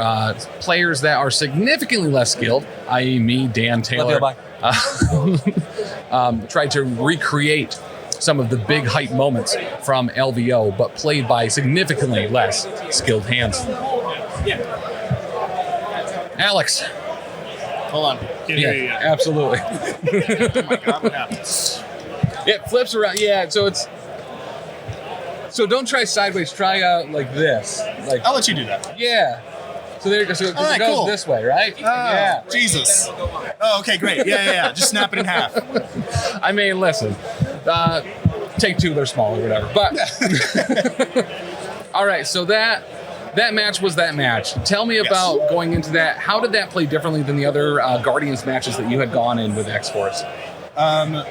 players that are significantly less skilled, i.e. me, Dan, Taylor, try to recreate some of the big hype moments from LVO, but played by significantly less skilled hands. Alex. Hold on. Can't hear you yet. Absolutely. Oh my God, what happened? It flips around. Yeah, so don't try sideways. Try like this. Like I'll let you do that. Yeah. So there you go. So it goes this way, right? Yeah. Jesus. Oh, okay, great. Yeah. Just snap it in half. I mean, listen. Take 2, they're small or whatever. But all right. So that match was that match. Tell me about going into that. How did that play differently than the other Guardians matches that you had gone in with X-Force?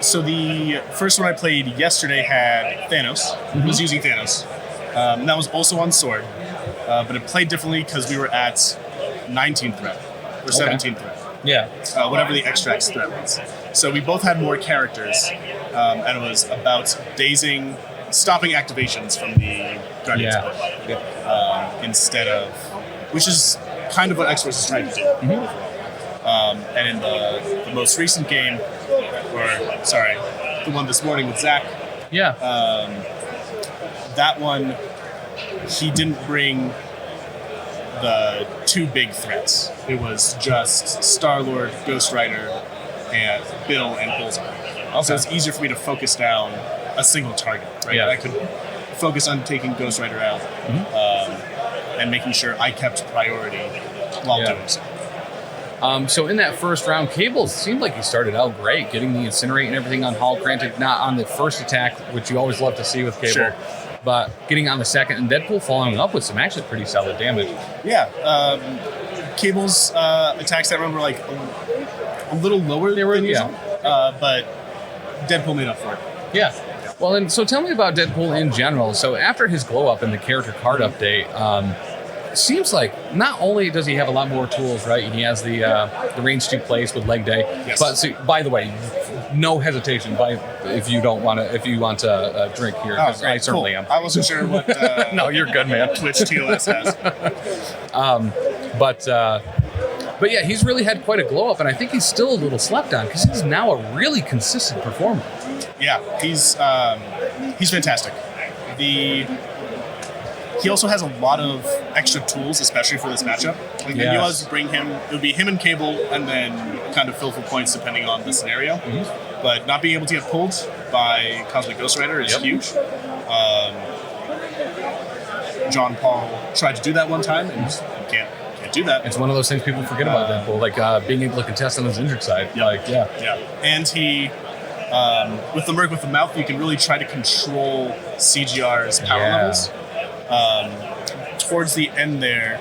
So the first one I played yesterday had Thanos. Was using Thanos. And that was also on Sword. But it played differently because we were at 19th threat or 17th threat. Yeah. Whatever the extracts threat was. So we both had more characters. And it was about stopping activations from the Guardians book. Instead of, which is kind of what X-Force is trying to do. And in the most recent game, the one this morning with Zach. That one, he didn't bring the 2 big threats. It was just Star-Lord, Ghost Rider, and Bill and Bullseye. So it's easier for me to focus down a single target, right? I could focus on taking Ghost Rider out and making sure I kept priority while doing so. So in that first round, Cable seemed like he started out great, getting the Incinerate and everything on Hull. Granted, not on the first attack, which you always love to see with Cable, but getting on the second, and Deadpool following up with some actually pretty solid damage. Cable's attacks that run were like a little lower than usual, but Deadpool made up for it. Well, and so tell me about Deadpool in general. So after his glow up in the character card update, seems like not only does he have a lot more tools, right? He has the range 2 place with leg day. Yes. But so, by the way, no hesitation if you want to drink here, because I certainly am. I wasn't sure what. No, you're good, man. Twitch TOS has. But yeah, he's really had quite a glow up, and I think he's still a little slept on because he's now a really consistent performer. Yeah, he's fantastic. He also has a lot of extra tools, especially for this matchup. Like, Yes. you always bring him. It would be him and Cable, and then kind of fill for points depending on the scenario. Mm-hmm. But not being able to get pulled by Cosmic Ghost Rider is huge. John Paul tried to do that one time, and you can't do that. It's one of those things people forget about Deadpool, like being able to contest on his injured side. Yeah. Like, yeah. And he, with the Merc with the Mouth, you can really try to control CGR's power levels. Towards the end there,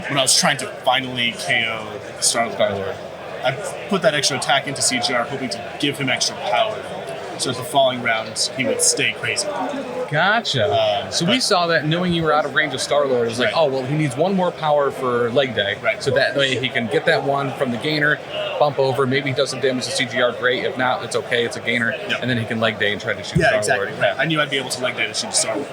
when I was trying to finally KO Star-Lord, I put that extra attack into CGR, hoping to give him extra power. So at the following round, he would stay crazy. Gotcha. So we saw that knowing you were out of range of Star-Lord, it was like, Right. oh, well, he needs one more power for leg day. Right. So that way he can get that one from the gainer, bump over, maybe he does some damage to CGR, great. If not, it's okay, it's a gainer. Yep. And then he can leg day and try to shoot Yeah, Star-Lord. exactly. Right. I knew I'd be able to leg day to shoot Star-Lord,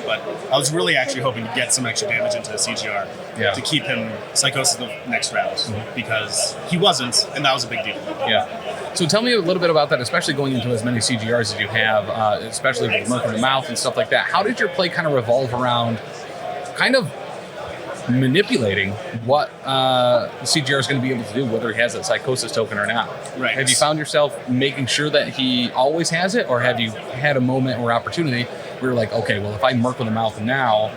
but I was really actually hoping to get some extra damage into CGR to keep him Psychosis the next round, because he wasn't, and that was a big deal. Yeah. So tell me a little bit about that, especially going into as many CGRs as you have, especially with Merc in the Mouth and stuff like that. How did your play kind of revolve around kind of manipulating what the CGR is going to be able to do, whether he has that Psychosis token or not? Right. Have you found yourself making sure that he always has it, or have you had a moment or opportunity where you're like, okay, well, if I Merc with the Mouth now,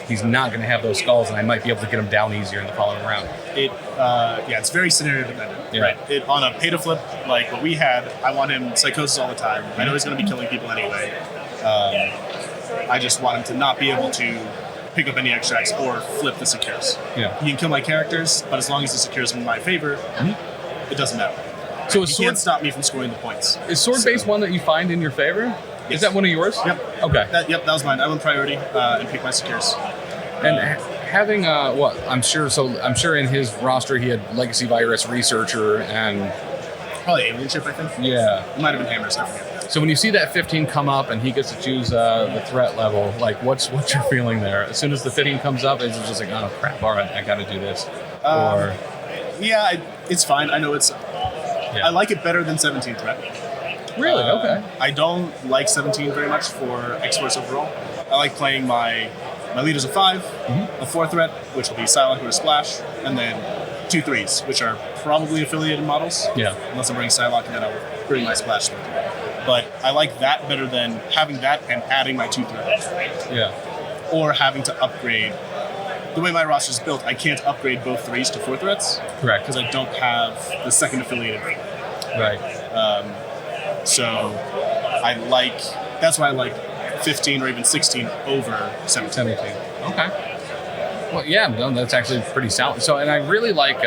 he's not going to have those skulls, and I might be able to get him down easier in the following round? It's very scenario dependent. Yeah. Right. On a pay to flip like what we had, I want him Psychosis all the time. I know he's going to be killing people anyway. I just want him to not be able to pick up any extracts or flip the secures. Yeah. He can kill my characters, but as long as the secures in my favor, it doesn't matter. So He can't stop me from scoring the points. Is sword-based one that you find in your favor? Yes. Is that one of yours? Yep. Okay. That was mine. I went priority and pick my secures. And having I'm sure in his roster he had Legacy Virus Researcher and Probably Alien Ship, I think. yeah. It might have been Hammers, I forget. So when you see that 15 come up and he gets to choose the threat level, like what's your feeling there? As soon as the 15 comes up, is it just like, oh crap, all right, I got to do this? Or Yeah, it's fine. I know it's... I like it better than 17 threat. really? Okay. I don't like 17 very much for X-Force overall. I like playing my leaders of 5, a 4 threat, which will be Psylocke or Splash, and then 2 3s, which are probably affiliated models. Yeah. Unless I'm bringing Psylocke, and then I'll bring my Splash threat. But I like that better than having that and adding my 2 threats. Yeah. Or having to upgrade. The way my roster is built, I can't upgrade both 3s to 4 threats. Correct. Because I don't have the second affiliated ring. Right. So that's why I like 15 or even 16 over 17. 17. Okay. Well, yeah, no, that's actually pretty solid. So, and I really like.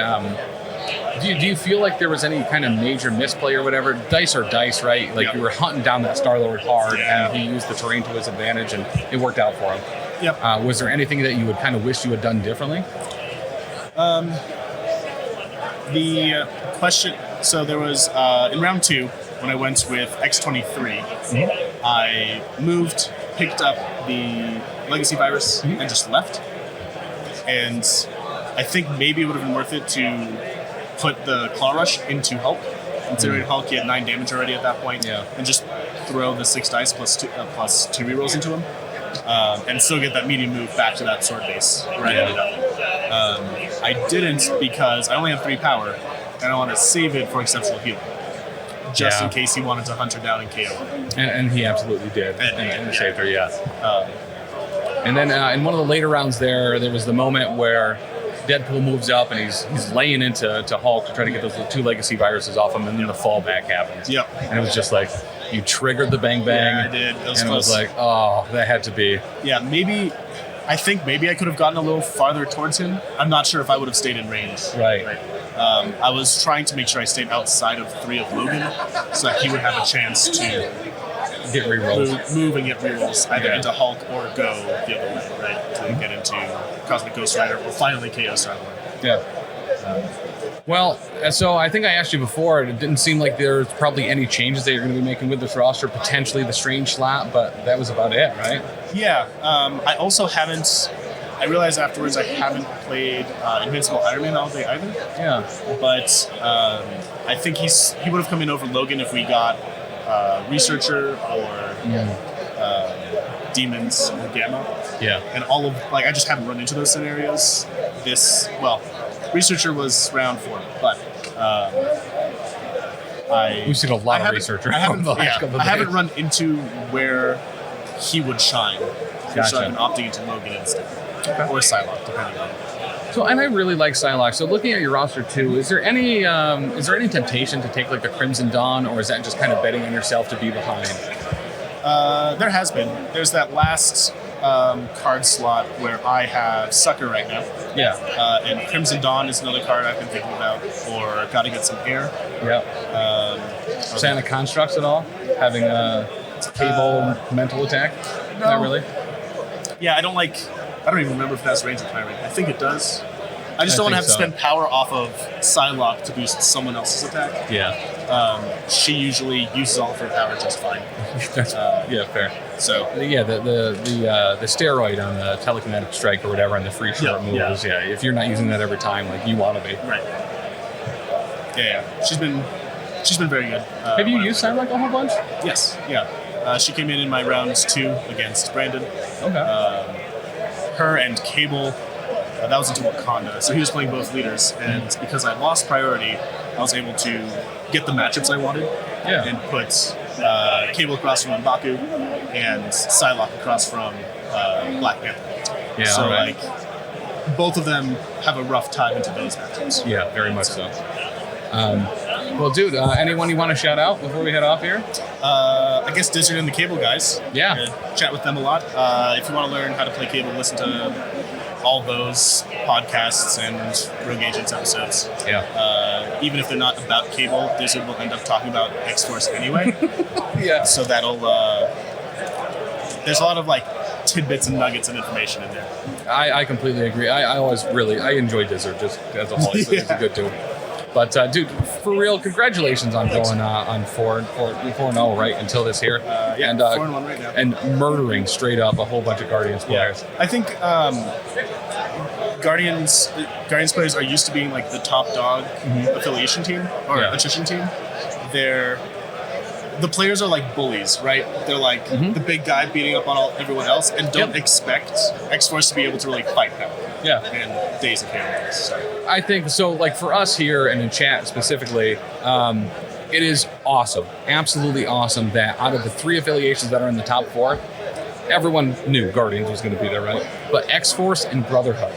Do you feel like there was any kind of major misplay or whatever? Dice are dice, right? Like you were hunting down that Star-Lord hard, and he used the terrain to his advantage, and it worked out for him. Yep. Was there anything that you would kind of wish you had done differently? The question. So there was in round 2 when I went with X-23. I moved, picked up the Legacy Virus, and just left. And I think maybe it would have been worth it to put the Claw Rush into Hulk. Considering Hulk, he had 9 damage already at that point. Yeah. And just throw the 6 dice plus 2 rerolls into him. And still get that medium move back to that sword base where I ended up. I didn't because I only have 3 power, and I want to save it for Exceptional Healing. Just in case he wanted to hunt her down and KO her. And he absolutely did. And saved her, yeah. Um, And then in one of the later rounds there was the moment where Deadpool moves up and he's laying into Hulk to try to get those 2 legacy viruses off him, and then the fallback happens. Yep. And it was just like, you triggered the bang bang. Yeah, I did. It was and close. it was like, oh, that had to be. Yeah, I think maybe I could have gotten a little farther towards him. I'm not sure if I would have stayed in range. Right. I was trying to make sure I stayed outside of 3 of Logan so that he would have a chance to Get rerolls. move and get rerolls either into Hulk or go the other way, right? To get into Cosmic Ghost Rider or finally KO Star-Lord. Yeah. Well, so I think I asked you before, it didn't seem like there's probably any changes that you're going to be making with this roster, potentially the Strange slot, but that was about it, right? Yeah. I also haven't... I realized afterwards I haven't played Invincible Iron Man all day either. Yeah. But I think he would have come in over Logan if we got Researcher or Demons or Gamma. Yeah. And all of, like, I just haven't run into those scenarios. Researcher was round 4, but We've seen a lot of Researcher. I haven't, over the last couple of I haven't days. run into where he would shine. Gotcha. So I've been opting into Logan instead. Or Psylocke, depending on. So, and I really like Psylocke. So, looking at your roster too, is there any temptation to take like the Crimson Dawn, or is that just kind of betting on yourself to be behind? There has been. There's that last card slot where I have Sucker right now. Yeah. And Crimson Dawn is another card I've been thinking about, or Gotta Get Some Air. Yeah. Santa Constructs at all? Having a cable mental attack? No. Not really. Yeah, I don't even remember if that's Ranger Pirate. I think it does. I just I don't want to think have to so. spend power off of Psylocke to boost someone else's attack. Yeah. She usually uses all of her power just fine. Yeah, fair. So Yeah, the steroid on the telekinetic strike or whatever on the free short moves. Yeah, if you're not using that every time, like you want to be. right. Yeah. She's been very good. Have you used Psylocke a whole bunch? Yes. Yeah. She came in my rounds 2 against Brandon. Okay. Her and Cable. That was into Wakanda, so he was playing both leaders, and because I lost priority, I was able to get the matchups I wanted, and put Cable across from M'Baku and Psylocke across from Black Panther. Yeah, so alright. like both of them have a rough time into those matchups. Yeah, very much so. Well, dude, anyone you want to shout out before we head off here? I guess Dizzard and the Cable guys. Yeah. Chat with them a lot. If you want to learn how to play Cable, listen to all those podcasts and Rogue Agents episodes. Yeah. Even if they're not about Cable, Dizzard will end up talking about X-Force anyway. Yeah. So that'll... there's a lot of like tidbits and nuggets of information in there. I completely agree. I always really enjoy Dizzard just as a whole. He's a good dude. But dude, for real, congratulations on going on 4-0 right until this here, and 4-1 right now. and murdering straight up a whole bunch of Guardians players. I think Guardians players are used to being like the top dog affiliation team or attrition team. The players are like bullies, right? They're like the big guy beating up on everyone else, and don't expect X-Force to be able to really fight them. Yeah. And Days of Chaos. So. I think so. Like for us here and in chat specifically, it is awesome, absolutely awesome that out of the 3 affiliations that are in the top 4, everyone knew Guardians was going to be there, right? But X-Force and Brotherhood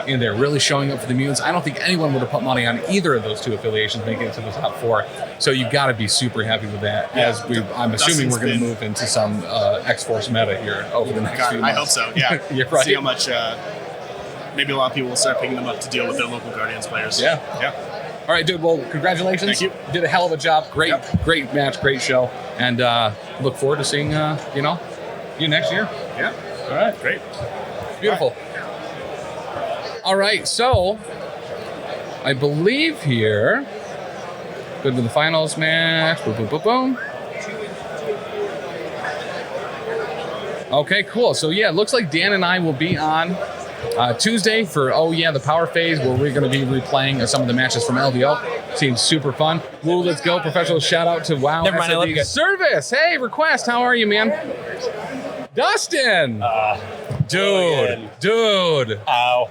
in there really showing up for the mutants. I don't think anyone would have put money on either of those 2 affiliations making it to the top 4. So you got to be super happy with that. As I'm assuming we're going to move into some X-Force meta here over the next few months. I hope so. Yeah. You're right. See how much. Maybe a lot of people will start picking them up to deal with their local Guardians players. Yeah. All right, dude. Well, congratulations. Thank you. Did a hell of a job. Great match, great show, and look forward to seeing you next year. Yeah. All right. Great. Beautiful. All right, so I believe here, good to the finals match. Boom, boom, boom, boom. Okay, cool. So yeah, it looks like Dan and I will be on Tuesday for the power phase, where we're going to be replaying some of the matches from LVO. Seems super fun. Woo, let's go. Professional shout out to WoW. Never mind, I love you guys. Service. Hey, Request. How are you, man? Dustin. Dude. Ow.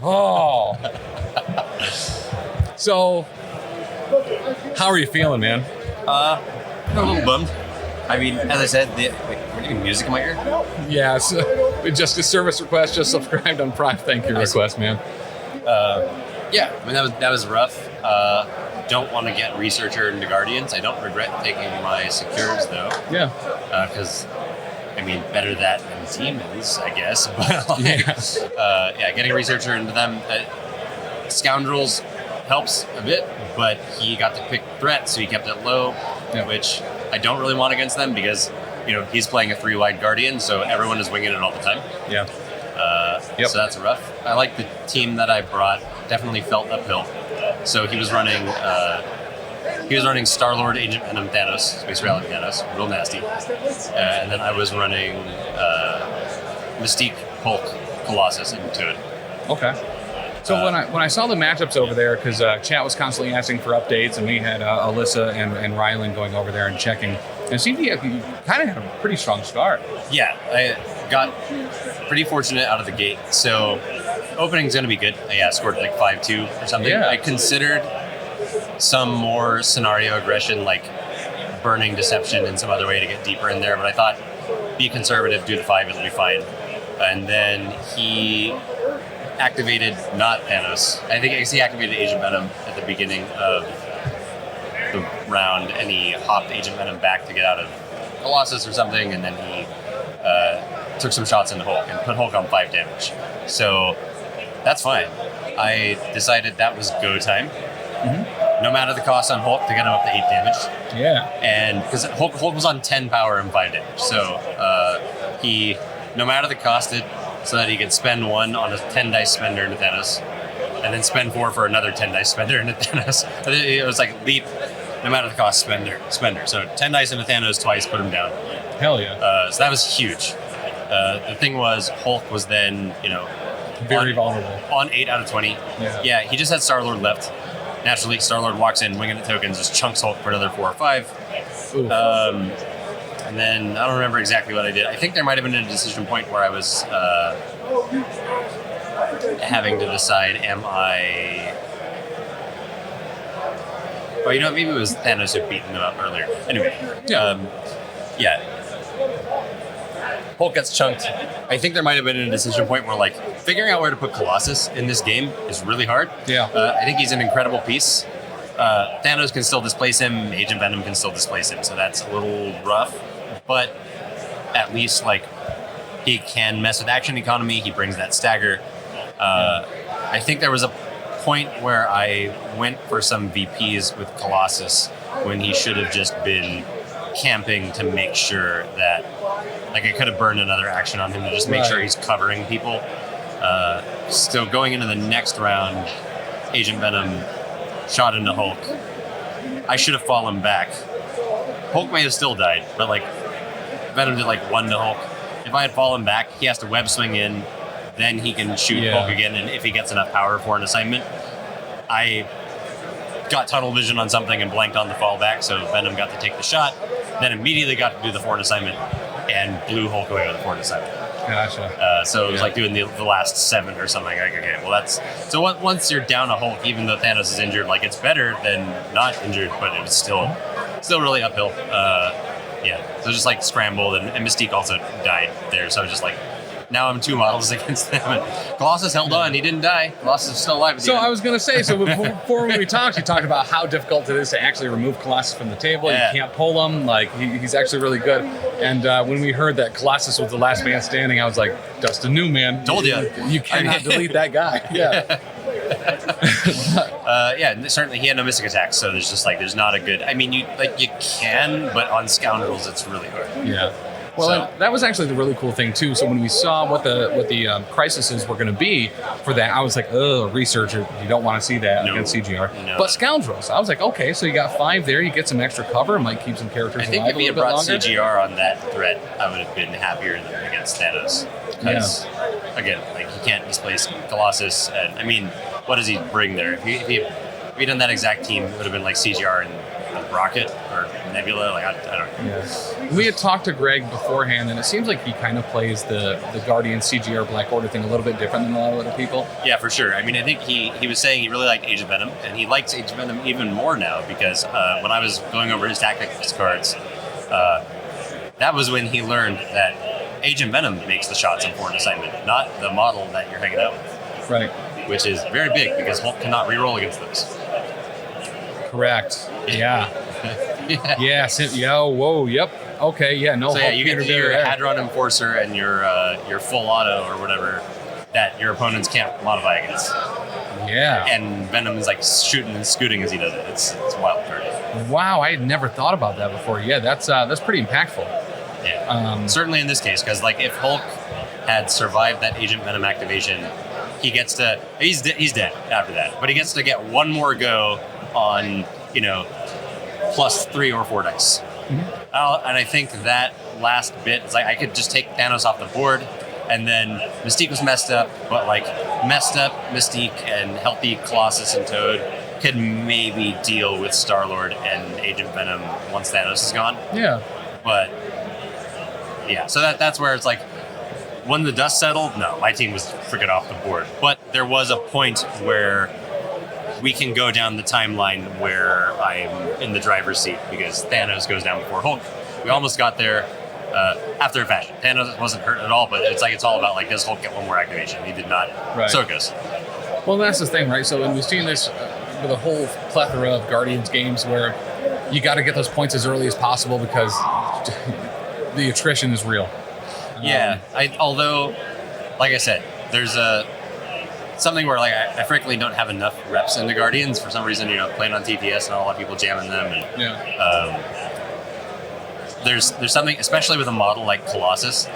Oh. So, how are you feeling, man? I'm a little bummed. I mean, as I said, we're doing music in my ear. Yeah, so, just a service request. Just subscribed on Prime. Thank you, request, man. Yeah, I mean that was rough. Don't want to get Researcher into Guardians. I don't regret taking my Secures though. Yeah. Because I mean, better that than Team is, I guess. But getting Researcher into them, Scoundrels helps a bit, but he got to pick threat, so he kept it low, which I don't really want against them because he's playing a 3-wide Guardian, so everyone is winging it all the time. Yeah. Yep. So that's rough. I like the team that I brought. Definitely felt uphill. So he was running Star-Lord, Agent Venom, Thanos, Space Reality Thanos, real nasty. And then I was running Mystique, Hulk, Colossus, and Toad. Okay. So when I saw the matchups over there, because chat was constantly asking for updates, and we had Alyssa and Rylan going over there and checking, and it seemed you kind of had a pretty strong start. Yeah, I got pretty fortunate out of the gate. So opening's going to be good. I scored like 5-2 or something. Yeah. I considered some more scenario aggression, like burning deception and some other way to get deeper in there, but I thought be conservative, do the 5, it'll be fine. And then he activated not Thanos. I think he activated Agent Venom at the beginning of the round, and he hopped Agent Venom back to get out of Colossus or something, and then he took some shots into Hulk and put Hulk on 5 damage. So that's fine. I decided that was go time. No matter the cost on Hulk to get him up to 8 damage. Yeah. And because Hulk was on 10 power and 5 damage. So he, no matter the cost, so that he could spend 1 on a 10 dice spender into Thanos, and then spend 4 for another 10 dice spender into Thanos. It was like leap, no matter the cost, spender. So 10 dice into Thanos twice, put him down. Hell yeah. So that was huge. The thing was, Hulk was then, Very vulnerable. On 8 out of 20. Yeah, he just had Star-Lord left. Naturally, Star-Lord walks in, winging the tokens, just chunks Hulk for another 4 or 5. And then, I don't remember exactly what I did. I think there might have been a decision point where I was having to decide, am I... Well, maybe it was Thanos who beaten him up earlier. Anyway, Hulk gets chunked. I think there might have been a decision point where, like, figuring out where to put Colossus in this game is really hard. Yeah. I think he's an incredible piece. Thanos can still displace him. Agent Venom can still displace him, so that's a little rough. But at least, like, he can mess with action economy. He brings that stagger. I think there was a point where I went for some VPs with Colossus when he should have just been camping to make sure that, like, I could have burned another action on him to just make sure he's covering people. So going into the next round, Agent Venom shot into Hulk. I should have fallen back. Hulk may have still died, but, like, Venom did, like, 1 to Hulk. If I had fallen back, he has to web swing in, then he can shoot Hulk again, and if he gets enough power for an assignment. I got tunnel vision on something and blanked on the fallback, so Venom got to take the shot, then immediately got to do the foreign assignment, and blew Hulk away with the foreign assignment. Gotcha. So it was like doing the last 7 or something. Like, okay, well, that's... So once you're down a Hulk, even though Thanos is injured, like, it's better than not injured, but it was still really uphill. So just, like, scrambled, and Mystique also died there, so I was just like, now I'm 2 models against them. And Colossus held on. He didn't die. Colossus is still alive. So I was going to say, before we talked, you talked about how difficult it is to actually remove Colossus from the table. Yeah. You can't pull him. Like, he's actually really good. And when we heard that Colossus was the last man standing, I was like, Dustin knew, man. Told you. You cannot delete that guy. Yeah. Certainly he had no mystic attacks, so there's not a good... I mean, you can, but on Scoundrels, it's really hard. Yeah. Well, that was actually the really cool thing too. So when we saw what the crises were going to be for that, I was like, "Oh, researcher, you don't want to see that against CGR." No. But Scoundrels, I was like, "Okay, so you got 5 there. You get some extra cover. Might keep some characters I think alive if he had a little brought bit longer." CGR on that threat, I would have been happier than against Thanos. Because, again, like, he can't displace Colossus. And, I mean, what does he bring there? If he had done that exact team, it would have been like CGR and Rocket or Nebula. Like, I don't know. Yeah. We had talked to Greg beforehand, and it seems like he kind of plays the Guardian CGR Black Order thing a little bit different than a lot of other people. Yeah, for sure. I mean, I think he was saying he really liked Agent Venom, and he likes Agent Venom even more now because when I was going over his tactics cards, that was when he learned that Agent Venom makes the shots in foreign assignment, not the model that you're hanging out with. Right. Which is very big because Hulk cannot reroll against those. Correct. Yeah. Whoa. Yep. Okay. Yeah. No. So yeah, you get your Hadron Enforcer and your full auto or whatever that your opponents can't modify against. Yeah. And Venom is like shooting and scooting as he does it. It's a wild card. Wow, I had never thought about that before. Yeah, that's pretty impactful. Yeah. Certainly in this case, because like if Hulk had survived that Agent Venom activation, he's dead after that. But he gets to get one more go on, plus 3 or 4 dice. Mm-hmm. And I think that last bit is like I could just take Thanos off the board, and then Mystique was messed up, but like messed up Mystique and healthy Colossus and Toad could maybe deal with Star-Lord and Agent Venom once Thanos is gone. Yeah. But yeah, so that's where it's like when the dust settled, no, my team was freaking off the board. But there was a point where we can go down the timeline where I'm in the driver's seat because Thanos goes down before Hulk. We almost got there after a fashion. Thanos wasn't hurt at all, but it's all about like, does Hulk get one more activation? He did not. Right. So it goes. Well, that's the thing, right? So when we've seen this with a whole plethora of Guardians games where you got to get those points as early as possible because the attrition is real. Yeah, although, like I said, there's something where like I frankly don't have enough reps into Guardians for some reason. Playing on TTS and a lot of people jamming them. And, there's something, especially with a model like Colossus,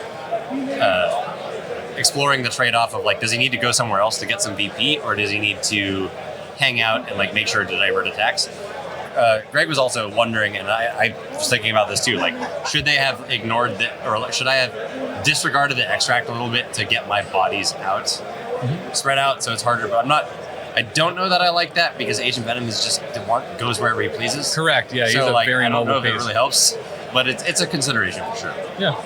exploring the trade-off of like, does he need to go somewhere else to get some VP, or does he need to hang out and like make sure to divert attacks? Greg was also wondering, and I was thinking about this too, like, should they have ignored should I have disregarded the extract a little bit to get my bodies out, spread out, so it's harder, but I don't know that I like that because Agent Venom is just goes wherever he pleases. Correct, yeah, so he's like, very I don't know mobile if it really helps, but it's a consideration for sure. Yeah.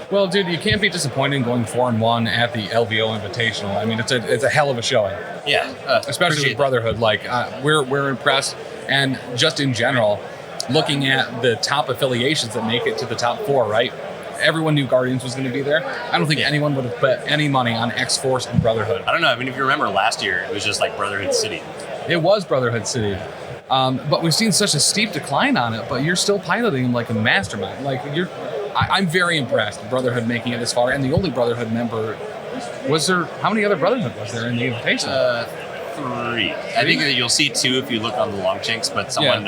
Well, dude, you can't be disappointed in going 4-1 at the LVO Invitational. I mean, it's a hell of a showing. Yeah, especially with Brotherhood. Like, we're impressed, and just in general, looking at the top affiliations that make it to the top 4, right? Everyone knew Guardians was going to be there. I don't think anyone would have bet any money on X-Force and Brotherhood. I don't know. I mean, if you remember last year, it was just like Brotherhood City. It was Brotherhood City. But we've seen such a steep decline on it, but you're still piloting them like a mastermind. Like, I'm very impressed with Brotherhood making it this far, and the only Brotherhood member how many other Brotherhood was there in the invitation? 3. I think that you'll see 2 if you look on the Longshanks, but someone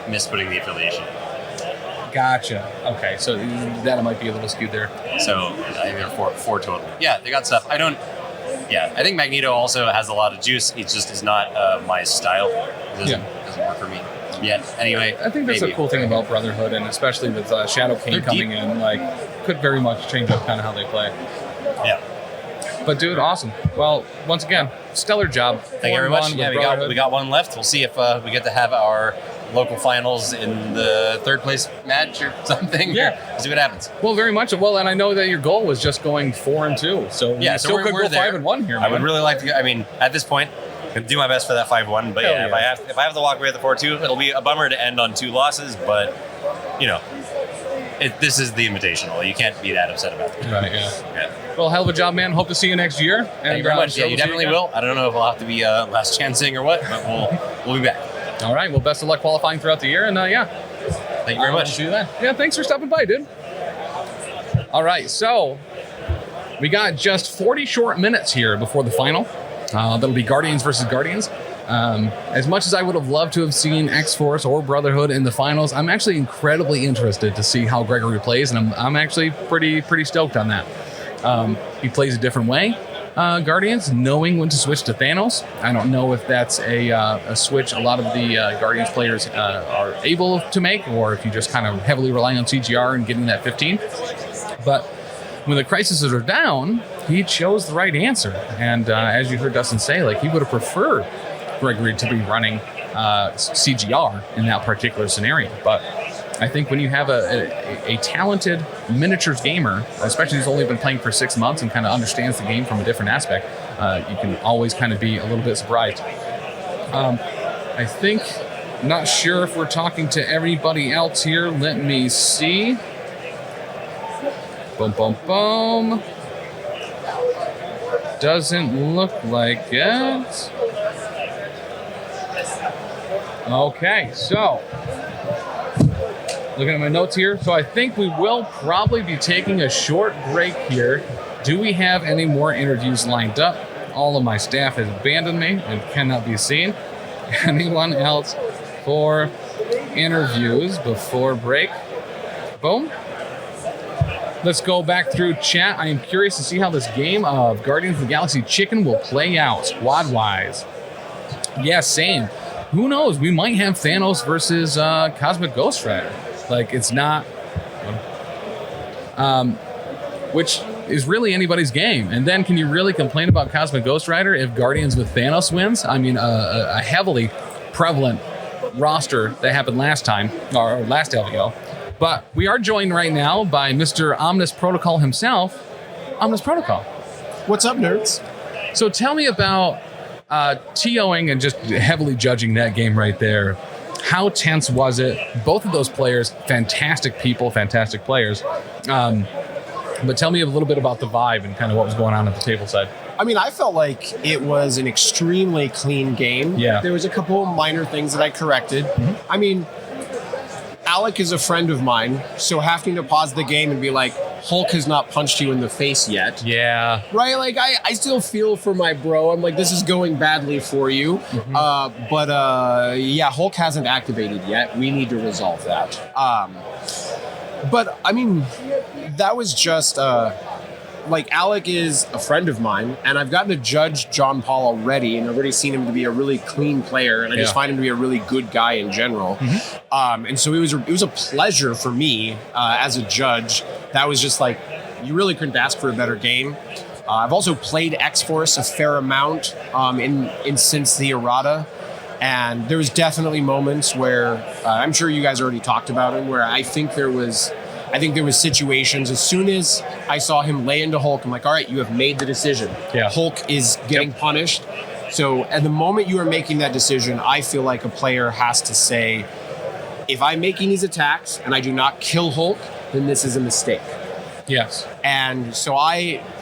missed putting the affiliation. Gotcha. Okay, so that might be a little skewed there. So I think there are 4 total. Yeah, they got stuff. I think Magneto also has a lot of juice. He just is not my style. It doesn't work for me yet. Anyway, I think that's a cool thing about Brotherhood, and especially with Shadow King coming in, like, could very much change up kind of how they play. Yeah. But dude, awesome. Well, once again, stellar job. Thank you very much. Yeah, we got one left. We'll see if we get to have our local finals in the 3rd place match or something. Yeah. We'll see what happens. Well, very much. Well, and I know that your goal was just going 4-2. So yeah, you still could go 5-1 here, man. I would really like to go. I mean, at this point, I'm going to do my best for that 5-1. But if I have to walk away with the 4-2, it'll be a bummer to end on 2 losses. But, this is the Invitational. You can't be that upset about it. Right, yeah. Well, hell of a job, man. Hope to see you next year. Thank you very much. Yeah, you definitely will. I don't know if we'll have to be last chancing or what, but we'll be back. All right. Well, best of luck qualifying throughout the year. And thank you very much. See you then. Yeah, thanks for stopping by, dude. All right. So we got just 40 short minutes here before the final. That'll be Guardians versus Guardians. As much as I would have loved to have seen X-Force or Brotherhood in the finals, I'm actually incredibly interested to see how Gregory plays, and I'm actually pretty stoked on that. He plays a different way, Guardians, knowing when to switch to Thanos. I don't know if that's a switch a lot of the Guardians players are able to make, or if you just kind of heavily rely on CGR and getting that 15. But when the crises are down, he chose the right answer. And as you heard Dustin say, like, he would have preferred Gregory to be running CGR in that particular scenario. But I think when you have a talented miniatures gamer, especially who's only been playing for 6 months and kind of understands the game from a different aspect, you can always kind of be a little bit surprised. I think, not sure if we're talking to everybody else here. Let me see. Boom, boom, boom. Doesn't look like it. Okay, so looking at my notes here. So I think we will probably be taking a short break here. Do we have any more interviews lined up? All of my staff has abandoned me and cannot be seen. Anyone else for interviews before break? Boom. Let's go back through chat. I am curious to see how this game of Guardians of the Galaxy Chicken will play out squad-wise. Yeah, same. Who knows? We might have Thanos versus Cosmic Ghost Rider. Like, it's not... which is really anybody's game. And then can you really complain about Cosmic Ghost Rider if Guardians with Thanos wins? I mean, a heavily prevalent roster that happened last time, or last LVO. But we are joined right now by Mr. Omnis Protocol himself. Omnis Protocol. What's up, nerds? So tell me about TOing and just heavily judging that game right there. How tense was it? Both of those players, fantastic people, fantastic players. But tell me a little bit about the vibe and kind of what was going on at the table side. I mean, I felt like it was an extremely clean game. Yeah. There was a couple of minor things that I corrected. I mean, Alec is a friend of mine, so having to pause the game and be like, Hulk has not punched you in the face yet. Yeah. Right? Like, I still feel for my bro. I'm like, this is going badly for you. Yeah, Hulk hasn't activated yet. We need to resolve that. But, I mean, that was just, like, Alec is a friend of mine, and I've gotten to judge John Paul already, and I've already seen him to be a really clean player, and I just find him to be a really good guy in general. And so it was a pleasure for me as a judge. That was just like, you really couldn't ask for a better game. I've also played X-Force a fair amount in since the errata. And there was definitely moments where I'm sure you guys already talked about him, where I think there was situations as soon as I saw him lay into Hulk, I'm like, all right, you have made the decision. Yeah. Hulk is getting punished. So at the moment you are making that decision, I feel like a player has to say, if I'm making these attacks and I do not kill Hulk, then this is a mistake. Yes. And so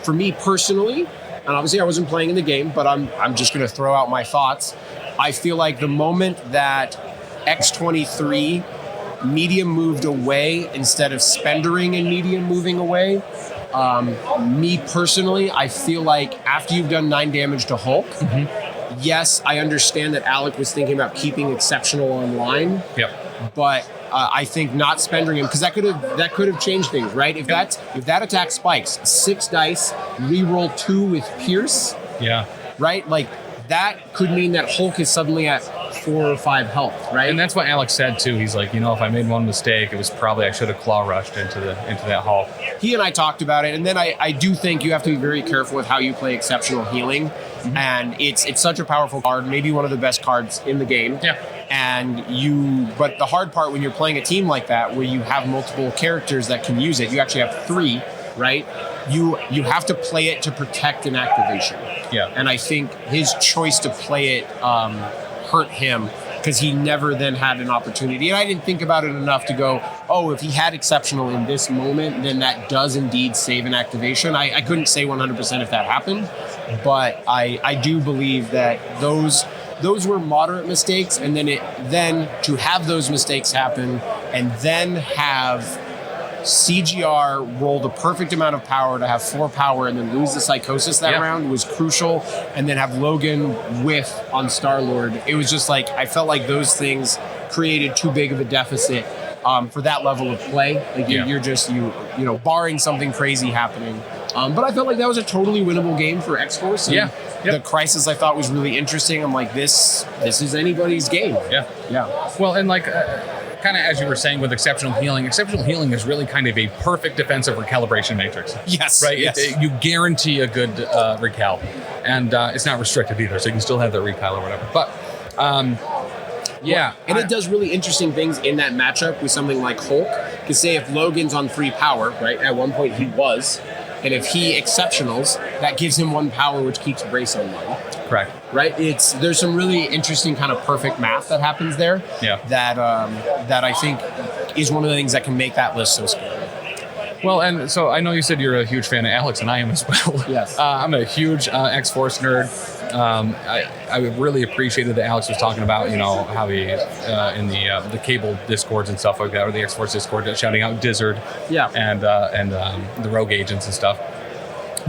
for me personally, and obviously I wasn't playing in the game, but I'm just going to throw out my thoughts. I feel like the moment that X-23 medium moved away instead of spendering and medium moving away, me personally, I feel like after you've done 9 damage to Hulk, yes, I understand that Alec was thinking about keeping Exceptional online. Yep. But I think not spending him, because that could have changed things, right? If that attack spikes 6 dice, reroll 2 with Pierce, right? Like that could mean that Hulk is suddenly at 4 or 5 health, right? And that's what Alex said too. He's like, if I made one mistake, it was probably I should have claw rushed into that Hulk. He and I talked about it, and then I do think you have to be very careful with how you play Exceptional Healing, and it's such a powerful card, maybe one of the best cards in the game. Yeah. But the hard part when you're playing a team like that, where you have multiple characters that can use it, you actually have 3, right? You have to play it to protect an activation. Yeah. And I think his choice to play it hurt him, because he never then had an opportunity. And I didn't think about it enough to go, oh, if he had Exceptional in this moment, then that does indeed save an activation. I couldn't say 100% if that happened, but I do believe that those were moderate mistakes, and then to have those mistakes happen and then have CGR roll the perfect amount of power to have 4 power and then lose the Psychosis that round was crucial, and then have Logan whiff on Star-Lord. It was just like, I felt like those things created too big of a deficit for that level of play. Like you're just, barring something crazy happening. But I felt like that was a totally winnable game for X-Force. The Crisis I thought was really interesting. I'm like, this is anybody's game. Yeah. Yeah. Well, and like, kind of as you were saying with Exceptional Healing is really kind of a perfect defensive recalibration matrix. Yes. Right? Yes. You guarantee a good recal. And it's not restricted either, so you can still have that recal or whatever. But, and it does really interesting things in that matchup with something like Hulk. Because say if Logan's on 3 power, right? At one point he was. And if he Exceptionals, that gives him 1 power, which keeps Brace online. Correct. Right? There's some really interesting kind of perfect math that happens there. Yeah. That I think is one of the things that can make that list so scary. Well, and so I know you said you're a huge fan of Alex, and I am as well. Yes. I'm a huge X-Force nerd. I really appreciated that Alex was talking about, how he, in the cable discords and stuff like that, or the X-Force Discord, shouting out Dizzard and the rogue agents and stuff.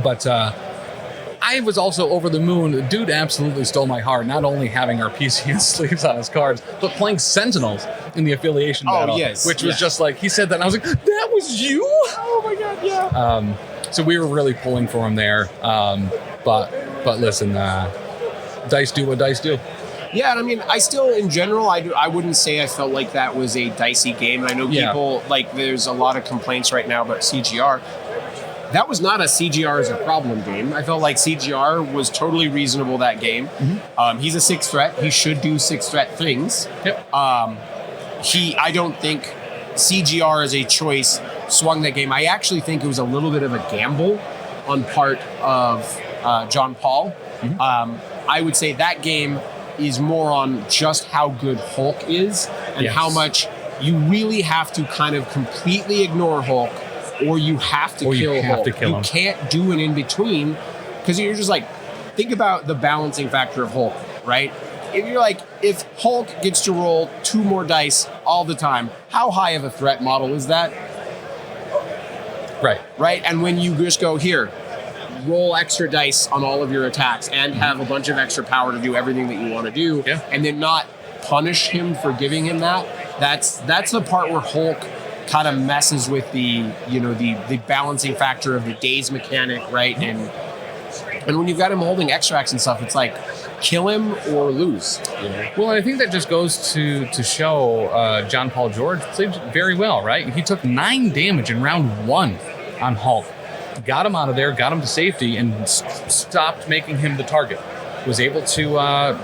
But I was also over the moon. Dude absolutely stole my heart, not only having our PC and sleeves on his cards, but playing Sentinels in the affiliation battle. yes. Which was just like, he said that, and I was like, that was you? Oh my god, yeah. So we were really pulling for him there. But listen, dice do what dice do. Yeah, and I mean, I still, in general, I wouldn't say I felt like that was a dicey game. And I know people, like, there's a lot of complaints right now about CGR. That was not a CGR as a problem game. I felt like CGR was totally reasonable that game. He's a 6 threat. He should do 6 threat things. Yep. I don't think CGR as a choice swung that game. I actually think it was a little bit of a gamble on part of John Paul. I would say that game is more on just how good Hulk is and how much you really have to kind of completely ignore Hulk, or you have to kill Hulk. You can't do an in-between, because you're just like, think about the balancing factor of Hulk, right? If Hulk gets to roll 2 more dice all the time, how high of a threat model is that? Right? And when you just go, here, roll extra dice on all of your attacks and have a bunch of extra power to do everything that you want to do, and then not punish him for giving him that's the part where Hulk kind of messes with the balancing factor of the daze mechanic, right? And when you've got him holding extracts and stuff, it's like, kill him or lose. Well, I think that just goes to show John Paul George played very well, right? He took 9 damage in round 1 on Hulk. Got him out of there, got him to safety, and stopped making him the target. Was able to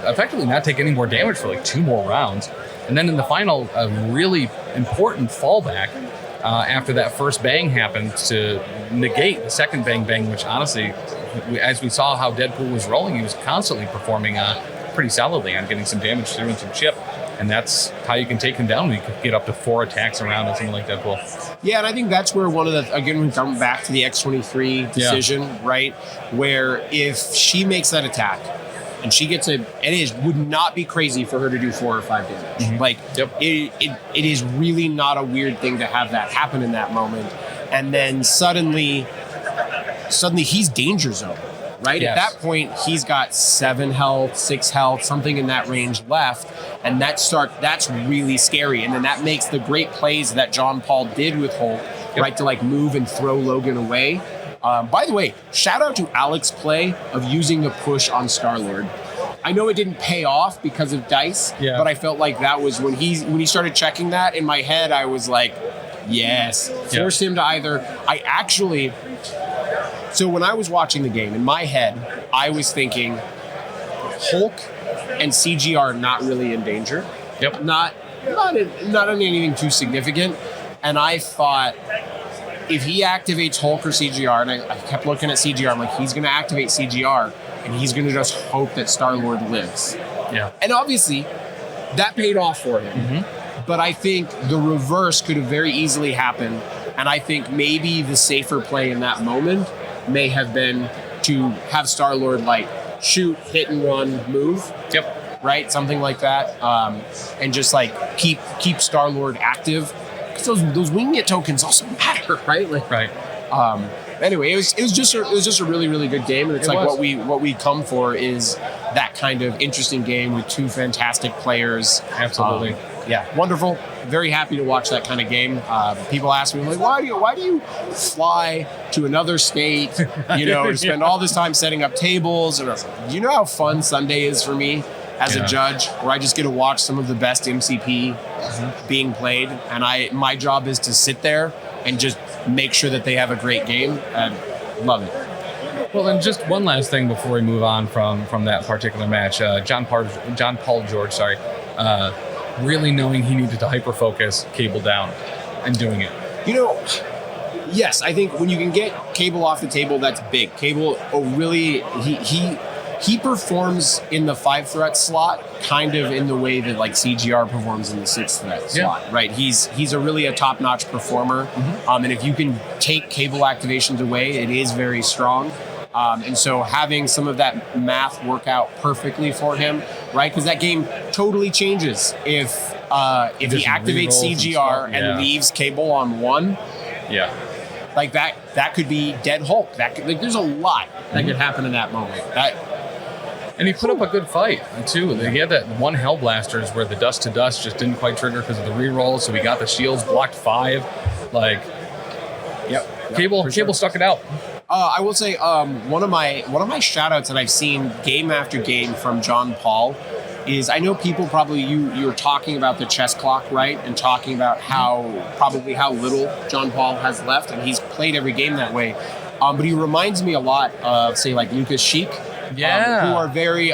effectively not take any more damage for like 2 more rounds. And then in the final, a really important fallback after that first bang happened to negate the second bang, which honestly, as we saw how Deadpool was rolling, he was constantly performing pretty solidly on getting some damage through and some chip. And that's how you can take him down. You can get up to 4 attacks around and something like Deadpool. Yeah, and I think that's where one of the, again, we come back to the X-23 decision, right? Where if she makes that attack, and she gets would not be crazy for her to do 4 or 5 damage. Like, it is really not a weird thing to have that happen in that moment. And then suddenly he's danger zone, right? At that point, he's got 7 health, 6 health, something in that range left. And that's really scary. And then that makes the great plays that John Paul did with Hulk, right? To like move and throw Logan away. By the way, shout out to Alex's play of using the push on Star-Lord. I know it didn't pay off because of dice, but I felt like that was when he started checking that, in my head, I was like, yes. Force him to either... So when I was watching the game, in my head, I was thinking Hulk and CG are not really in danger. Not in anything too significant. And I thought, if he activates Hulk or CGR, and I kept looking at CGR, I'm like, he's going to activate CGR, and he's going to just hope that Star-Lord lives. And obviously, that paid off for him. But I think the reverse could have very easily happened, and I think maybe the safer play in that moment may have been to have Star-Lord, like, shoot, hit and run, move. Right? Something like that. And just, like, keep Star-Lord active. Because those winged tokens also matter, right? Like, anyway, it was just a really, really good game, and it's like what we come for is that kind of interesting game with 2 fantastic players. Absolutely. Wonderful. Very happy to watch that kind of game. People ask me, like, why do you fly to another state, to spend all this time setting up tables? And I was like, do you know how fun Sunday is for me as a judge, where I just get to watch some of the best MCP being played, and my job is to sit there and just make sure that they have a great game. And love it. Well, and just one last thing before we move on from that particular match. John Paul George, really knowing he needed to hyper-focus Cable down and doing it. Yes, I think when you can get Cable off the table, that's big. Cable really, he performs in the 5-threat slot kind of in the way that like CGR performs in the 6-threat slot, right? He's a top-notch performer. And if you can take Cable activations away, it is very strong. And so having some of that math work out perfectly for him, right? Because that game totally changes if he activates CGR and leaves Cable on 1. Like that could be dead Hulk. There's a lot that could happen in that moment. And he put up a good fight, too. He had that one Hellblasters where the dust to dust just didn't quite trigger because of the reroll, so he got the shields, blocked 5. Like, Cable stuck it out. I will say one of my shout-outs that I've seen game after game from John Paul is, I know people probably, you were talking about the chess clock, right? And talking about how little John Paul has left, and he's played every game that way. But he reminds me a lot of, say, like Lucas Sheik. Who are very,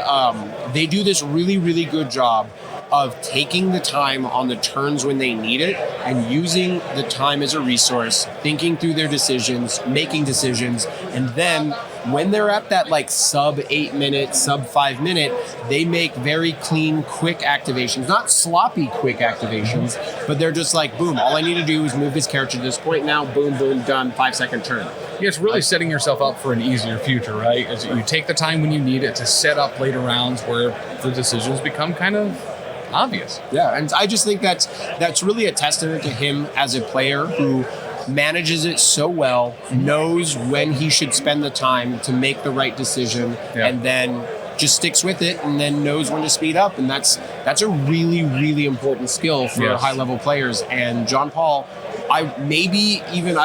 they do this really, really good job of taking the time on the turns when they need it and using the time as a resource, thinking through their decisions, making decisions, and then when they're at that like sub 8 minute, sub 5 minute, they make very clean, quick activations, not sloppy quick activations, but they're just like, boom, all I need to do is move this character to this point now, boom, boom, done, 5-second turn. Yeah, it's really setting yourself up for an easier future, right? As you take the time when you need it to set up later rounds where the decisions become kind of obvious. Yeah, and I just think that's really a testament to him as a player who manages it so well, knows when he should spend the time to make the right decision, and then just sticks with it, and then knows when to speed up. And that's a really, really important skill for high-level players. And John Paul, I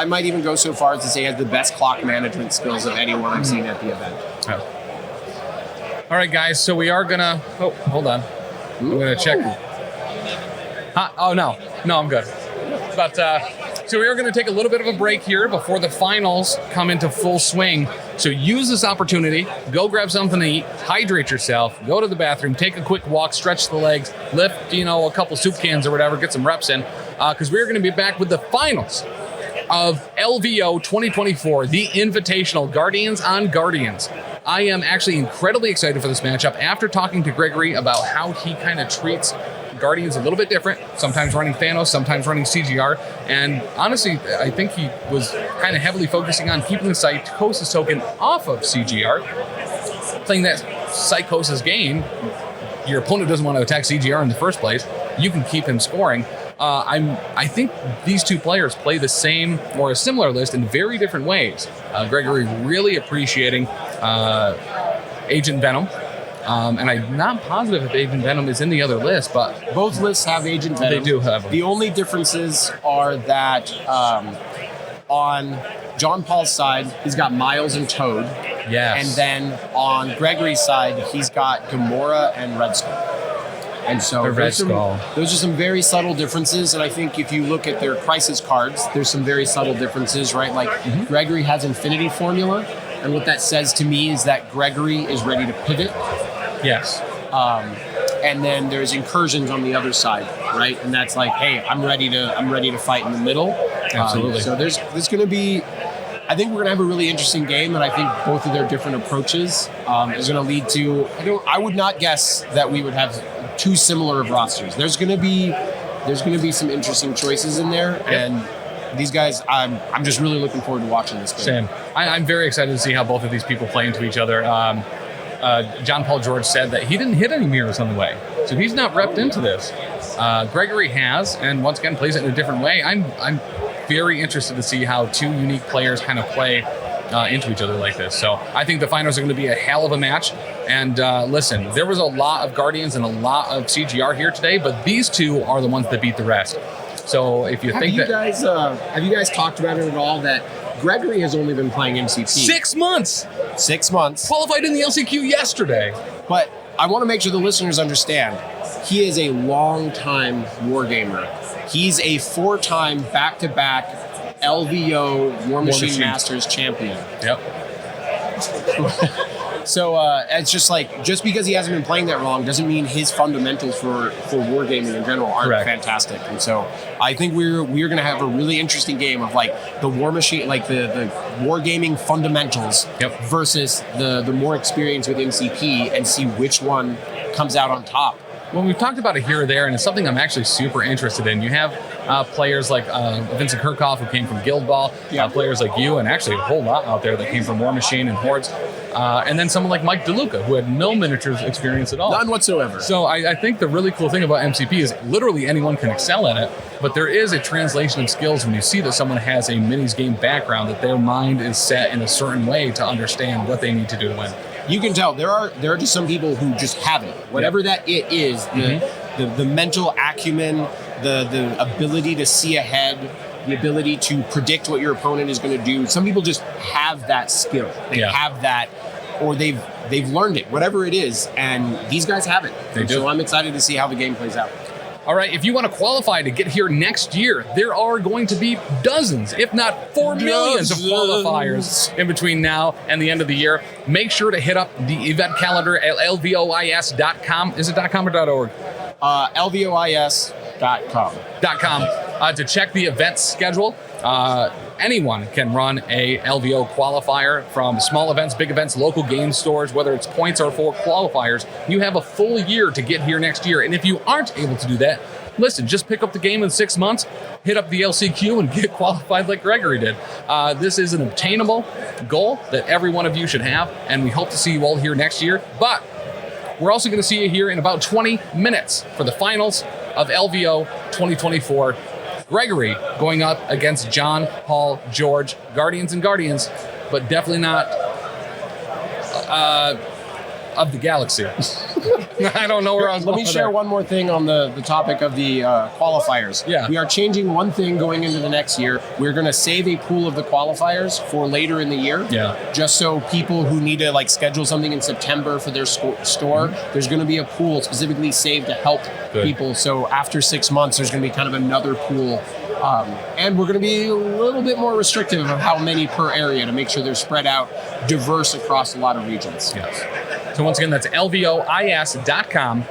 might even go so far as to say has the best clock management skills of anyone I've seen at the event. All right, guys, so we are gonna... Oh, hold on. I'm gonna check. Oh, no, I'm good. But, so we are going to take a little bit of a break here before the finals come into full swing. So use this opportunity, go grab something to eat, hydrate yourself, go to the bathroom, take a quick walk, stretch the legs, lift, a couple soup cans or whatever, get some reps in, because we're going to be back with the finals of LVO 2024, the Invitational, Guardians on Guardians. I am actually incredibly excited for this matchup after talking to Gregory about how he kind of treats Guardians a little bit different, sometimes running Thanos, sometimes running CGR, and honestly, I think he was kind of heavily focusing on keeping the Psychosis token off of CGR, playing that Psychosis game. Your opponent doesn't want to attack CGR in the first place. You can keep him scoring. I think these two players play the same or a similar list in very different ways. Gregory really appreciating Agent Venom. And I'm not positive if Agent Venom is in the other list, but... Both lists have Agent Venom. They do have them. The only differences are that on John Paul's side, he's got Miles and Toad. Yes. And then on Gregory's side, he's got Gamora and Red Skull. And so those are some very subtle differences. And I think if you look at their crisis cards, there's some very subtle differences, right? Like Gregory has Infinity Formula. And what that says to me is that Gregory is ready to pivot. Yes. And then there's incursions on the other side, right? And that's like, hey, I'm ready to fight in the middle. Absolutely. So there's going to be, I think we're going to have a really interesting game, and I think both of their different approaches is going to lead to. I would not guess that we would have too similar of rosters. There's going to be some interesting choices in there, and these guys, I'm just really looking forward to watching this game. Same. I'm very excited to see how both of these people play into each other. John Paul George said that he didn't hit any mirrors on the way, so he's not repped into this. Gregory has, and once again plays it in a different way. I'm very interested to see how two unique players kind of play into each other like this. So I think the finals are going to be a hell of a match. And listen, there was a lot of Guardians and a lot of CGR here today, but these two are the ones that beat the rest. So if you have you guys talked about it at all that Gregory has only been playing MCP 6 months. 6 months. Qualified in the LCQ yesterday. But I want to make sure the listeners understand, he is a long-time wargamer. He's a 4-time back-to-back LVO War Machine Masters champion. Yep. So it's just like, just because he hasn't been playing that long doesn't mean his fundamentals for wargaming in general aren't fantastic. And so I think we're going to have a really interesting game of like the War Machine, like the wargaming fundamentals versus the more experience with MCP, and see which one comes out on top. Well, we've talked about it here or there, and it's something I'm actually super interested in. You have players like Vincent Kirchhoff, who came from Guild Ball, players like you, and actually a whole lot out there that came from War Machine and Hordes, and then someone like Mike DeLuca, who had no miniatures experience at all. None whatsoever. So I think the really cool thing about MCP is literally anyone can excel in it, but there is a translation of skills when you see that someone has a minis game background, that their mind is set in a certain way to understand what they need to do to win. you can tell there are just some people who just have it. Whatever that it is, the mental acumen, the ability to see ahead, the ability to predict what your opponent is going to do. Some people just have that skill. They have that, or they've learned it, whatever it is, and these guys have it. They do. So I'm excited to see how the game plays out. All right, if you want to qualify to get here next year, there are going to be dozens, if not 4 millions of qualifiers in between now and the end of the year. Make sure to hit up the event calendar at lvois.com. Is it .com or .org? lvois.com. To check the event schedule. Anyone can run a LVO qualifier, from small events, big events, local game stores, whether it's points or for qualifiers. You have a full year to get here next year. And if you aren't able to do that, listen, just pick up the game in 6 months, hit up the LCQ, and get qualified like Gregory did. This is an obtainable goal that every one of you should have, and we hope to see you all here next year. But we're also going to see you here in about 20 minutes for the finals of LVO 2024. Gregory going up against John, Paul, George, Guardians and Guardians, but definitely not of the galaxy. I don't know where I was Let going me share there. one more thing on the topic of the qualifiers. Yeah. We are changing one thing going into the next year. We're going to save a pool of the qualifiers for later in the year. Yeah. Just so people who need to schedule something in September for their store, there's going to be a pool specifically saved to help people. So after 6 months, there's going to be kind of another pool. And we're going to be a little bit more restrictive of how many per area to make sure they're spread out, diverse across a lot of regions. Yes. So once again, that's lvois.com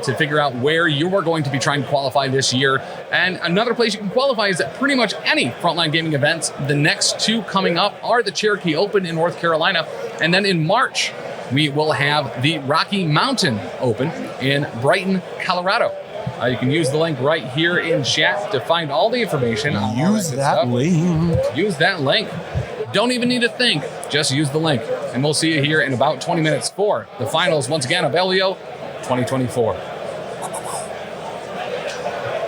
to figure out where you are going to be trying to qualify this year. And another place you can qualify is at pretty much any Frontline Gaming events. The next two coming up are the Cherokee Open in North Carolina. And then in March, we will have the Rocky Mountain Open in Brighton, Colorado. You can use the link right here in chat to find all the information. Use that link. Use that link. Don't even need to think. Just use the link. And we'll see you here in about 20 minutes for the finals, once again, of LEO 2024.